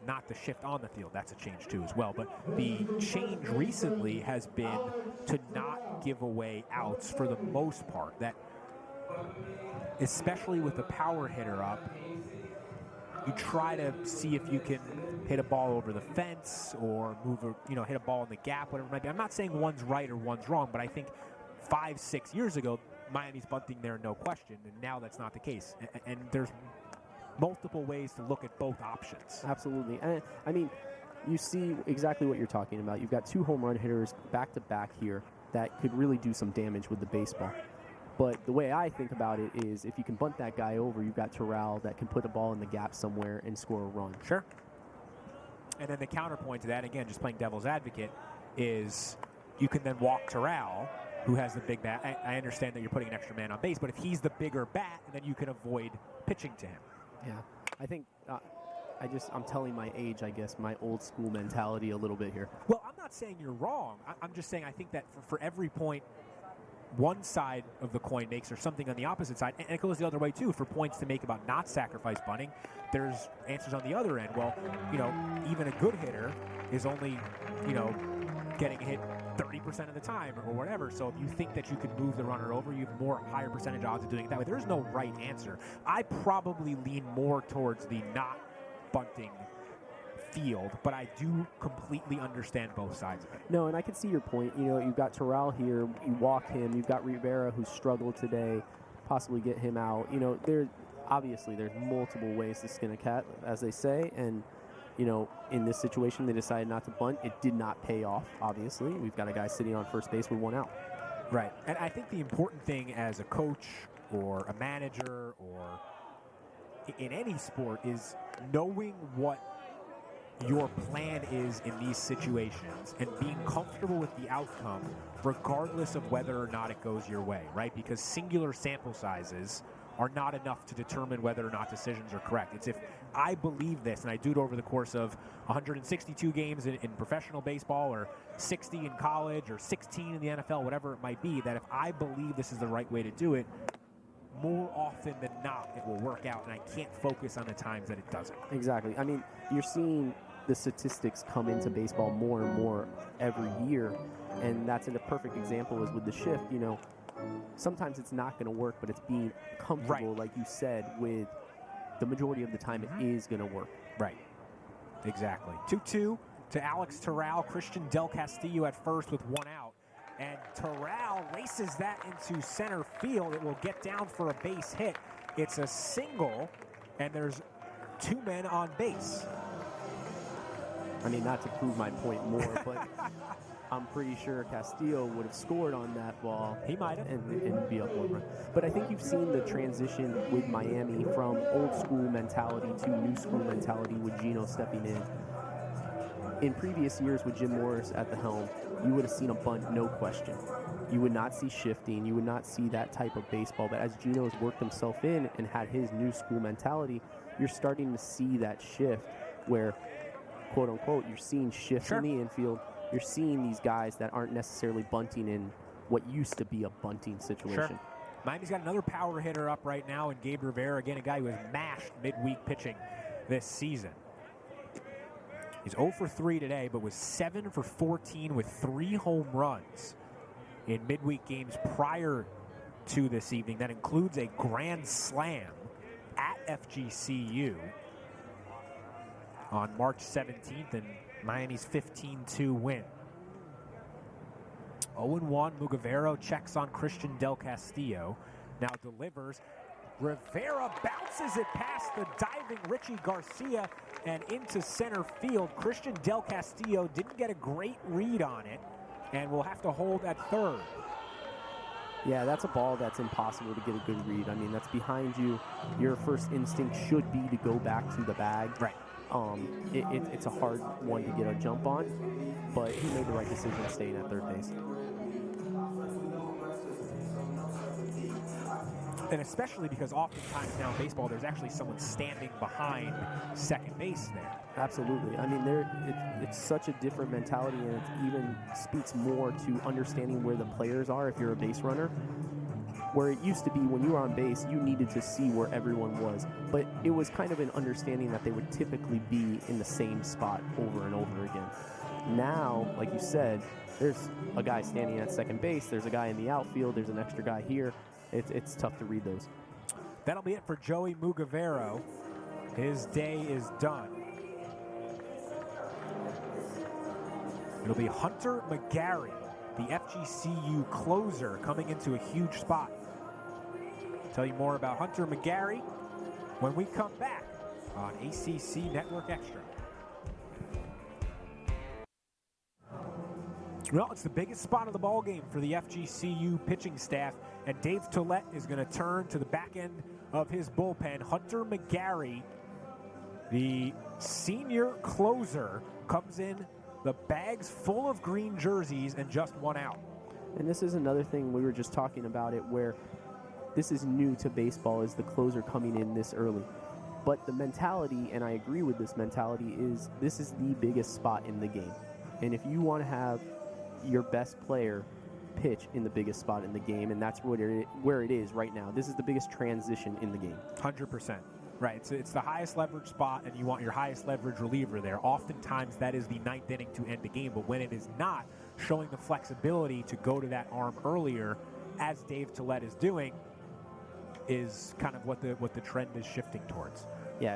not the shift on the field, that's a change too as well, but the change recently has been to not give away outs for the most part. That, especially with the power hitter up, you try to see if you can hit a ball over the fence or hit a ball in the gap, whatever it might be. I'm not saying one's right or one's wrong, but I think 5-6 years ago, Miami's bunting there, no question, and now that's not the case. And there's multiple ways to look at both options. Absolutely. And I mean, you see exactly what you're talking about. You've got 2 home run hitters back-to-back here that could really do some damage with the baseball. But the way I think about it is if you can bunt that guy over, you've got Terrell that can put the ball in the gap somewhere and score a run. Sure. And then the counterpoint to that, again, just playing devil's advocate, is you can then walk Terrell, who has the big bat. I understand that you're putting an extra man on base, but if he's the bigger bat, then you can avoid pitching to him. Yeah, I think I'm telling my age, I guess, my old school mentality a little bit here. Well, I'm not saying you're wrong. I'm just saying I think that for every point one side of the coin makes or something on the opposite side, and it goes the other way too, for points to make about not sacrifice bunting, there's answers on the other end. Well, even a good hitter is only, getting hit 30% of the time or whatever. So if you think that you could move the runner over, you have higher percentage odds of doing it that way. There's no right answer. I probably lean more towards the not bunting field, but I do completely understand both sides of it. No, and I can see your point. You've got Terrell here. You walk him. You've got Rivera, who struggled today. Possibly get him out. There's multiple ways to skin a cat, as they say, and in this situation, they decided not to bunt. It did not pay off, obviously. We've got a guy sitting on first base with one out. Right. And I think the important thing as a coach or a manager or in any sport is knowing what your plan is in these situations and being comfortable with the outcome regardless of whether or not it goes your way, right? Because singular sample sizes are not enough to determine whether or not decisions are correct. It's if I believe this, and I do it over the course of 162 games in professional baseball or 60 in college or 16 in the NFL, whatever it might be, that if I believe this is the right way to do it, more often than not, it will work out, and I can't focus on the times that it doesn't. Exactly. I mean, you're seeing the statistics come into baseball more and more every year, and that's a perfect example is with the shift. Sometimes it's not going to work, but it's being comfortable, like you said, with the majority of the time it is going to work. Right. Exactly. 2-2 to Alex Terrell. Christian Del Castillo at first with one out. And Terrell races that into center field. It will get down for a base hit. It's a single, and there's two men on base. I mean, not to prove my point more, but I'm pretty sure Castillo would have scored on that ball. He might have. And be up 1 run. But I think you've seen the transition with Miami from old school mentality to new school mentality with Gino stepping in. In previous years with Jim Morris at the helm, you would have seen a bunt, no question. You would not see shifting. You would not see that type of baseball. But as Gino has worked himself in and had his new school mentality, you're starting to see that shift where, quote unquote, you're seeing shifts in the infield. You're seeing these guys that aren't necessarily bunting in what used to be a bunting situation. Sure. Miami's got another power hitter up right now in Gabe Rivera. Again, a guy who has mashed midweek pitching this season. He's 0 for 3 today, but was 7 for 14 with 3 home runs in midweek games prior to this evening. That includes a grand slam at FGCU on March 17th and Miami's 15-2 win. 0-1, Mugavero checks on Christian Del Castillo. Now delivers. Rivera bounces it past the diving Richie Garcia and into center field. Christian Del Castillo didn't get a great read on it and will have to hold at third. Yeah, that's a ball that's impossible to get a good read. I mean, that's behind you. Your first instinct should be to go back to the bag. Right. It's a hard one to get a jump on, but he made the right decision staying at third base. And especially because oftentimes now in baseball, there's actually someone standing behind second base there. Absolutely. I mean, it's such a different mentality, and it even speaks more to understanding where the players are if you're a base runner. Where it used to be when you were on base, you needed to see where everyone was. But it was kind of an understanding that they would typically be in the same spot over and over again. Now, like you said, there's a guy standing at second base, there's a guy in the outfield, there's an extra guy here. It's tough to read those. That'll be it for Joey Mugavero. His day is done. It'll be Hunter McGarry, the FGCU closer, coming into a huge spot. Tell you more about Hunter McGarry when we come back on ACC Network Extra. Well, it's the biggest spot of the ballgame for the FGCU pitching staff, and Dave Tollett is going to turn to the back end of his bullpen. Hunter McGarry, the senior closer, comes in, the bags full of green jerseys and just one out. And this is another thing, we were just talking about it, where this is new to baseball, is the closer coming in this early. But the mentality, and I agree with this mentality, is this is the biggest spot in the game. And if you want to have your best player pitch in the biggest spot in the game, and that's where it is right now. This is the biggest transition in the game. 100%. Right. It's the highest leverage spot, and you want your highest leverage reliever there. Oftentimes, that is the ninth inning to end the game, but when it is not, showing the flexibility to go to that arm earlier, as Dave Tollett is doing, is kind of what the trend is shifting towards. Yeah,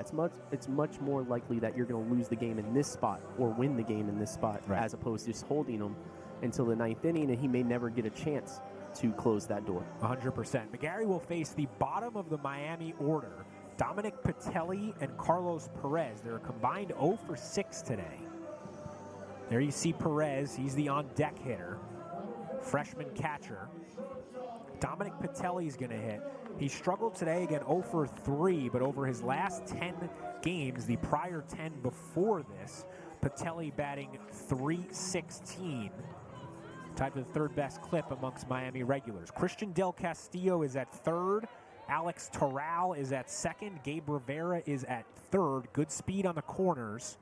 it's much more likely that you're going to lose the game in this spot or win the game in this spot, right, as opposed to just holding them until the ninth inning, and he may never get a chance to close that door. 100%. McGarry will face the bottom of the Miami order Dominic Patelli and Carlos Perez. They're a combined 0 for 6 today. There you see Perez. He's the on-deck hitter. Freshman catcher. Dominic Patelli is going to hit. He struggled today, again, 0 for 3, but over his last 10 games, the prior 10 before this, Patelli batting .316. Tied for the third best clip amongst Miami regulars. Christian Del Castillo is at third. Alex Terral is at second. Gabe Rivera is at third. Good speed on the corners.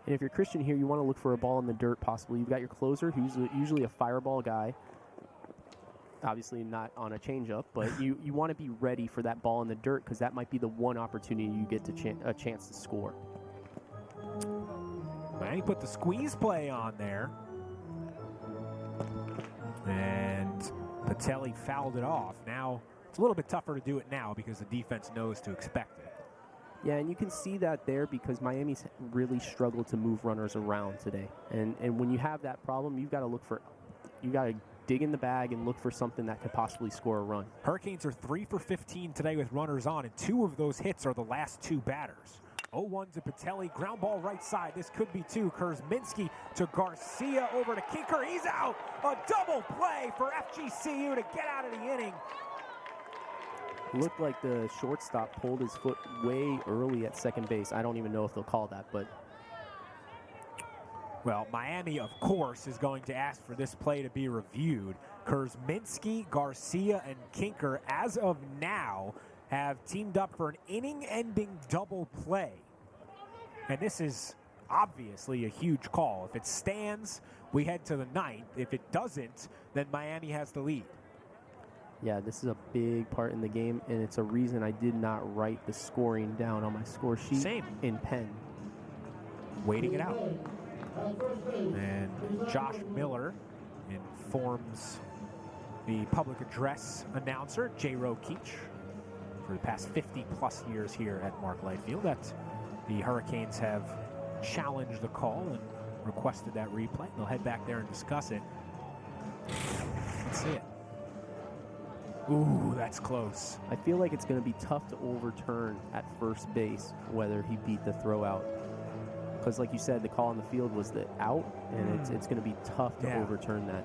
And if you're Christian here, you want to look for a ball in the dirt possibly. You've got your closer, who's usually a fireball guy. Obviously not on a changeup, but you want to be ready for that ball in the dirt because that might be the one opportunity you get to a chance to score. Miami put the squeeze play on there. And Patelli fouled it off. Now, it's a little bit tougher to do it now because the defense knows to expect it. Yeah, and you can see that there because Miami's really struggled to move runners around today. And when you have that problem, you got to dig in the bag and look for something that could possibly score a run. Hurricanes are 3 for 15 today with runners on, and 2 of those hits are the last 2 batters. 0-1 to Patelli, ground ball right side. This could be 2. Kurzminski to Garcia over to Kinker. He's out. A double play for FGCU to get out of the inning. Looked like the shortstop pulled his foot way early at second base. I don't even know if they'll call that, but... Well, Miami, of course, is going to ask for this play to be reviewed. Kurzminski, Garcia, and Kinker, as of now, have teamed up for an inning-ending double play. And this is obviously a huge call. If it stands, we head to the 9th. If it doesn't, then Miami has the lead. Yeah, this is a big part in the game, and it's a reason I did not write the scoring down on my score sheet. Same. In pen. Waiting it out. And Josh Miller informs the public address announcer, J. Roe Keach, for the past 50-plus years here at Mark Light Field, that the Hurricanes have challenged the call and requested that replay. They'll head back there and discuss it. Let's see it. Ooh, that's close. I feel like it's going to be tough to overturn at first base whether he beat the throw out. Because like you said, the call on the field was the out, and it's going to be tough to overturn that.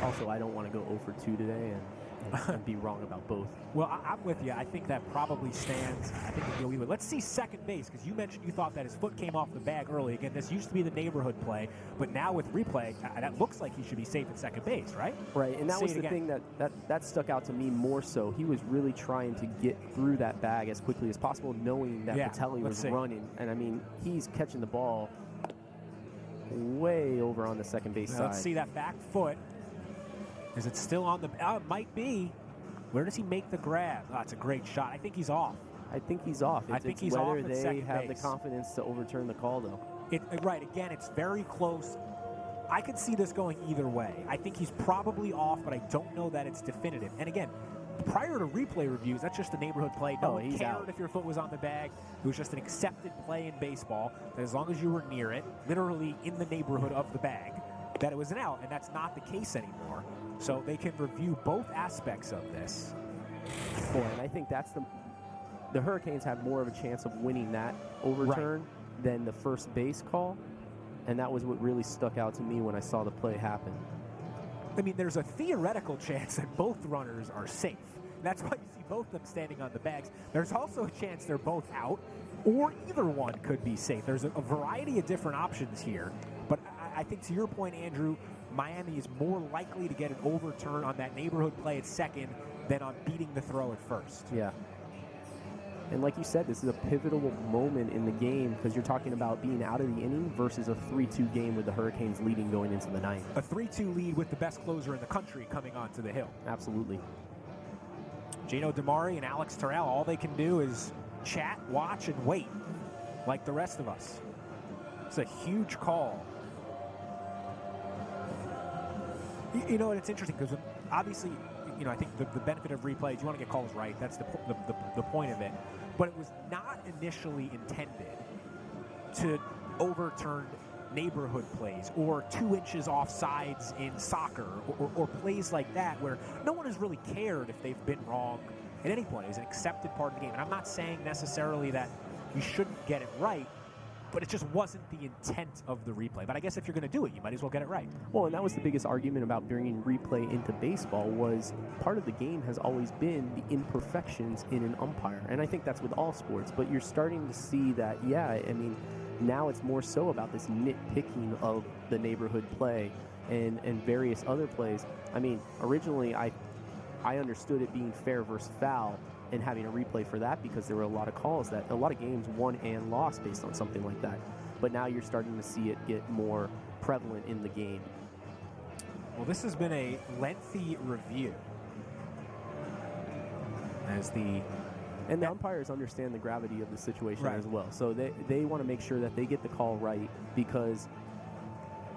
Also, I don't want to go 0 for 2 today and be wrong about both. Well, I'm with you. I think that probably stands. I think we'll go either. Let's see second base, because you mentioned you thought that his foot came off the bag early. Again, this used to be the neighborhood play, but now with replay, that looks like he should be safe at second base, right? Right, and that was the thing that stuck out to me more so. He was really trying to get through that bag as quickly as possible, knowing that Patelli was running. And, I mean, he's catching the ball way over on the second base side. Let's see that back foot. Is it still on the... it might be. Where does he make the grab? Oh, it's a great shot. I think he's off. I think he's off. I think he's off at second base. Whether they have the confidence to overturn the call, though. Right, again, it's very close. I could see this going either way. I think he's probably off, but I don't know that it's definitive. And again, prior to replay reviews, that's just a neighborhood play. No one cared if your foot was on the bag. It was just an accepted play in baseball that as long as you were near it, literally in the neighborhood of the bag, that it was an out, and that's not the case anymore. So they can review both aspects of this. Boy, and I think that's the Hurricanes have more of a chance of winning that overturn than the first base call, and that was what really stuck out to me when I saw the play happen. I mean, there's a theoretical chance that both runners are safe. That's why you see both of them standing on the bags. There's also a chance they're both out, or either one could be safe. There's a variety of different options here, but I think to your point, Andrew, Miami is more likely to get an overturn on that neighborhood play at second than on beating the throw at first. Yeah. And like you said, this is a pivotal moment in the game because you're talking about being out of the inning versus a 3-2 game with the Hurricanes leading going into the 9th. A 3-2 lead with the best closer in the country coming onto the hill. Absolutely. Gino DiMari and Alex Terrell, all they can do is chat, watch, and wait like the rest of us. It's a huge call. You know, and it's interesting because obviously, you know, I think the benefit of replays, you want to get calls right. That's the point of it. But it was not initially intended to overturn neighborhood plays or 2 inches offsides in soccer or plays like that where no one has really cared if they've been wrong at any point. It's an accepted part of the game. And I'm not saying necessarily that you shouldn't get it right, but it just wasn't the intent of the replay. But I guess if you're going to do it, you might as well get it right. Well, and that was the biggest argument about bringing replay into baseball was part of the game has always been the imperfections in an umpire. And I think that's with all sports. But you're starting to see that, yeah, I mean, now it's more so about this nitpicking of the neighborhood play and various other plays. I mean, originally I understood it being fair versus foul and having a replay for that because there were a lot of calls that a lot of games won and lost based on something like that. But now you're starting to see it get more prevalent in the game. Well, this has been a lengthy review as the umpires understand the gravity of the situation as well. So they want to make sure that they get the call right because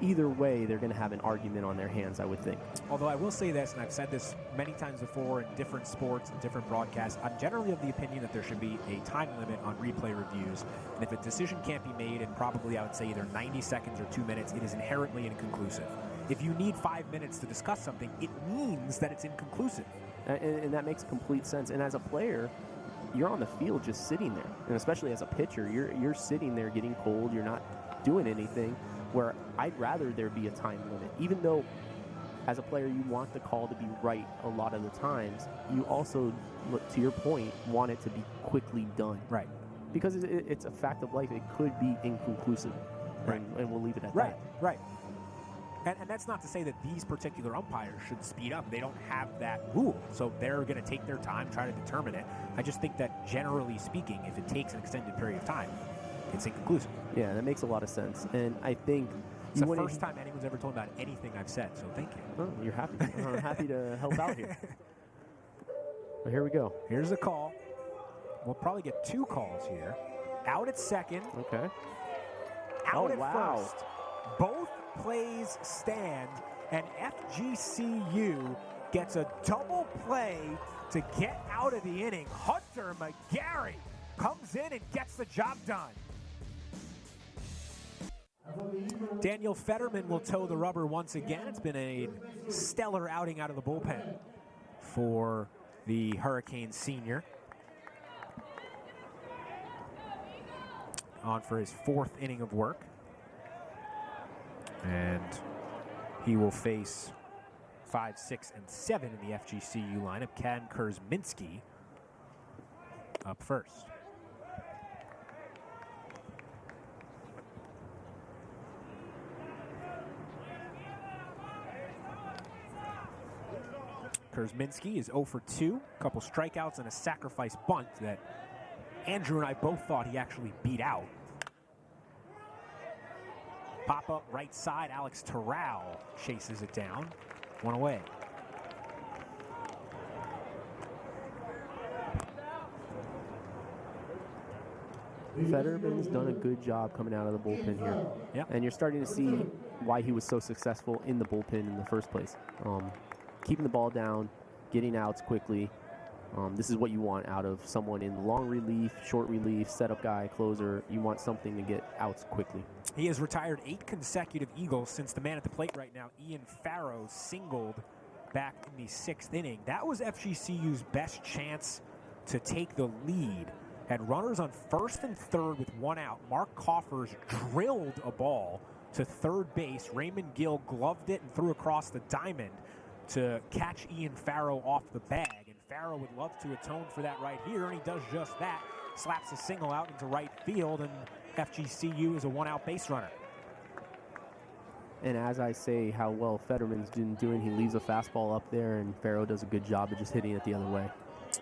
either way, they're going to have an argument on their hands, I would think. Although I will say this, and I've said this many times before in different sports and different broadcasts, I'm generally of the opinion that there should be a time limit on replay reviews. And if a decision can't be made in probably, I would say, either 90 seconds or 2 minutes, it is inherently inconclusive. If you need 5 minutes to discuss something, it means that it's inconclusive. And that makes complete sense. And as a player, you're on the field just sitting there. And especially as a pitcher, you're sitting there getting cold. You're not doing anything. Where I'd rather there be a time limit. Even though, as a player, you want the call to be right a lot of the times, you also, to your point, want it to be quickly done. Right. Because it's a fact of life. It could be inconclusive. Right. And we'll leave it at that. Right. And that's not to say that these particular umpires should speed up. They don't have that rule. So they're going to take their time, try to determine it. I just think that, generally speaking, if it takes an extended period of time, it's inconclusive. Yeah, that makes a lot of sense. And I think it's the first time anyone's ever told me about anything I've said, so thank you. Oh, you're happy. I'm happy to help out here. Well, here we go. Here's the call. We'll probably get 2 calls here. Out at second. Okay. Out at first. Both plays stand, and FGCU gets a double play to get out of the inning. Hunter McGarry comes in and gets the job done. Daniel Fetterman will toe the rubber once again. It's been a stellar outing out of the bullpen for the Hurricane senior. On for his 4th inning of work. And he will face 5, 6, and 7 in the FGCU lineup. Ken Kurzminski up first. Kurzminski is 0 for 2, a couple strikeouts and a sacrifice bunt that Andrew and I both thought he actually beat out. Pop up right side, Alex Terrell chases it down. 1 away. Fetterman's done a good job coming out of the bullpen here. Yep. And you're starting to see why he was so successful in the bullpen in the first place. Keeping the ball down, getting outs quickly. This is what you want out of someone in long relief, short relief, setup guy, closer. You want something to get outs quickly. He has retired 8 consecutive Eagles since the man at the plate right now, Ian Farrow, singled back in the 6th inning. That was FGCU's best chance to take the lead. Had runners on 1st and 3rd with 1 out. Mark Coffers drilled a ball to 3rd base. Raymond Gill gloved it and threw across the diamond to catch Ian Farrow off the bag. And Farrow would love to atone for that right here, and he does just that. Slaps a single out into right field, and FGCU is a 1-out base runner. And as I say how well Fetterman's been doing, he leaves a fastball up there, and Farrow does a good job of just hitting it the other way.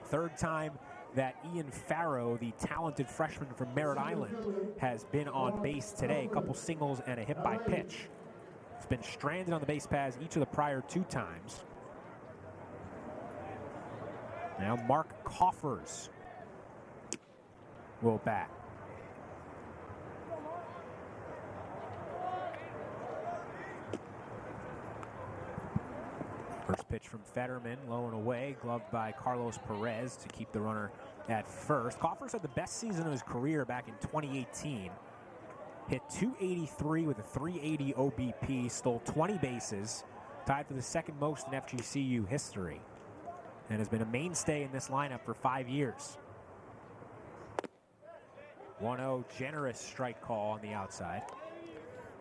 3rd time that Ian Farrow, the talented freshman from Merritt Island, has been on base today. A couple singles and a hit by pitch. He's been stranded on the base paths each of the prior 2 times. Now Mark Coffers will bat. First pitch from Fetterman, low and away, gloved by Carlos Perez to keep the runner at first. Coffers had the best season of his career back in 2018. hit .283 with a .380 OBP, stole 20 bases, tied for the second most in FGCU history, and has been a mainstay in this lineup for 5 years. 1-0, generous strike call on the outside.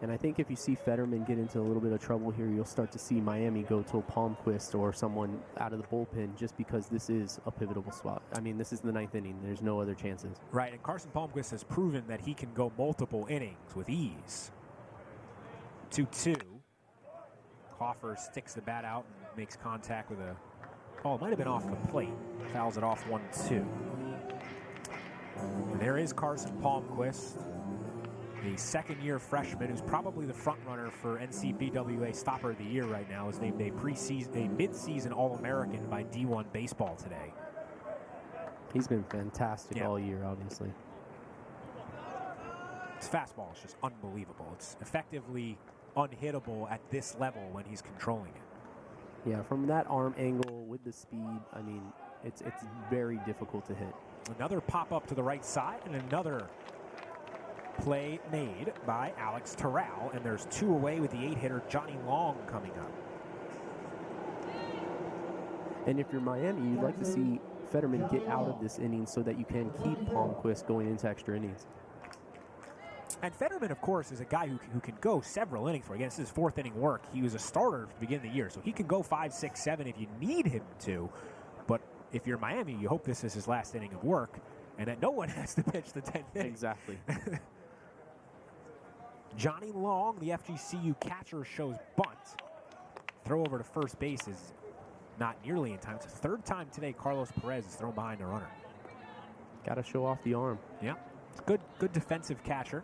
And I think if you see Fetterman get into a little bit of trouble here, you'll start to see Miami go to a Palmquist or someone out of the bullpen, just because this is a pivotal spot. I mean, this is the 9th inning. There's no other chances. Right, and Carson Palmquist has proven that he can go multiple innings with ease. 2-2. Coffer sticks the bat out and makes contact with a... Oh, it might have been off the plate. Fouls it off 1-2. And there is Carson Palmquist, the second-year freshman who's probably the front-runner for NCBWA Stopper of the Year right now. Is named a mid-season All-American by D1 Baseball today. He's been fantastic all year, obviously. His fastball is just unbelievable. It's effectively unhittable at this level when he's controlling it. Yeah, from that arm angle with the speed, I mean, it's very difficult to hit. Another pop-up to the right side and another play made by Alex Terrell, and there's 2 away with the 8-hitter Johnny Long coming up. And if you're Miami, you'd like to see Fetterman get out of this inning so that you can keep Palmquist going into extra innings. And Fetterman, of course, is a guy who can go several innings for. Again, this is his 4th inning work. He was a starter at the beginning of the year, so he can go 5, 6, 7 if you need him to. But if you're Miami, you hope this is his last inning of work and that no one has to pitch the 10th inning. Exactly. Johnny Long, the FGCU catcher, shows bunt. Throw over to first base is not nearly in time. It's the 3rd time today Carlos Perez is thrown behind a runner. Got to show off the arm. Yeah, it's good defensive catcher.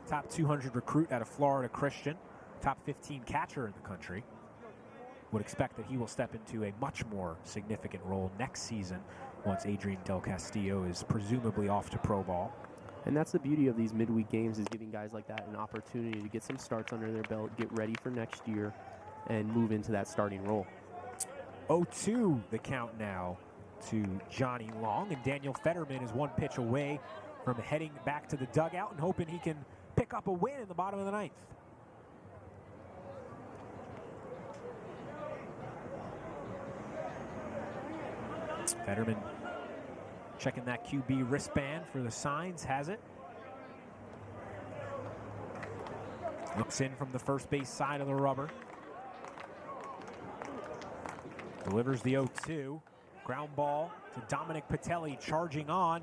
Top 200 recruit out of Florida Christian. Top 15 catcher in the country. Would expect that he will step into a much more significant role next season once Adrian Del Castillo is presumably off to pro ball. And that's the beauty of these midweek games, is giving guys like that an opportunity to get some starts under their belt, get ready for next year, and move into that starting role. 0-2 the count now to Johnny Long, and Daniel Fetterman is 1 pitch away from heading back to the dugout and hoping he can pick up a win in the bottom of the 9th. Fetterman checking that QB wristband for the signs, has it. Looks in from the first base side of the rubber. Delivers the 0-2. Ground ball to Dominic Patelli, charging on.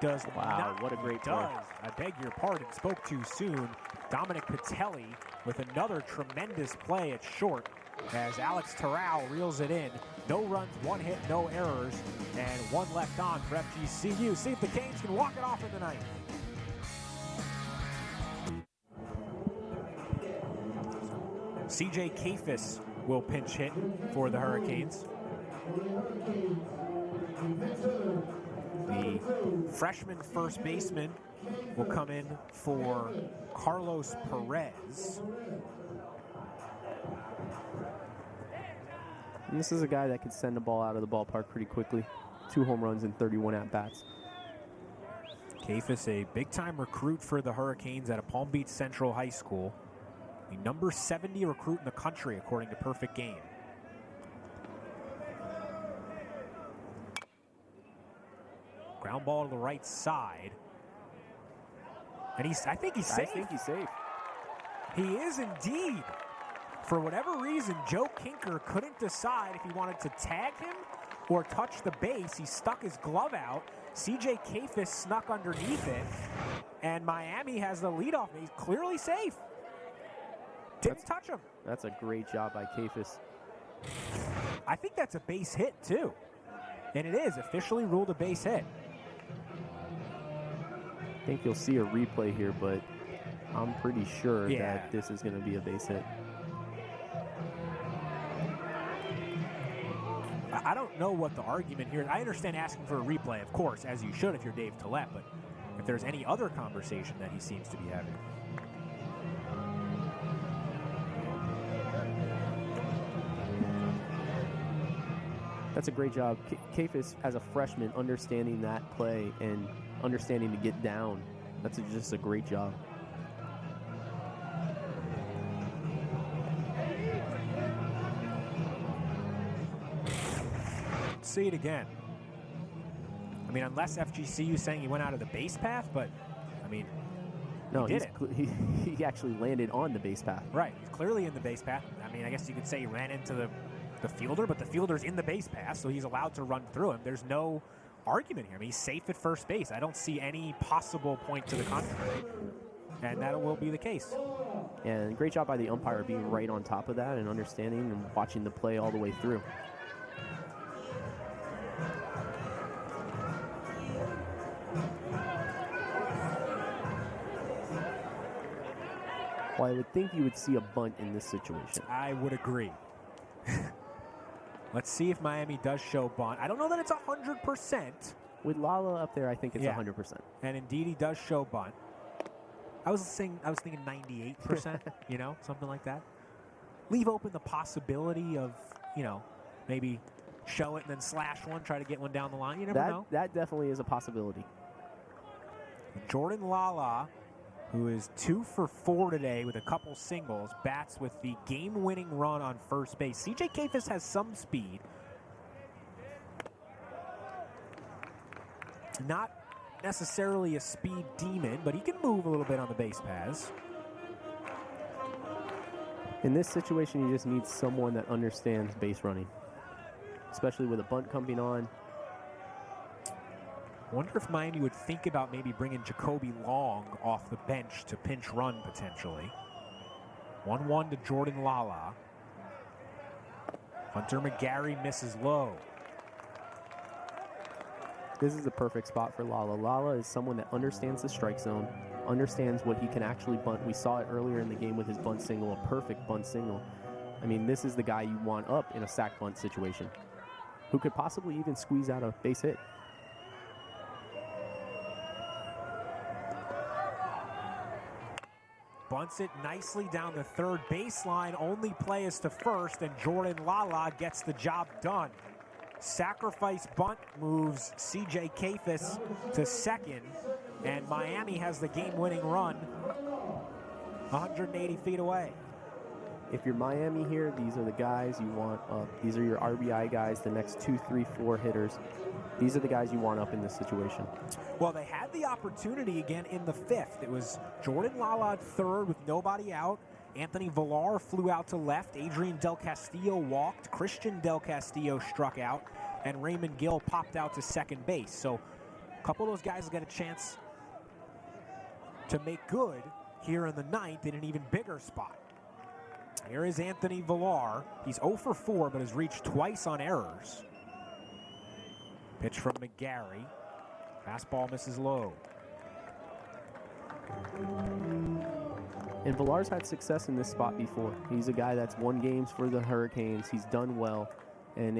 Does not. What a great does. play. I beg your pardon, spoke too soon. Dominic Patelli with another tremendous play at short as Alex Terrell reels it in. No runs, 1 hit, no errors, and 1 left on for FGCU. See if the Canes can walk it off in the 9th. CJ Kafis will pinch hit for the Hurricanes. The freshman first baseman will come in for Carlos Perez. And this is a guy that can send the ball out of the ballpark pretty quickly. 2 home runs and 31 at-bats. Kafis, a big-time recruit for the Hurricanes out of Palm Beach Central High School. The number 70 recruit in the country, according to Perfect Game. Ground ball to the right side. And I think he's safe. I think he's safe. He is indeed. For whatever reason, Joe Kinker couldn't decide if he wanted to tag him or touch the base. He stuck his glove out. CJ Kafis snuck underneath it. And Miami has the leadoff. He's clearly safe. Didn't touch him. That's a great job by Kafis. I think that's a base hit, too. And it is officially ruled a base hit. I think you'll see a replay here, but I'm pretty sure that this is going to be a base hit. I don't know what the argument here is. I understand asking for a replay, of course, as you should if you're Dave Tillett, but if there's any other conversation that he seems to be having. That's a great job. Kafis, as a freshman, understanding that play and understanding to get down. That's just a great job. See it again. I mean, unless FGCU saying he went out of the base path, but I mean, no, he did it. He actually landed on the base path. Right, he's clearly in the base path. I mean, I guess you could say he ran into the fielder, but the fielder's in the base path, so he's allowed to run through him. There's no argument here. I mean, he's safe at first base. I don't see any possible point to the contrary, and that will be the case. And great job by the umpire being right on top of that and understanding and watching the play all the way through. Well, I would think you would see a bunt in this situation. I would agree. Let's see if Miami does show bunt. I don't know that it's 100%. With Lala up there, I think it's 100%. And indeed, he does show bunt. I was thinking 98%, you know, something like that. Leave open the possibility of, you know, maybe show it and then slash one, try to get one down the line. You never know. That definitely is a possibility. Jordan Lala, who is 2 for 4 today with a couple singles, bats with the game-winning run on first base. CJ Kafis has some speed. Not necessarily a speed demon, but he can move a little bit on the base paths. In this situation, you just need someone that understands base running, especially with a bunt coming on. Wonder if Miami would think about maybe bringing Jacoby Long off the bench to pinch run potentially. 1-1 to Jordan Lala. Hunter McGarry misses low. This is the perfect spot for Lala. Lala is someone that understands the strike zone, understands what he can actually bunt. We saw it earlier in the game with his bunt single, a perfect bunt single. I mean, this is the guy you want up in a sack bunt situation, who could possibly even squeeze out a base hit. Bunts it nicely down the third baseline. Only play is to first, and Jordan Lala gets the job done. Sacrifice bunt moves CJ Kafis to second, and Miami has the game-winning run 180 feet away. If you're Miami here, these are the guys you want up. These are your RBI guys, the next 2, 3, 4 hitters. These are the guys you want up in this situation. Well, they had the opportunity again in the 5th. It was Jordan Lala at third with nobody out. Anthony Villar flew out to left. Adrian Del Castillo walked. Christian Del Castillo struck out. And Raymond Gill popped out to second base. So a couple of those guys got a chance to make good here in the 9th in an even bigger spot. Here is Anthony Villar. He's 0 for 4, but has reached twice on errors. Pitch from McGarry. Fastball misses low. And Villar's had success in this spot before. He's a guy that's won games for the Hurricanes. He's done well. And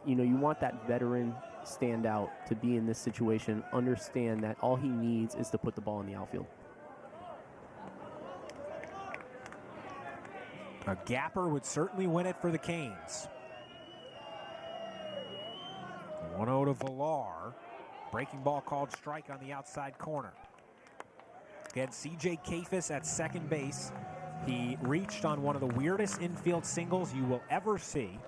you want that veteran standout to be in this situation, understand that all he needs is to put the ball in the outfield. A gapper would certainly win it for the Canes. 1-0 to Villar. Breaking ball called strike on the outside corner. Again, CJ Kafis at second base. He reached on one of the weirdest infield singles you will ever see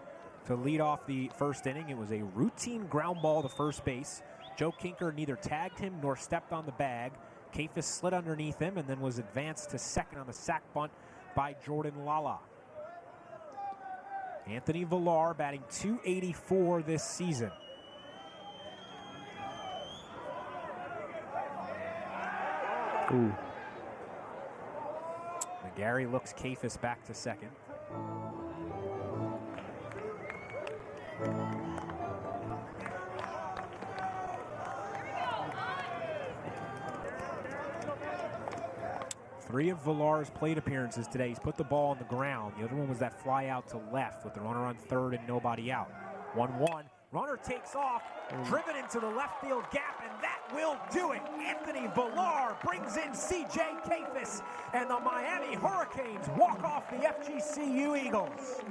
to lead off the first inning. It was a routine ground ball to first base. Joe Kinker neither tagged him nor stepped on the bag. Kafis slid underneath him and then was advanced to second on the sac bunt by Jordan Lala. Anthony Villar batting .284 this season. Ooh. McGarry looks Kafis back to second. Three of Villar's plate appearances today. He's put the ball on the ground. The other one was that fly out to left with the runner on third and nobody out. 1-1. Runner takes off, driven into the left field gap, and that will do it. Anthony Villar brings in C.J. Kafis, and the Miami Hurricanes walk off the FGCU Eagles.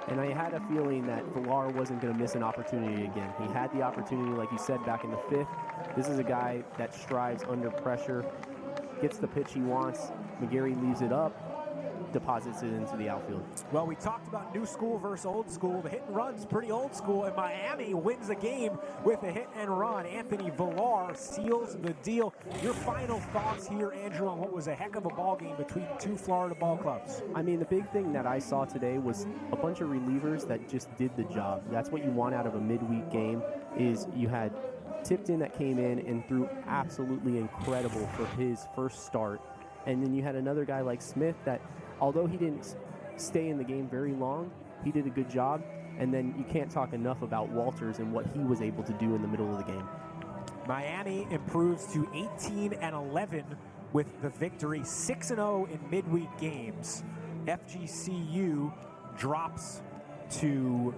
And I had a feeling that Villar wasn't going to miss an opportunity again. He had the opportunity, like you said, back in the 5th. This is a guy that strives under pressure, gets the pitch he wants. McGarry leaves it up, deposits it into the outfield. Well, we talked about new school versus old school. The hit and run's pretty old school, and Miami wins the game with a hit and run. Anthony Villar seals the deal. Your final thoughts here, Andrew, on what was a heck of a ball game between two Florida ball clubs? I mean, the big thing that I saw today was a bunch of relievers that just did the job. That's what you want out of a midweek game, is you had Tipton that came in and threw absolutely incredible for his first start. And then you had another guy like Smith that, although he didn't stay in the game very long, he did a good job. And then you can't talk enough about Walters and what he was able to do in the middle of the game. Miami improves to 18-11 with the victory, 6-0 in midweek games. FGCU drops to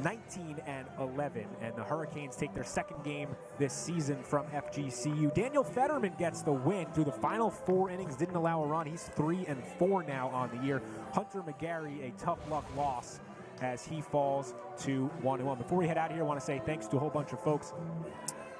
19-11, and the Hurricanes take their second game this season from FGCU. Daniel Fetterman gets the win through the final 4 innings, didn't allow a run. He's 3-4 now on the year. Hunter McGarry, a tough luck loss as he falls to 1-1. Before we head out of here, I want to say thanks to a whole bunch of folks.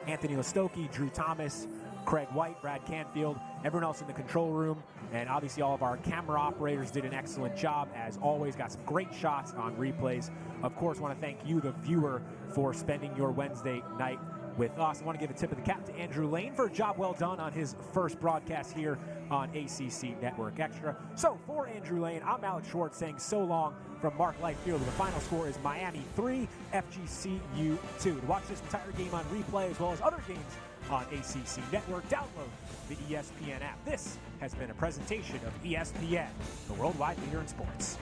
Anthony Listoki, Drew Thomas, Craig White, Brad Canfield, everyone else in the control room, and obviously all of our camera operators did an excellent job. As always, got some great shots on replays. Of course, want to thank you, the viewer, for spending your Wednesday night with us. I want to give a tip of the cap to Andrew Lane for a job well done on his first broadcast here on ACC Network Extra. So for Andrew Lane, I'm Alex Schwartz saying so long from Mark Life Field. The final score is Miami 3, FGCU 2. To watch this entire game on replay as well as other games on ACC Network, download the ESPN app. This has been a presentation of ESPN, the worldwide leader in sports.